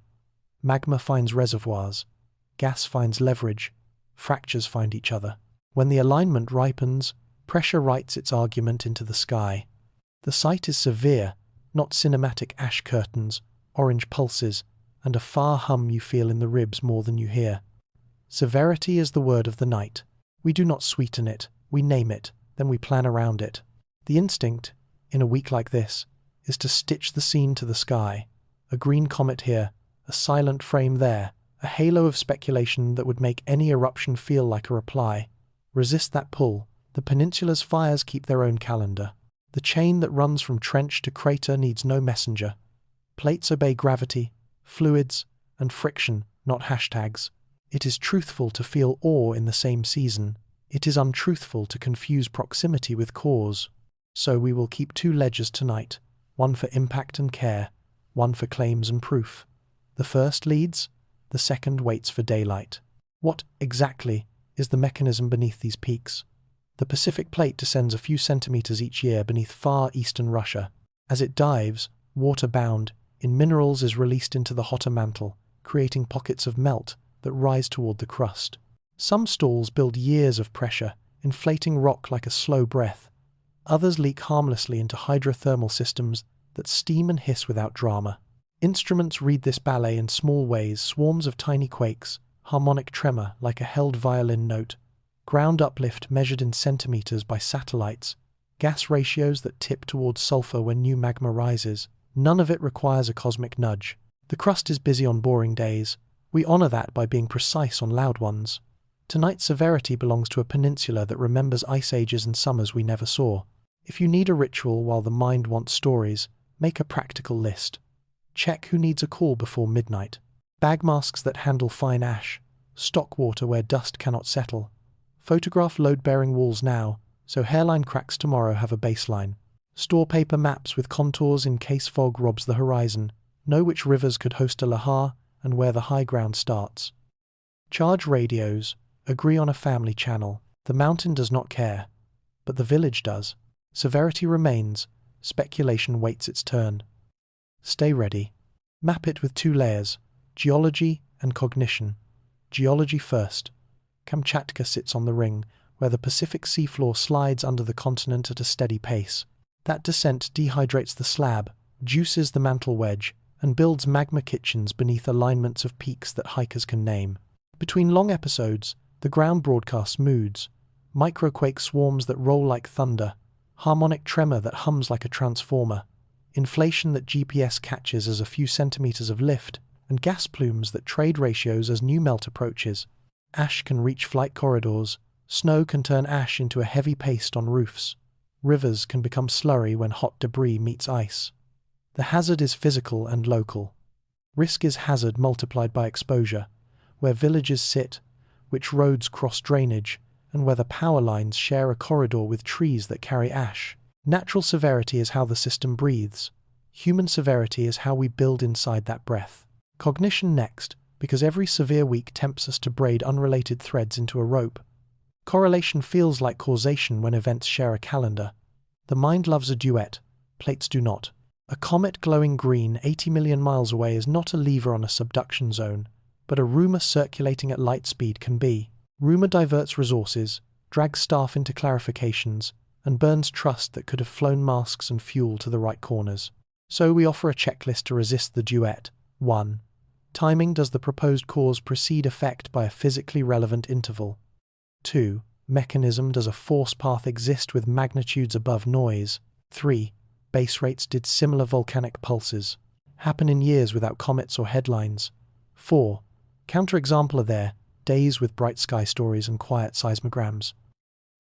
Magma finds reservoirs. Gas finds leverage. Fractures find each other. When the alignment ripens, pressure writes its argument into the sky. The sight is severe, not cinematic ash curtains, orange pulses, and a far hum you feel in the ribs more than you hear. Severity is the word of the night. We do not sweeten it, we name it, then we plan around it. The instinct, in a week like this, is to stitch the scene to the sky. A green comet here, a silent frame there, a halo of speculation that would make any eruption feel like a reply. Resist that pull. The peninsula's fires keep their own calendar. The chain that runs from trench to crater needs no messenger. Plates obey gravity, fluids, and friction, not hashtags. It is truthful to feel awe in the same season. It is untruthful to confuse proximity with cause. So we will keep two ledgers tonight, one for impact and care, one for claims and proof. The first leads, the second waits for daylight. What, exactly, is the mechanism beneath these peaks? The Pacific Plate descends a few centimeters each year beneath far eastern Russia. As it dives, water-bound, in minerals is released into the hotter mantle, creating pockets of melt that rise toward the crust. Some stalls build years of pressure, inflating rock like a slow breath. Others leak harmlessly into hydrothermal systems that steam and hiss without drama. Instruments read this ballet in small ways, swarms of tiny quakes, harmonic tremor like a held violin note, ground uplift measured in centimeters by satellites, gas ratios that tip towards sulfur when new magma rises. None of it requires a cosmic nudge. The crust is busy on boring days. We honor that by being precise on loud ones. Tonight's severity belongs to a peninsula that remembers ice ages and summers we never saw. If you need a ritual while the mind wants stories, make a practical list. Check who needs a call before midnight. Bag masks that handle fine ash. Stock water where dust cannot settle. Photograph load-bearing walls now, so hairline cracks tomorrow have a baseline. Store paper maps with contours in case fog robs the horizon. Know which rivers could host a lahar and where the high ground starts. Charge radios. Agree on a family channel. The mountain does not care, but the village does. Severity remains. Speculation waits its turn. Stay ready. Map it with two layers, geology and cognition. Geology first. Kamchatka sits on the ring, where the Pacific seafloor slides under the continent at a steady pace. That descent dehydrates the slab, juices the mantle wedge, and builds magma kitchens beneath alignments of peaks that hikers can name. Between long episodes, the ground broadcasts moods, microquake swarms that roll like thunder, harmonic tremor that hums like a transformer, inflation that GPS catches as a few centimeters of lift, and gas plumes that trade ratios as new melt approaches. Ash can reach flight corridors, snow can turn ash into a heavy paste on roofs. Rivers can become slurry when hot debris meets ice. The hazard is physical and local. Risk is hazard multiplied by exposure, where villages sit, which roads cross drainage, and whether power lines share a corridor with trees that carry ash. Natural severity is how the system breathes. Human severity is how we build inside that breath. Cognition next, because every severe week tempts us to braid unrelated threads into a rope. Correlation feels like causation when events share a calendar. The mind loves a duet, plates do not. A comet glowing green 80 million miles away is not a lever on a subduction zone, but a rumor circulating at light speed can be. Rumor diverts resources, drags staff into clarifications, and burns trust that could have flown masks and fuel to the right corners. So we offer a checklist to resist the duet. 1. Timing. Does the proposed cause precede effect by a physically relevant interval? 2. Mechanism: does a force path exist with magnitudes above noise? 3. Base rates: did similar volcanic pulses happen in years without comets or headlines? 4. Counterexample: are there days with bright sky stories and quiet seismograms?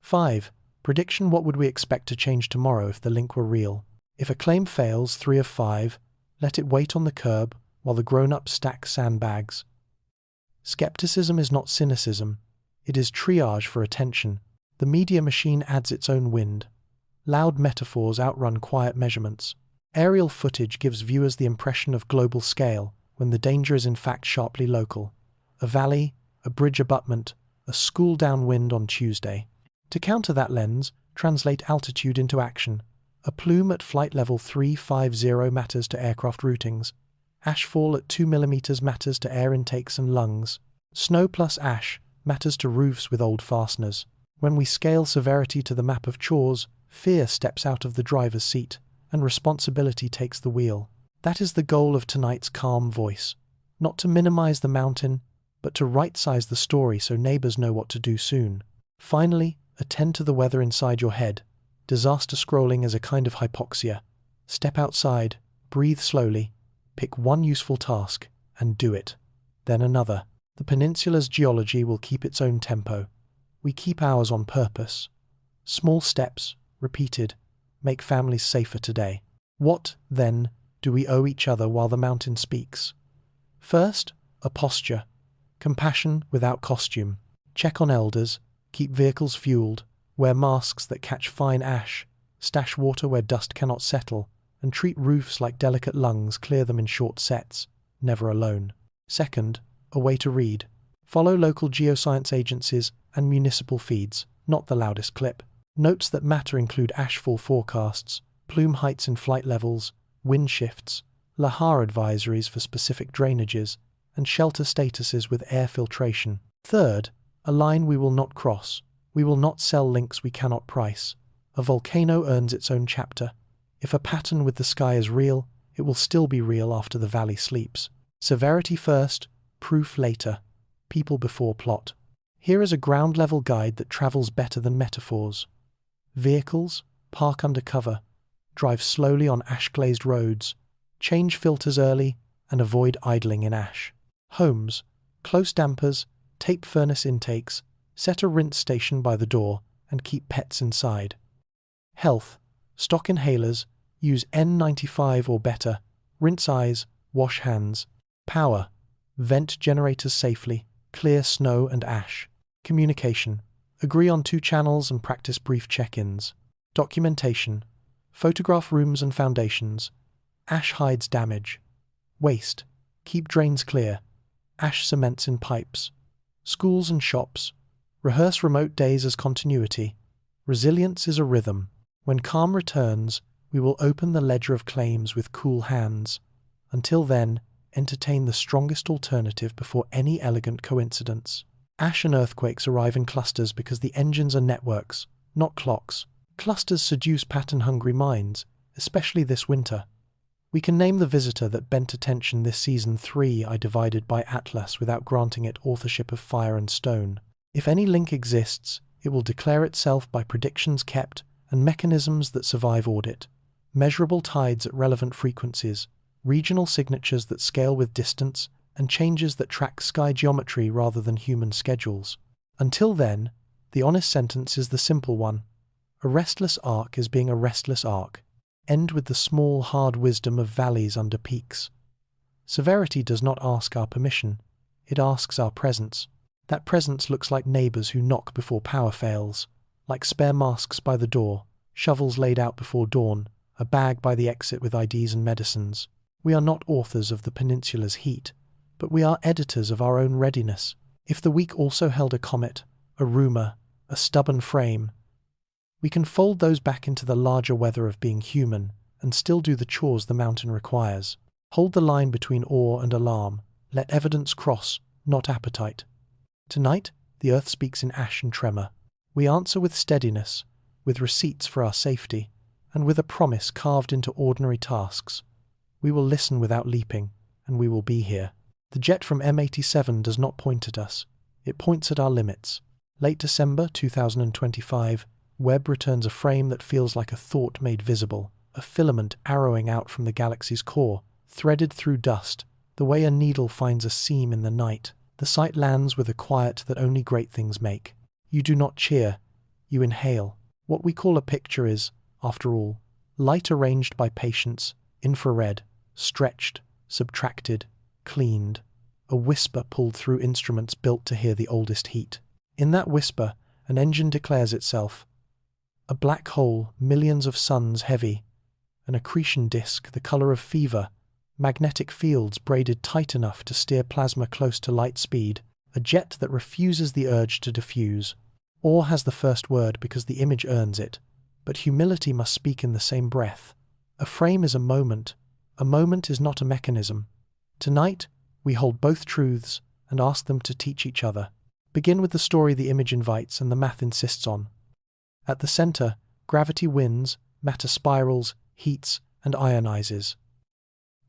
5. Prediction: what would we expect to change tomorrow if the link were real? If a claim fails, 3 of 5, let it wait on the curb while the grown-ups stack sandbags. Skepticism is not cynicism, it is triage for attention. The media machine adds its own wind. Loud metaphors outrun quiet measurements. Aerial footage gives viewers the impression of global scale, when the danger is in fact sharply local. A valley, a bridge abutment, a school downwind on Tuesday. To counter that lens, translate altitude into action. A plume at flight level 350 matters to aircraft routings. Ashfall at 2 mm matters to air intakes and lungs. Snow plus ash matters to roofs with old fasteners. When we scale severity to the map of chores, fear steps out of the driver's seat, and responsibility takes the wheel. That is the goal of tonight's calm voice. Not to minimize the mountain, but to right-size the story so neighbors know what to do soon. Finally, attend to the weather inside your head. Disaster scrolling is a kind of hypoxia. Step outside, breathe slowly, pick one useful task, and do it. Then another. The peninsula's geology will keep its own tempo. We keep ours on purpose. Small steps, repeated, make families safer today. What, then, do we owe each other while the mountain speaks? First, a posture. Compassion without costume. Check on elders, keep vehicles fueled, wear masks that catch fine ash, stash water where dust cannot settle, and treat roofs like delicate lungs, clear them in short sets, never alone. Second, a way to read. Follow local geoscience agencies and municipal feeds, not the loudest clip. Notes that matter include ashfall forecasts, plume heights in flight levels, wind shifts, lahar advisories for specific drainages, and shelter statuses with air filtration. Third, a line we will not cross. We will not sell links we cannot price. A volcano earns its own chapter. If a pattern with the sky is real, it will still be real after the valley sleeps. Severity first, proof later. People before plot. Here is a ground-level guide that travels better than metaphors. Vehicles, park under cover. Drive slowly on ash-glazed roads. Change filters early and avoid idling in ash. Homes, close dampers, tape furnace intakes, set a rinse station by the door, and keep pets inside. Health, stock inhalers, use N95 or better, rinse eyes, wash hands. Power, vent generators safely, clear snow and ash. Communication, agree on 2 channels and practice brief check-ins. Documentation, photograph rooms and foundations. Ash hides damage. Waste, keep drains clear. Ash cements in pipes. Schools and shops, rehearse remote days as continuity. Resilience is a rhythm. When calm returns, we will open the ledger of claims with cool hands. Until then, entertain the strongest alternative before any elegant coincidence. Ash and earthquakes arrive in clusters because the engines are networks, not clocks. Clusters seduce pattern-hungry minds, especially this winter. We can name the visitor that bent attention this season 3 I divided by Atlas without granting it authorship of Fire and Stone. If any link exists, it will declare itself by predictions kept and mechanisms that survive audit. Measurable tides at relevant frequencies, regional signatures that scale with distance, and changes that track sky geometry rather than human schedules. Until then, the honest sentence is the simple one. A restless arc is being a restless arc. End with the small, hard wisdom of valleys under peaks. Severity does not ask our permission. It asks our presence. That presence looks like neighbors who knock before power fails, like spare masks by the door, shovels laid out before dawn, a bag by the exit with IDs and medicines. We are not authors of the peninsula's heat, but we are editors of our own readiness. If the week also held a comet, a rumor, a stubborn frame, we can fold those back into the larger weather of being human and still do the chores the mountain requires. Hold the line between awe and alarm. Let evidence cross, not appetite. Tonight, the earth speaks in ash and tremor. We answer with steadiness, with receipts for our safety, and with a promise carved into ordinary tasks. We will listen without leaping, and we will be here. The jet from M87 does not point at us. It points at our limits. Late December 2025, Webb returns a frame that feels like a thought made visible, a filament arrowing out from the galaxy's core, threaded through dust, the way a needle finds a seam in the night. The sight lands with a quiet that only great things make. You do not cheer, you inhale. What we call a picture is, after all, light arranged by patience, infrared, stretched, subtracted, cleaned, a whisper pulled through instruments built to hear the oldest heat. In that whisper, an engine declares itself. A black hole, millions of suns heavy, an accretion disk the color of fever, magnetic fields braided tight enough to steer plasma close to light speed, a jet that refuses the urge to diffuse. Awe has the first word because the image earns it, but humility must speak in the same breath. A frame is a moment is not a mechanism. Tonight, we hold both truths and ask them to teach each other. Begin with the story the image invites and the math insists on. At the center, gravity wins, matter spirals, heats, and ionizes.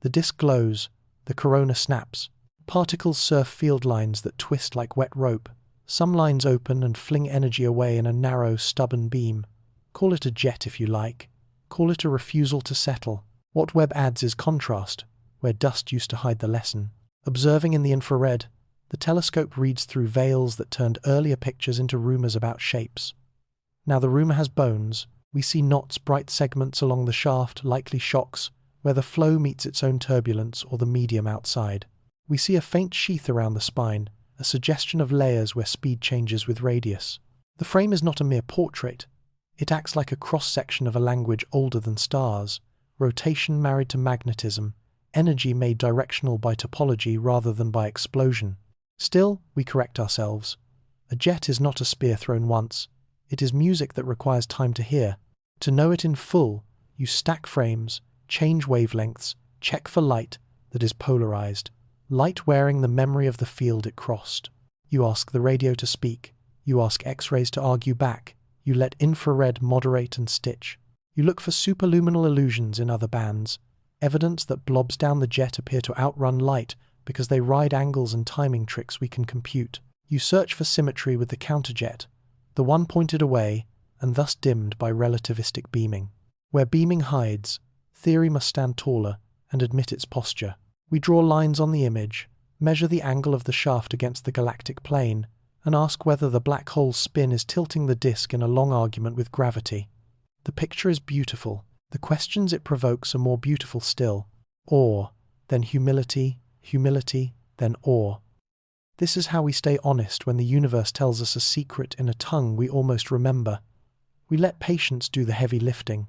The disk glows, the corona snaps. Particles surf field lines that twist like wet rope. Some lines open and fling energy away in a narrow, stubborn beam. Call it a jet if you like. Call it a refusal to settle. What Webb adds is contrast, where dust used to hide the lesson. Observing in the infrared, the telescope reads through veils that turned earlier pictures into rumors about shapes. Now the rumor has bones. We see knots, bright segments along the shaft, likely shocks, where the flow meets its own turbulence or the medium outside. We see a faint sheath around the spine, a suggestion of layers where speed changes with radius. The frame is not a mere portrait. It acts like a cross-section of a language older than stars, rotation married to magnetism, energy made directional by topology rather than by explosion. Still, we correct ourselves. A jet is not a spear thrown once. It is music that requires time to hear. To know it in full, you stack frames, change wavelengths, check for light that is polarized, light wearing the memory of the field it crossed. You ask the radio to speak. You ask X-rays to argue back. You let infrared moderate and stitch. You look for superluminal illusions in other bands, evidence that blobs down the jet appear to outrun light because they ride angles and timing tricks we can compute. You search for symmetry with the counterjet, the one pointed away and thus dimmed by relativistic beaming. Where beaming hides, theory must stand taller and admit its posture. We draw lines on the image, measure the angle of the shaft against the galactic plane, and ask whether the black hole's spin is tilting the disk in a long argument with gravity. The picture is beautiful. The questions it provokes are more beautiful still. Awe, then humility, humility, then awe. This is how we stay honest when the universe tells us a secret in a tongue we almost remember. We let patience do the heavy lifting.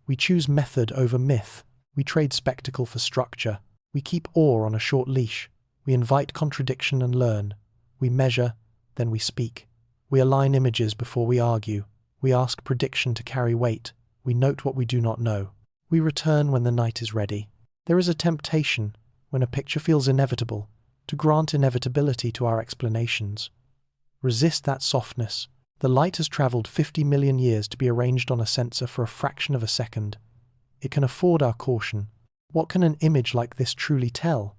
We choose method over myth. We trade spectacle for structure. We keep awe on a short leash. We invite contradiction and learn. We measure, then we speak. We align images before we argue. We ask prediction to carry weight. We note what we do not know. We return when the night is ready. There is a temptation, when a picture feels inevitable, to grant inevitability to our explanations. Resist that softness. The light has traveled 50 million years to be arranged on a sensor for a fraction of a second. It can afford our caution. What can an image like this truly tell?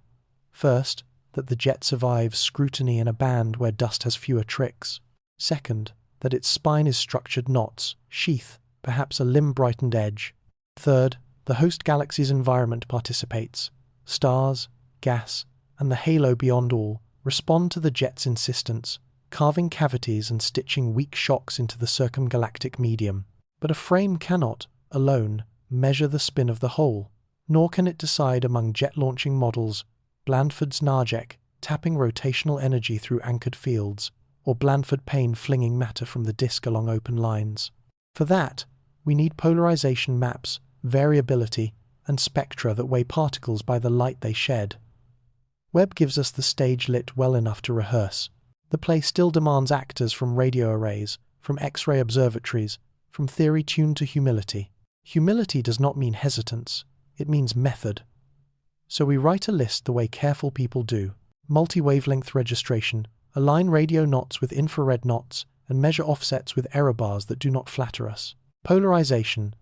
First, that the jet survives scrutiny in a band where dust has fewer tricks. Second, that its spine is structured knots, sheath, perhaps a limb-brightened edge. Third, the host galaxy's environment participates. Stars, gas, and the halo beyond all respond to the jet's insistence, carving cavities and stitching weak shocks into the circumgalactic medium. But a frame cannot, alone, measure the spin of the whole, nor can it decide among jet-launching models, Blandford's Narjek tapping rotational energy through anchored fields, or Blandford Payne flinging matter from the disk along open lines. For that, we need polarization maps, variability, and spectra that weigh particles by the light they shed. Webb gives us the stage lit well enough to rehearse. The play still demands actors from radio arrays, from X-ray observatories, from theory tuned to humility. Humility does not mean hesitance, it means method. So we write a list the way careful people do. Multi-wavelength registration, align radio knots with infrared knots, and measure offsets with error bars that do not flatter us. Polarization,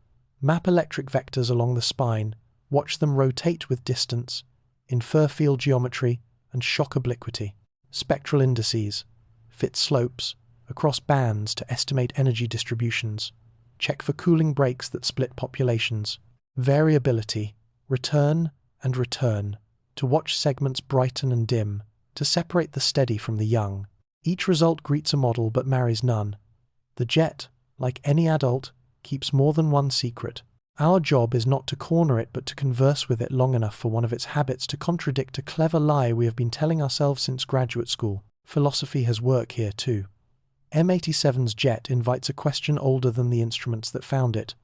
map electric vectors along the spine, watch them rotate with distance, infer field geometry, and shock obliquity. Spectral indices, fit slopes, across bands to estimate energy distributions. Check for cooling breaks that split populations. Variability, return and return, to watch segments brighten and dim, to separate the steady from the young. Each result greets a model but marries none. The jet, like any adult, keeps more than one secret. Our job is not to corner it but to converse with it long enough for one of its habits to contradict a clever lie we have been telling ourselves since graduate school. Philosophy has work here too. M87's jet invites a question older than the instruments that found it.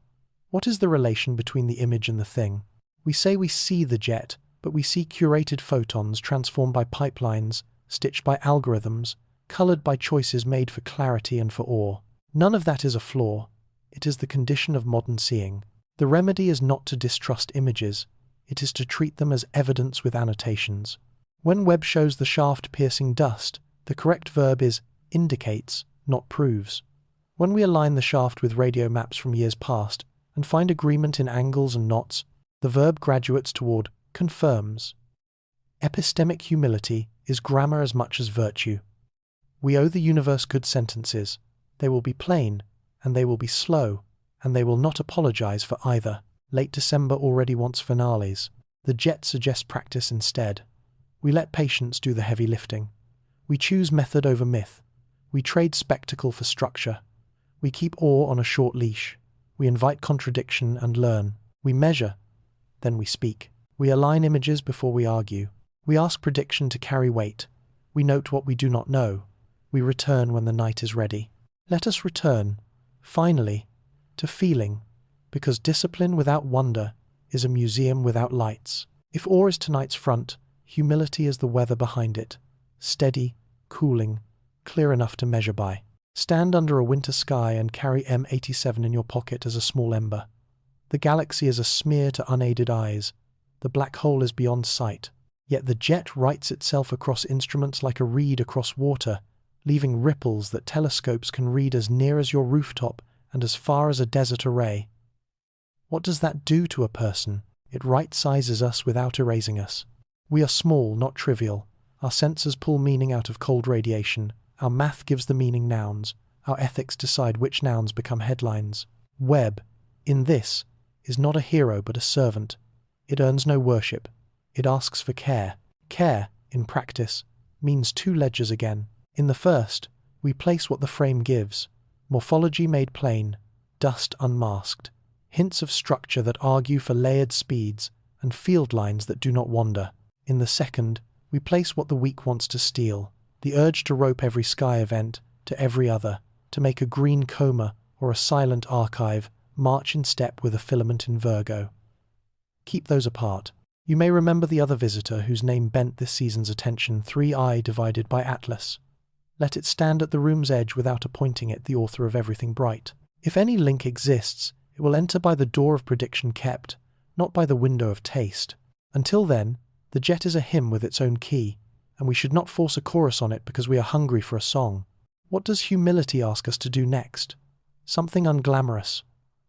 What is the relation between the image and the thing? We say we see the jet, but we see curated photons transformed by pipelines, stitched by algorithms, colored by choices made for clarity and for awe. None of that is a flaw. It is the condition of modern seeing. The remedy is not to distrust images. It is to treat them as evidence with annotations. When Webb shows the shaft piercing dust, the correct verb is indicates, not proves. When we align the shaft with radio maps from years past and find agreement in angles and knots, the verb graduates toward confirms. Epistemic humility is grammar as much as virtue. We owe the universe good sentences. They will be plain, and they will be slow, and they will not apologize for either. Late December already wants finales. The jet suggests practice instead. We let patience do the heavy lifting. We choose method over myth. We trade spectacle for structure. We keep awe on a short leash. We invite contradiction and learn. We measure, then we speak. We align images before we argue. We ask prediction to carry weight. We note what we do not know. We return when the night is ready. Let us return, finally, to feeling, because discipline without wonder is a museum without lights. If awe is tonight's front, humility is the weather behind it. Steady, cooling, clear enough to measure by. Stand under a winter sky and carry M87 in your pocket as a small ember. The galaxy is a smear to unaided eyes. The black hole is beyond sight. Yet the jet writes itself across instruments like a reed across water, leaving ripples that telescopes can read as near as your rooftop and as far as a desert array. What does that do to a person? It right-sizes us without erasing us. We are small, not trivial. Our sensors pull meaning out of cold radiation. Our math gives the meaning nouns. Our ethics decide which nouns become headlines. Webb, in this, is not a hero but a servant. It earns no worship. It asks for care. Care, in practice, means two ledgers again. In the first, we place what the frame gives. Morphology made plain, dust unmasked, hints of structure that argue for layered speeds, and field lines that do not wander. In the second, we place what the weak wants to steal, the urge to rope every sky event to every other, to make a green coma or a silent archive march in step with a filament in Virgo. Keep those apart. You may remember the other visitor whose name bent this season's attention, 3i divided by Atlas. Let it stand at the room's edge without appointing it the author of everything bright. If any link exists, it will enter by the door of prediction kept, not by the window of taste. Until then, the jet is a hymn with its own key, and we should not force a chorus on it because we are hungry for a song. What does humility ask us to do next? Something unglamorous.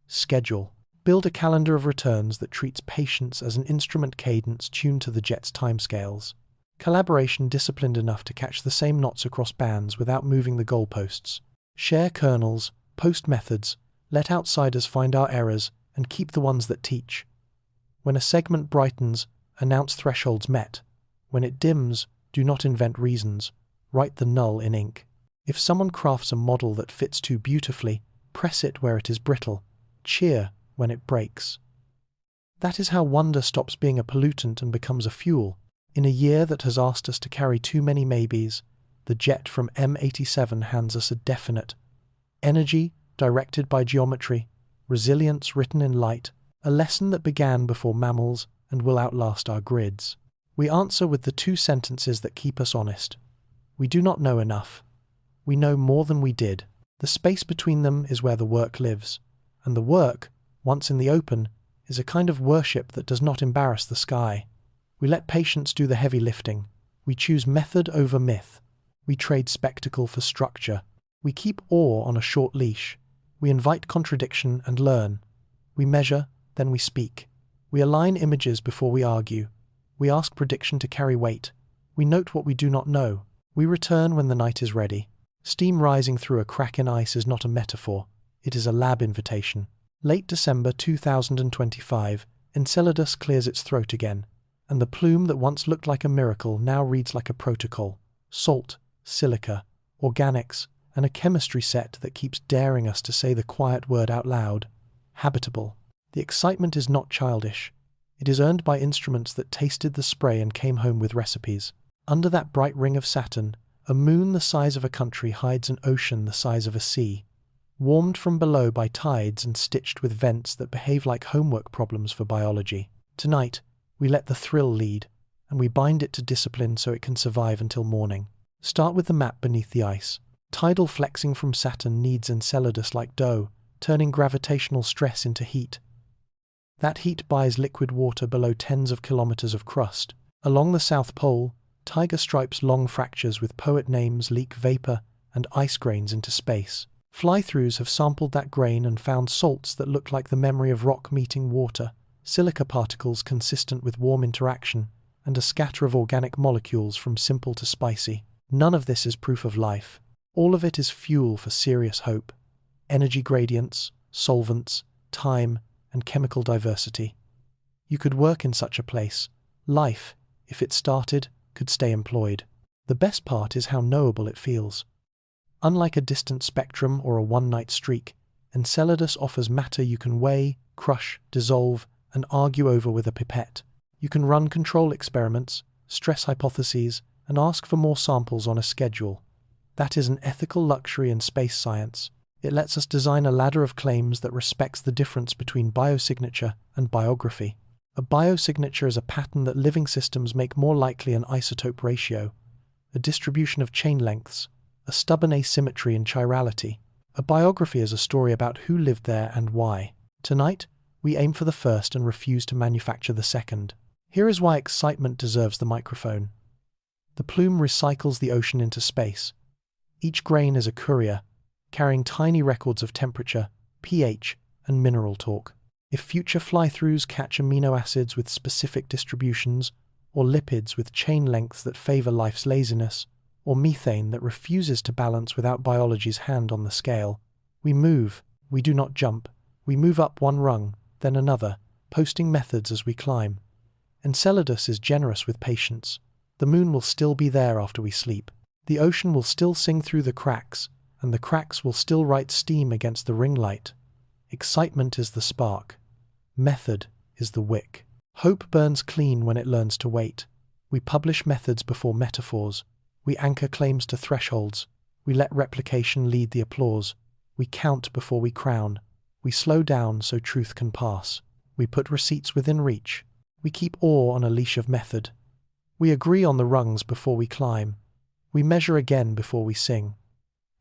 Schedule. Build a calendar of returns that treats patience as an instrument cadence tuned to the jet's timescales. Collaboration disciplined enough to catch the same knots across bands without moving the goalposts. Share kernels, post methods, let outsiders find our errors, and keep the ones that teach. When a segment brightens, announce thresholds met. When it dims, do not invent reasons. Write the null in ink. If someone crafts a model that fits too beautifully, press it where it is brittle. Cheer when it breaks. That is how wonder stops being a pollutant and becomes a fuel. In a year that has asked us to carry too many maybes, the jet from M87 hands us a definite energy directed by geometry, resilience written in light, a lesson that began before mammals and will outlast our grids. We answer with the two sentences that keep us honest. We do not know enough. We know more than we did. The space between them is where the work lives, and the work, once in the open, is a kind of worship that does not embarrass the sky. We let patience do the heavy lifting. We choose method over myth. We trade spectacle for structure. We keep awe on a short leash. We invite contradiction and learn. We measure, then we speak. We align images before we argue. We ask prediction to carry weight. We note what we do not know. We return when the night is ready. Steam rising through a crack in ice is not a metaphor, it is a lab invitation. Late December 2025, Enceladus clears its throat again, and the plume that once looked like a miracle now reads like a protocol. Salt, silica, organics, and a chemistry set that keeps daring us to say the quiet word out loud: habitable. The excitement is not childish. It is earned by instruments that tasted the spray and came home with recipes. Under that bright ring of Saturn, a moon the size of a country hides an ocean the size of a sea, warmed from below by tides and stitched with vents that behave like homework problems for biology. Tonight, we let the thrill lead, and we bind it to discipline so it can survive until morning. Start with the map beneath the ice. Tidal flexing from Saturn kneads Enceladus like dough, turning gravitational stress into heat. That heat buys liquid water below tens of kilometers of crust. Along the South Pole, tiger stripes long fractures with poet names leak vapor and ice grains into space. Fly-throughs have sampled that grain and found salts that look like the memory of rock meeting water, silica particles consistent with warm interaction, and a scatter of organic molecules from simple to spicy. None of this is proof of life. All of it is fuel for serious hope. Energy gradients, solvents, time, and chemical diversity. You could work in such a place. Life, if it started, could stay employed. The best part is how knowable it feels. Unlike a distant spectrum or a one-night streak, Enceladus offers matter you can weigh, crush, dissolve, and argue over with a pipette. You can run control experiments, stress hypotheses, and ask for more samples on a schedule. That is an ethical luxury in space science. It lets us design a ladder of claims that respects the difference between biosignature and biography. A biosignature is a pattern that living systems make more likely: an isotope ratio, a distribution of chain lengths, a stubborn asymmetry in chirality. A biography is a story about who lived there and why. Tonight, we aim for the first and refuse to manufacture the second. Here is why excitement deserves the microphone. The plume recycles the ocean into space. Each grain is a courier, carrying tiny records of temperature, pH, and mineral talk. If future fly-throughs catch amino acids with specific distributions, or lipids with chain lengths that favor life's laziness, or methane that refuses to balance without biology's hand on the scale, we move, we do not jump. We move up one rung, then another, posting methods as we climb. Enceladus is generous with patience. The moon will still be there after we sleep. The ocean will still sing through the cracks, and the cracks will still write steam against the ring light. Excitement is the spark. Method is the wick. Hope burns clean when it learns to wait. We publish methods before metaphors. We anchor claims to thresholds. We let replication lead the applause. We count before we crown. We slow down so truth can pass. We put receipts within reach. We keep awe on a leash of method. We agree on the rungs before we climb. We measure again before we sing.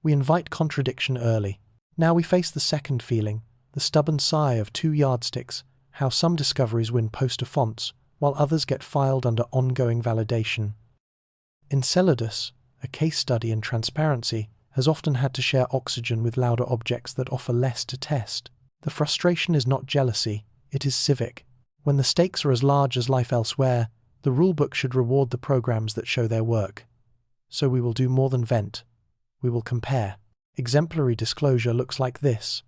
We invite contradiction early. Now we face the second feeling, the stubborn sigh of two yardsticks, how some discoveries win poster fonts, while others get filed under ongoing validation. Enceladus, a case study in transparency, has often had to share oxygen with louder objects that offer less to test. The frustration is not jealousy, it is civic. When the stakes are as large as life elsewhere, the rulebook should reward the programs that show their work. So we will do more than vent. We will compare. Exemplary disclosure looks like this: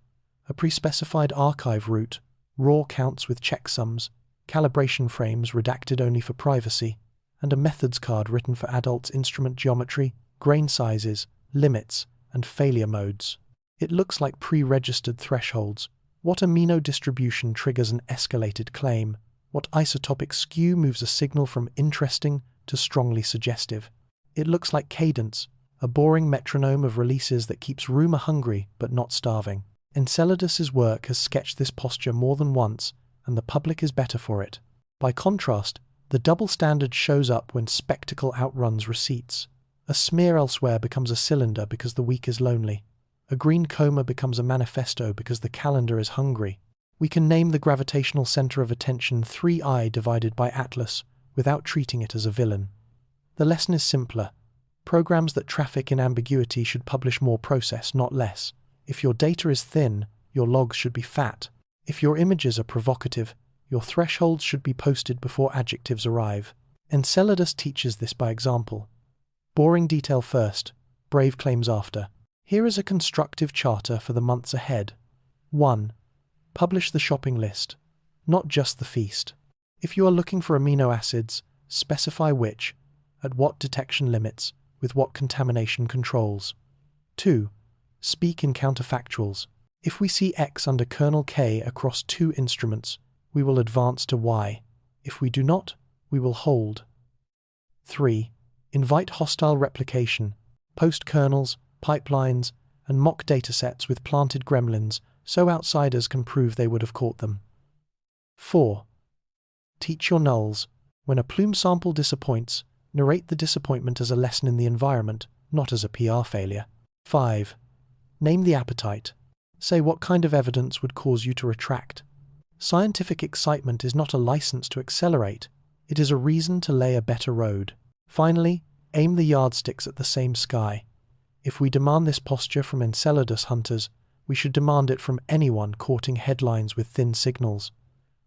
a pre-specified archive route, raw counts with checksums, calibration frames redacted only for privacy, and a methods card written for adults' instrument geometry, grain sizes, limits, and failure modes. It looks like pre-registered thresholds. What amino distribution triggers an escalated claim? What isotopic skew moves a signal from interesting to strongly suggestive? It looks like cadence, a boring metronome of releases that keeps rumor hungry but not starving. Enceladus's work has sketched this posture more than once, and the public is better for it. By contrast, the double standard shows up when spectacle outruns receipts. A smear elsewhere becomes a cylinder because the week is lonely. A green coma becomes a manifesto because the calendar is hungry. We can name the gravitational center of attention 3I divided by Atlas without treating it as a villain. The lesson is simpler. Programs that traffic in ambiguity should publish more process, not less. If your data is thin, your logs should be fat. If your images are provocative, your thresholds should be posted before adjectives arrive. Enceladus teaches this by example. Boring detail first, brave claims after. Here is a constructive charter for the months ahead. 1. Publish the shopping list, not just the feast. If you are looking for amino acids, specify which, at what detection limits, with what contamination controls. 2. Speak in counterfactuals. If we see X under kernel K across 2 instruments, we will advance to Y. If we do not, we will hold. 3. Invite hostile replication. Post kernels, pipelines, and mock datasets with planted gremlins so outsiders can prove they would have caught them. 4. Teach your nulls. When a plume sample disappoints, narrate the disappointment as a lesson in the environment, not as a PR failure. 5. Name the appetite. Say what kind of evidence would cause you to retract. Scientific excitement is not a license to accelerate, it is a reason to lay a better road. Finally, aim the yardsticks at the same sky. If we demand this posture from Enceladus hunters, we should demand it from anyone courting headlines with thin signals.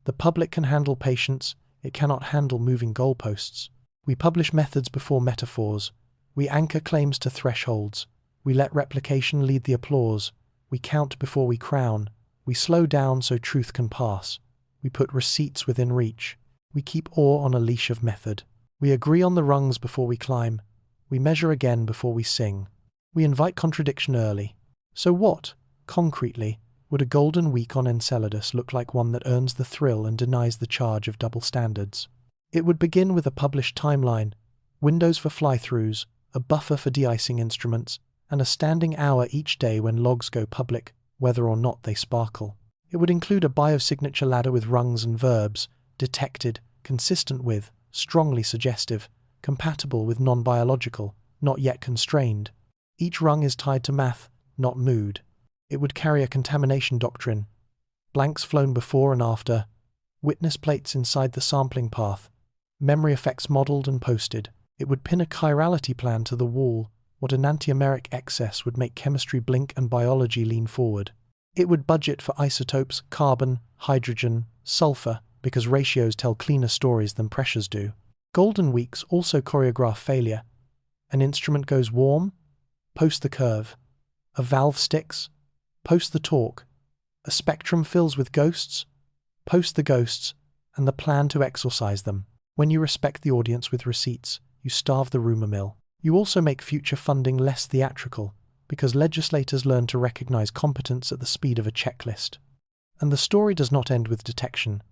The public can handle patience, it cannot handle moving goalposts. We publish methods before metaphors. We anchor claims to thresholds. We let replication lead the applause. We count before we crown. We slow down so truth can pass. We put receipts within reach. We keep awe on a leash of method. We agree on the rungs before we climb. We measure again before we sing. We invite contradiction early. So what, concretely, would a golden week on Enceladus look like? One that earns the thrill and denies the charge of double standards? It would begin with a published timeline, windows for fly-throughs, a buffer for de-icing instruments, and a standing hour each day when logs go public, whether or not they sparkle. It would include a biosignature ladder with rungs and verbs, detected, consistent with, strongly suggestive, compatible with non-biological, not yet constrained. Each rung is tied to math, not mood. It would carry a contamination doctrine, blanks flown before and after, witness plates inside the sampling path, memory effects modeled and posted. It would pin a chirality plan to the wall. What enantiomeric excess would make chemistry blink and biology lean forward. It would budget for isotopes, carbon, hydrogen, sulfur, because ratios tell cleaner stories than pressures do. Golden weeks also choreograph failure. An instrument goes warm, post the curve. A valve sticks, post the torque. A spectrum fills with ghosts, post the ghosts, and the plan to exorcise them. When you respect the audience with receipts, you starve the rumor mill. You also make future funding less theatrical, because legislators learn to recognize competence at the speed of a checklist. And the story does not end with detection.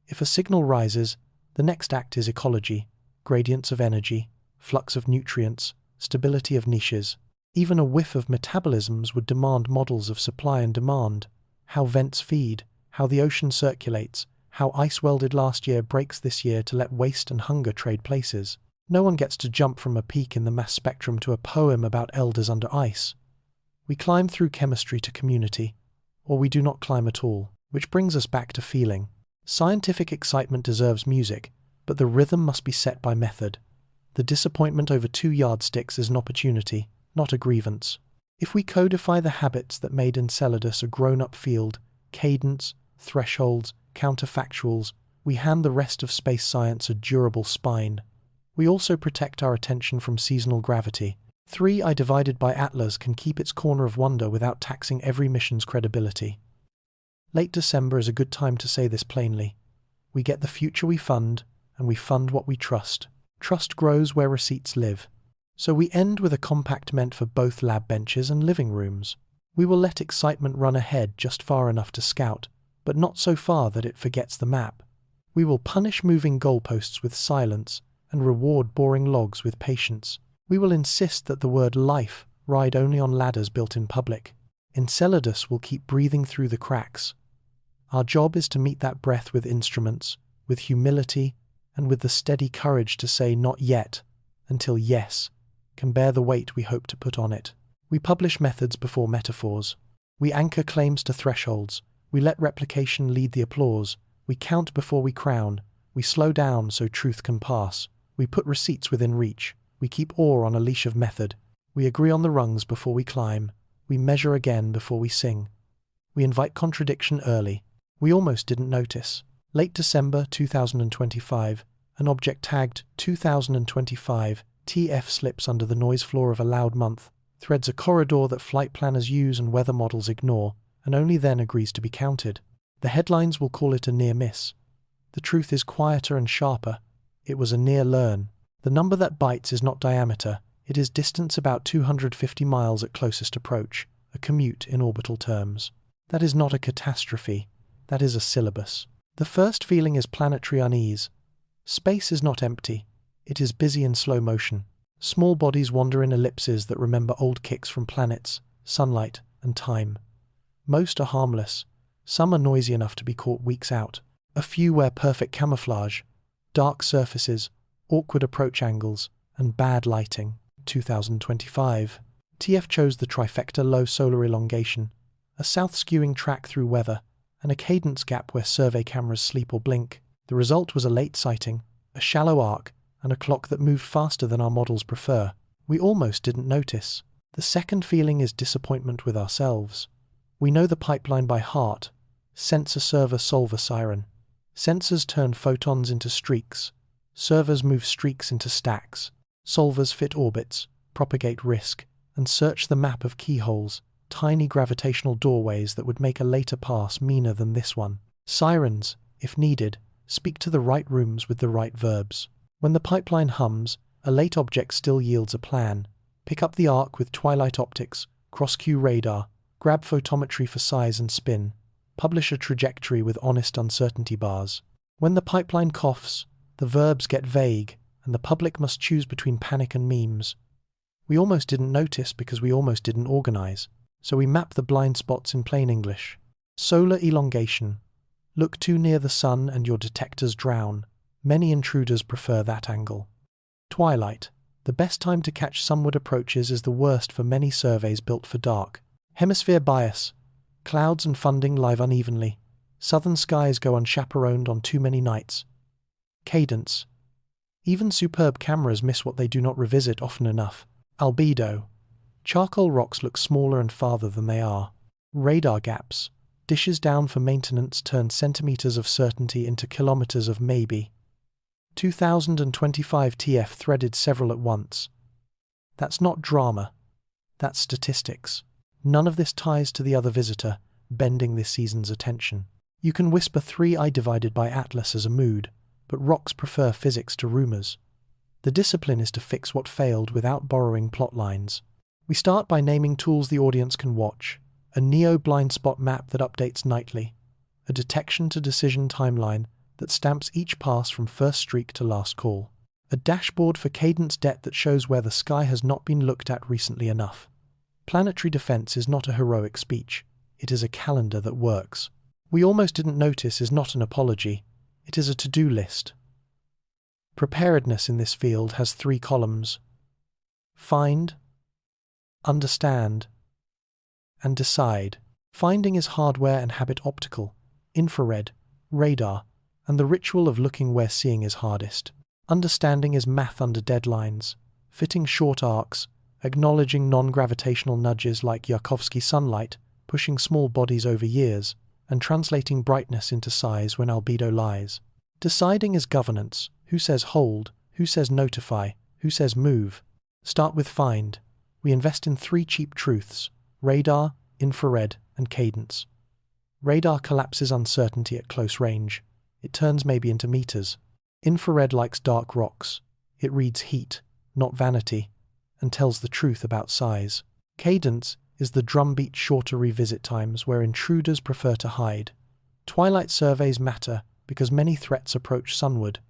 If a signal rises, the next act is ecology, gradients of energy, flux of nutrients, stability of niches. Even a whiff of metabolisms would demand models of supply and demand, how vents feed, how the ocean circulates, how ice welded last year breaks this year to let waste and hunger trade places. No one gets to jump from a peak in the mass spectrum to a poem about elders under ice. We climb through chemistry to community, or we do not climb at all, which brings us back to feeling. Scientific excitement deserves music, but the rhythm must be set by method. The disappointment over 2 yardsticks is an opportunity, not a grievance. If we codify the habits that made Enceladus a grown-up field, cadence, thresholds, counterfactuals, we hand the rest of space science a durable spine. We also protect our attention from seasonal gravity. 3I divided by Atlas can keep its corner of wonder without taxing every mission's credibility. Late December is a good time to say this plainly. We get the future we fund, and we fund what we trust. Trust grows where receipts live. So we end with a compact meant for both lab benches and living rooms. We will let excitement run ahead just far enough to scout, but not so far that it forgets the map. We will punish moving goalposts with silence, and reward boring logs with patience. We will insist that the word life ride only on ladders built in public. Enceladus will keep breathing through the cracks. Our job is to meet that breath with instruments, with humility, and with the steady courage to say not yet, until yes can bear the weight we hope to put on it. We publish methods before metaphors. We anchor claims to thresholds. We let replication lead the applause. We count before we crown. We slow down so truth can pass. We put receipts within reach. We keep awe on a leash of method. We agree on the rungs before we climb. We measure again before we sing. We invite contradiction early. We almost didn't notice. Late December 2025, an object tagged 2025 TF slips under the noise floor of a loud month, threads a corridor that flight planners use and weather models ignore, and only then agrees to be counted. The headlines will call it a near miss. The truth is quieter and sharper. It was a near learn. The number that bites is not diameter, it is distance, about 250 miles at closest approach, a commute in orbital terms. That is not a catastrophe, that is a syllabus. The first feeling is planetary unease. Space is not empty, it is busy in slow motion. Small bodies wander in ellipses that remember old kicks from planets, sunlight, and time. Most are harmless, some are noisy enough to be caught weeks out. A few wear perfect camouflage, dark surfaces, awkward approach angles, and bad lighting. 2025. TF chose the trifecta: low solar elongation, a south-skewing track through weather, and a cadence gap where survey cameras sleep or blink. The result was a late sighting, a shallow arc, and a clock that moved faster than our models prefer. We almost didn't notice. The second feeling is disappointment with ourselves. We know the pipeline by heart. Sensor, server, solver, siren. Sensors turn photons into streaks. Servers move streaks into stacks. Solvers fit orbits, propagate risk, and search the map of keyholes, tiny gravitational doorways that would make a later pass meaner than this one. Sirens, if needed, speak to the right rooms with the right verbs. When the pipeline hums, a late object still yields a plan. Pick up the arc with twilight optics, cross-Q radar, grab photometry for size and spin, publish a trajectory with honest uncertainty bars. When the pipeline coughs, the verbs get vague, and the public must choose between panic and memes. We almost didn't notice because we almost didn't organize, so we map the blind spots in plain English. Solar elongation. Look too near the sun and your detectors drown. Many intruders prefer that angle. Twilight. The best time to catch sunward approaches is the worst for many surveys built for dark. Hemisphere bias. Clouds and funding live unevenly. Southern skies go unchaperoned on too many nights. Cadence. Even superb cameras miss what they do not revisit often enough. Albedo. Charcoal rocks look smaller and farther than they are. Radar gaps. Dishes down for maintenance turn centimeters of certainty into kilometers of maybe. 2025 TF threaded several at once. That's not drama. That's statistics. None of this ties to the other visitor, bending this season's attention. You can whisper 3I divided by Atlas as a mood, but rocks prefer physics to rumors. The discipline is to fix what failed without borrowing plot lines. We start by naming tools the audience can watch. A NEO blind spot map that updates nightly. A detection to decision timeline that stamps each pass from first streak to last call. A dashboard for cadence debt that shows where the sky has not been looked at recently enough. Planetary defense is not a heroic speech. It is a calendar that works. We almost didn't notice is not an apology. It is a to-do list. Preparedness in this field has 3 columns. Find, understand, and decide. Finding is hardware and habit optical, infrared, radar, and the ritual of looking where seeing is hardest. Understanding is math under deadlines, fitting short arcs, acknowledging non-gravitational nudges like Yarkovsky sunlight, pushing small bodies over years, and translating brightness into size when albedo lies. Deciding is governance. Who says hold? Who says notify? Who says move? Start with find. We invest in 3 cheap truths: radar, infrared, and cadence. Radar collapses uncertainty at close range. It turns maybe into meters. Infrared likes dark rocks. It reads heat, not vanity, and tells the truth about size. Cadence is the drumbeat shorter revisit times where intruders prefer to hide. Twilight surveys matter because many threats approach sunward.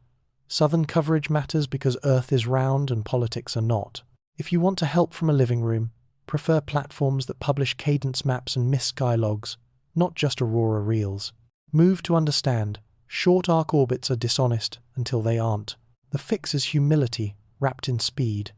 Southern coverage matters because Earth is round and politics are not. If you want to help from a living room, prefer platforms that publish cadence maps and miss sky logs, not just aurora reels. Move to understand. Short arc orbits are dishonest until they aren't. The fix is humility wrapped in speed.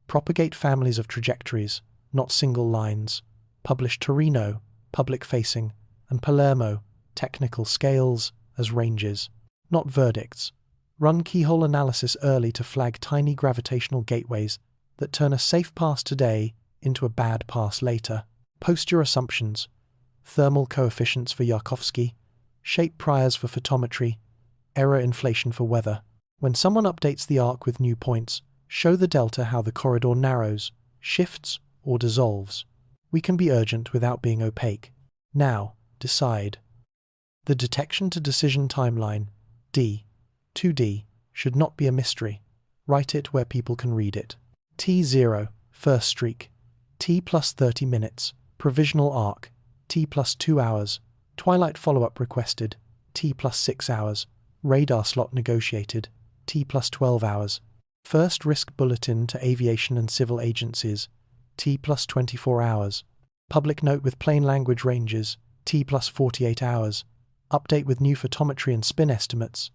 Propagate families of trajectories, not single lines. Publish Torino, public-facing, and Palermo, technical scales, as ranges, not verdicts. Run keyhole analysis early to flag tiny gravitational gateways that turn a safe pass today into a bad pass later. Post your assumptions. Thermal coefficients for Yarkovsky, shape priors for photometry, error inflation for weather. When someone updates the arc with new points, show the delta how the corridor narrows, shifts, or dissolves. We can be urgent without being opaque. Now, decide. The detection to decision timeline, D, 2D, should not be a mystery. Write it where people can read it. T0, first streak. T plus 30 minutes, provisional arc. T plus 2 hours, twilight follow-up requested. T plus 6 hours, radar slot negotiated. T plus 12 hours. First risk bulletin to aviation and civil agencies. T plus 24 hours. Public note with plain language ranges. T plus 48 hours. Update with new photometry and spin estimates.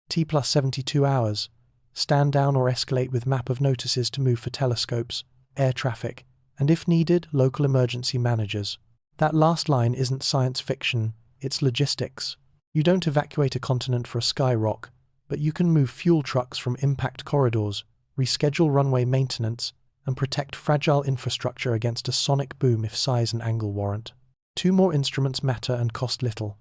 T plus 72 hours. Stand down or escalate with map of notices to move for telescopes, air traffic, and if needed, local emergency managers. That last line isn't science fiction, it's logistics. You don't evacuate a continent for a sky rock, but you can move fuel trucks from impact corridors, reschedule runway maintenance, and protect fragile infrastructure against a sonic boom if size and angle warrant. 2 more instruments matter and cost little.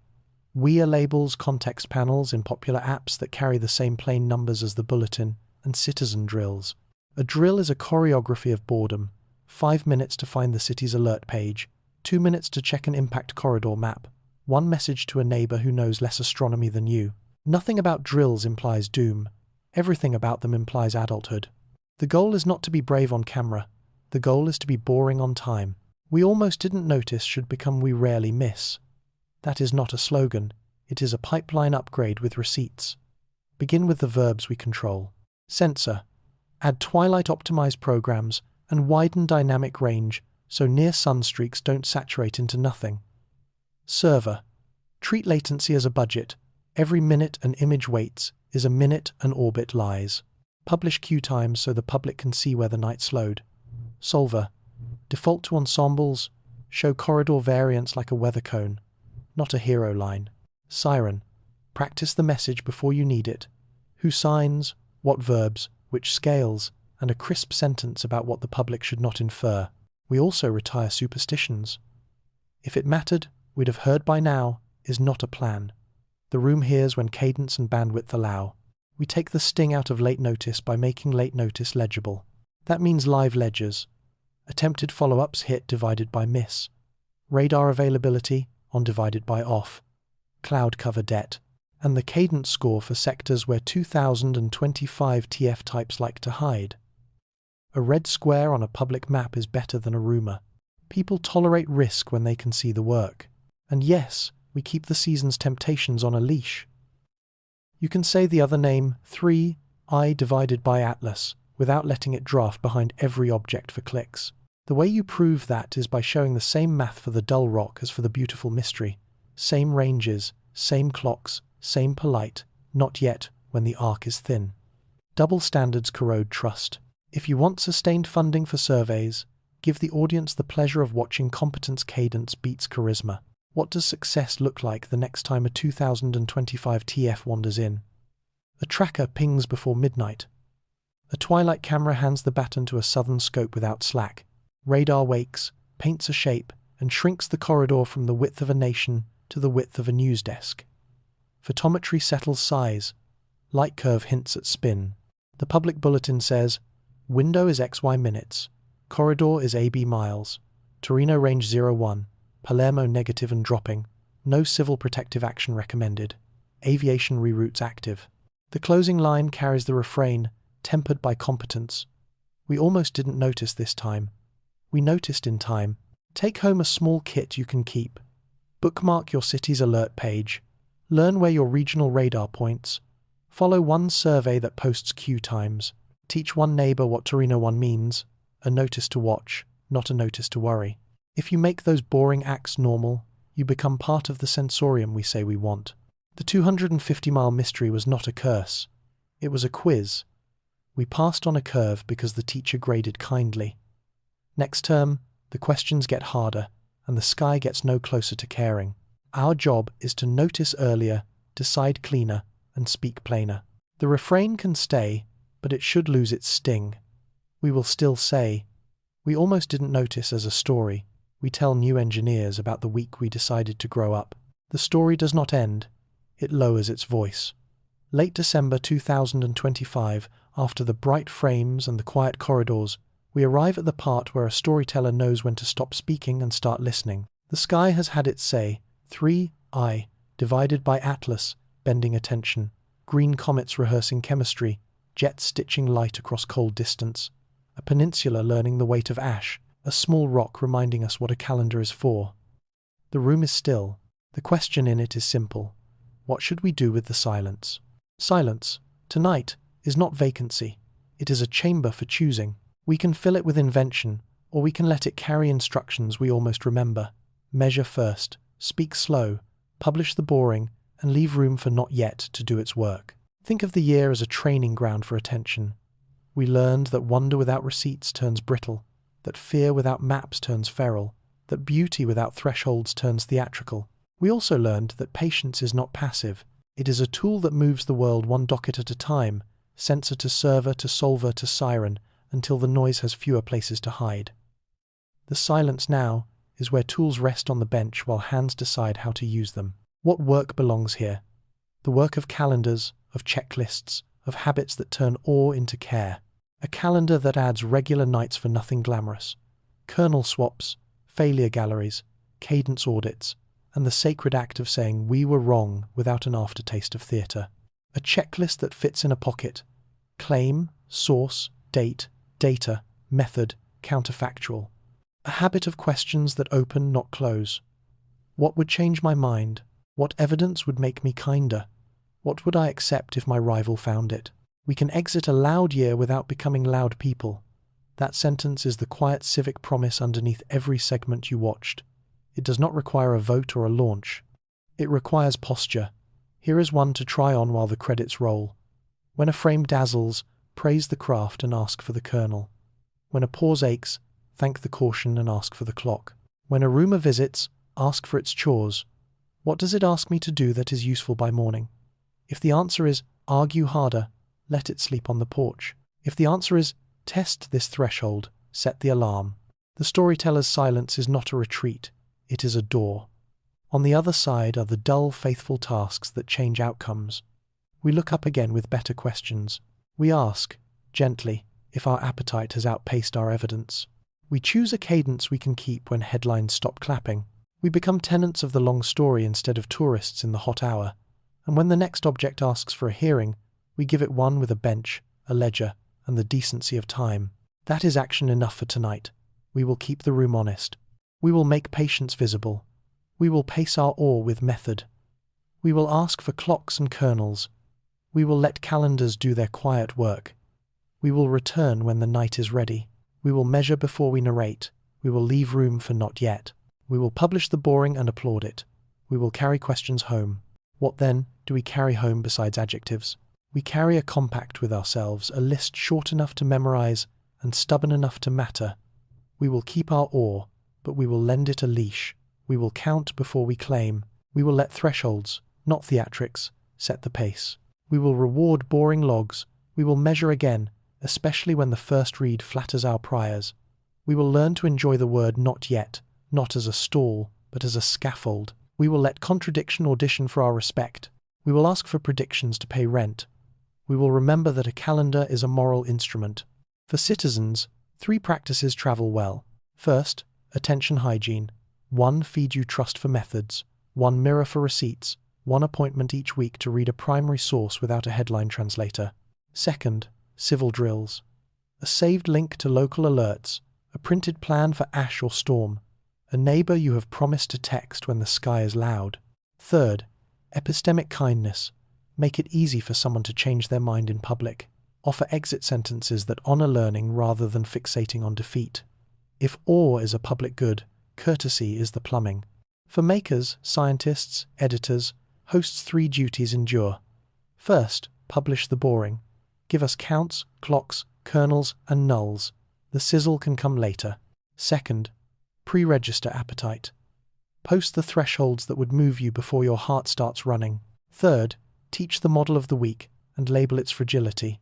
WIA labels, context panels in popular apps that carry the same plain numbers as the bulletin, and citizen drills. A drill is a choreography of boredom. 5 minutes to find the city's alert page, 2 minutes to check an impact corridor map, 1 message to a neighbor who knows less astronomy than you. Nothing about drills implies doom. Everything about them implies adulthood. The goal is not to be brave on camera. The goal is to be boring on time. We almost didn't notice should become we rarely miss. That is not a slogan. It is a pipeline upgrade with receipts. Begin with the verbs we control. Sensor. Add twilight-optimized programs and widen dynamic range so near sun streaks don't saturate into nothing. Server. Treat latency as a budget. Every minute an image waits is a minute an orbit lies. Publish queue times so the public can see where the night slowed. Solver. Default to ensembles. Show corridor variance like a weather cone, not a hero line. Siren. Practice the message before you need it. Who signs, what verbs, which scales, and a crisp sentence about what the public should not infer. We also retire superstitions. If it mattered, we'd have heard by now, is not a plan. The room hears when cadence and bandwidth allow. We take the sting out of late notice by making late notice legible. That means live ledgers. Attempted follow-ups hit divided by miss. Radar availability on divided by off. Cloud cover debt. And the cadence score for sectors where 2025 TF types like to hide. A red square on a public map is better than a rumor. People tolerate risk when they can see the work. And yes, we keep the season's temptations on a leash. You can say the other name, 3i divided by Atlas, without letting it draft behind every object for clicks. The way you prove that is by showing the same math for the dull rock as for the beautiful mystery. Same ranges, same clocks, same polite, not yet, when the arc is thin. Double standards corrode trust. If you want sustained funding for surveys, give the audience the pleasure of watching competence cadence beats charisma. What does success look like the next time a 2025 TF wanders in? A tracker pings before midnight. A twilight camera hands the baton to a southern scope without slack. Radar wakes, paints a shape, and shrinks the corridor from the width of a nation to the width of a news desk. Photometry settles size. Light curve hints at spin. The public bulletin says, window is XY minutes. Corridor is AB miles. Torino range 01. Palermo negative and dropping. No civil protective action recommended. Aviation reroutes active. The closing line carries the refrain, tempered by competence. We almost didn't notice this time. We noticed in time. Take home a small kit you can keep. Bookmark your city's alert page. Learn where your regional radar points. Follow one survey that posts queue times. Teach one neighbor what Torino 1 means. A notice to watch, not a notice to worry. If you make those boring acts normal, you become part of the sensorium we say we want. The 250-mile mystery was not a curse. It was a quiz. We passed on a curve because the teacher graded kindly. Next term, the questions get harder, and the sky gets no closer to caring. Our job is to notice earlier, decide cleaner, and speak plainer. The refrain can stay, but it should lose its sting. We will still say, we almost didn't notice as a story. We tell new engineers about the week we decided to grow up. The story does not end. It lowers its voice. Late December 2025, after the bright frames and the quiet corridors, We arrive at the part where a storyteller knows when to stop speaking and start listening. The sky has had its say. 3I, divided by Atlas, bending attention. Green comets rehearsing chemistry. Jets stitching light across cold distance. A peninsula learning the weight of ash. A small rock reminding us what a calendar is for. The room is still. The question in it is simple. What should we do with the silence? Silence, tonight, is not vacancy. It is a chamber for choosing. We can fill it with invention, or we can let it carry instructions we almost remember. Measure first, speak slow, publish the boring, and leave room for not yet to do its work. Think of the year as a training ground for attention. We learned that wonder without receipts turns brittle, that fear without maps turns feral, that beauty without thresholds turns theatrical. We also learned that patience is not passive. It is a tool that moves the world one docket at a time, sensor to server to solver to siren, until the noise has fewer places to hide. The silence now is where tools rest on the bench while hands decide how to use them. What work belongs here? The work of calendars, of checklists, of habits that turn awe into care. A calendar that adds regular nights for nothing glamorous. Kernel swaps, failure galleries, cadence audits, and the sacred act of saying we were wrong without an aftertaste of theatre. A checklist that fits in a pocket. Claim, source, date, data, method, counterfactual. A habit of questions that open, not close. What would change my mind? What evidence would make me kinder? What would I accept if my rival found it? We can exit a loud year without becoming loud people. That sentence is the quiet civic promise underneath every segment you watched. It does not require a vote or a launch. It requires posture. Here is one to try on while the credits roll. When a frame dazzles, praise the craft and ask for the kernel. When a pause aches, thank the caution and ask for the clock. When a rumor visits, ask for its chores. What does it ask me to do that is useful by morning? If the answer is argue harder, let it sleep on the porch. If the answer is test this threshold, set the alarm. The storyteller's silence is not a retreat, it is a door. On the other side are the dull, faithful tasks that change outcomes. We look up again with better questions. We ask, gently, if our appetite has outpaced our evidence. We choose a cadence we can keep when headlines stop clapping. We become tenants of the long story instead of tourists in the hot hour. And when the next object asks for a hearing, we give it one with a bench, a ledger, and the decency of time. That is action enough for tonight. We will keep the room honest. We will make patience visible. We will pace our awe with method. We will ask for clocks and kernels. We will let calendars do their quiet work. We will return when the night is ready. We will measure before we narrate. We will leave room for not yet. We will publish the boring and applaud it. We will carry questions home. What then do we carry home besides adjectives? We carry a compact with ourselves, a list short enough to memorize and stubborn enough to matter. We will keep our awe, but we will lend it a leash. We will count before we claim. We will let thresholds, not theatrics, set the pace. We will reward boring logs. We will measure again, especially when the first read flatters our priors. We will learn to enjoy the word not yet, not as a stall, but as a scaffold. We will let contradiction audition for our respect. We will ask for predictions to pay rent. We will remember that a calendar is a moral instrument. For citizens, 3 practices travel well. First, attention hygiene. 1 feed you trust for methods. 1 mirror for receipts. 1 appointment each week to read a primary source without a headline translator. Second, civil drills. A saved link to local alerts. A printed plan for ash or storm. A neighbor you have promised to text when the sky is loud. Third, epistemic kindness. Make it easy for someone to change their mind in public. Offer exit sentences that honor learning rather than fixating on defeat. If awe is a public good, courtesy is the plumbing. For makers, scientists, editors, hosts 3 duties endure. First, publish the boring. Give us counts, clocks, kernels, and nulls. The sizzle can come later. Second, pre-register appetite. Post the thresholds that would move you before your heart starts running. Third, teach the model of the week and label its fragility.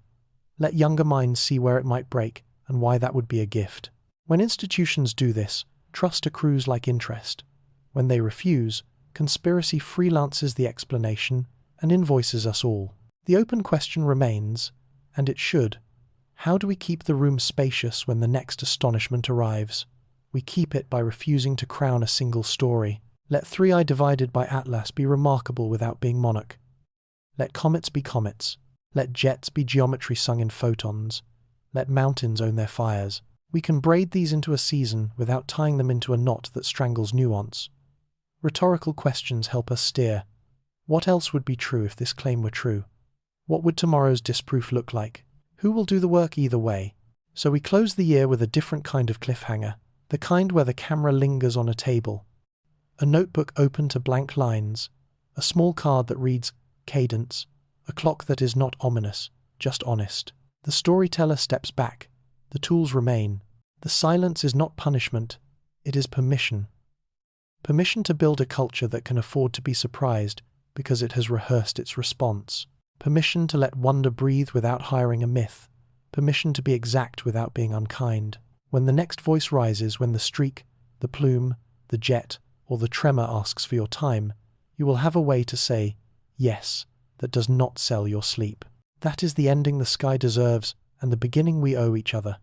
Let younger minds see where it might break and why that would be a gift. When institutions do this, trust accrues like interest. When they refuse, conspiracy freelances the explanation and invoices us all. The open question remains, and it should, How do we keep the room spacious when the next astonishment arrives? We keep it by refusing to crown a single story. Let 3i divided by Atlas be remarkable without being monarch. Let comets be comets. Let jets be geometry sung in photons. Let mountains own their fires. We can braid these into a season without tying them into a knot that strangles nuance. Rhetorical questions help us steer. What else would be true if this claim were true? What would tomorrow's disproof look like? Who will do the work either way? So we close the year with a different kind of cliffhanger, the kind where the camera lingers on a table, a notebook open to blank lines, a small card that reads cadence, a clock that is not ominous, just honest. The storyteller steps back. The tools remain. The silence is not punishment, it is permission. Permission to build a culture that can afford to be surprised because it has rehearsed its response. Permission to let wonder breathe without hiring a myth. Permission to be exact without being unkind. When the next voice rises, when the streak, the plume, the jet, or the tremor asks for your time, you will have a way to say yes that does not sell your sleep. That is the ending the sky deserves and the beginning we owe each other.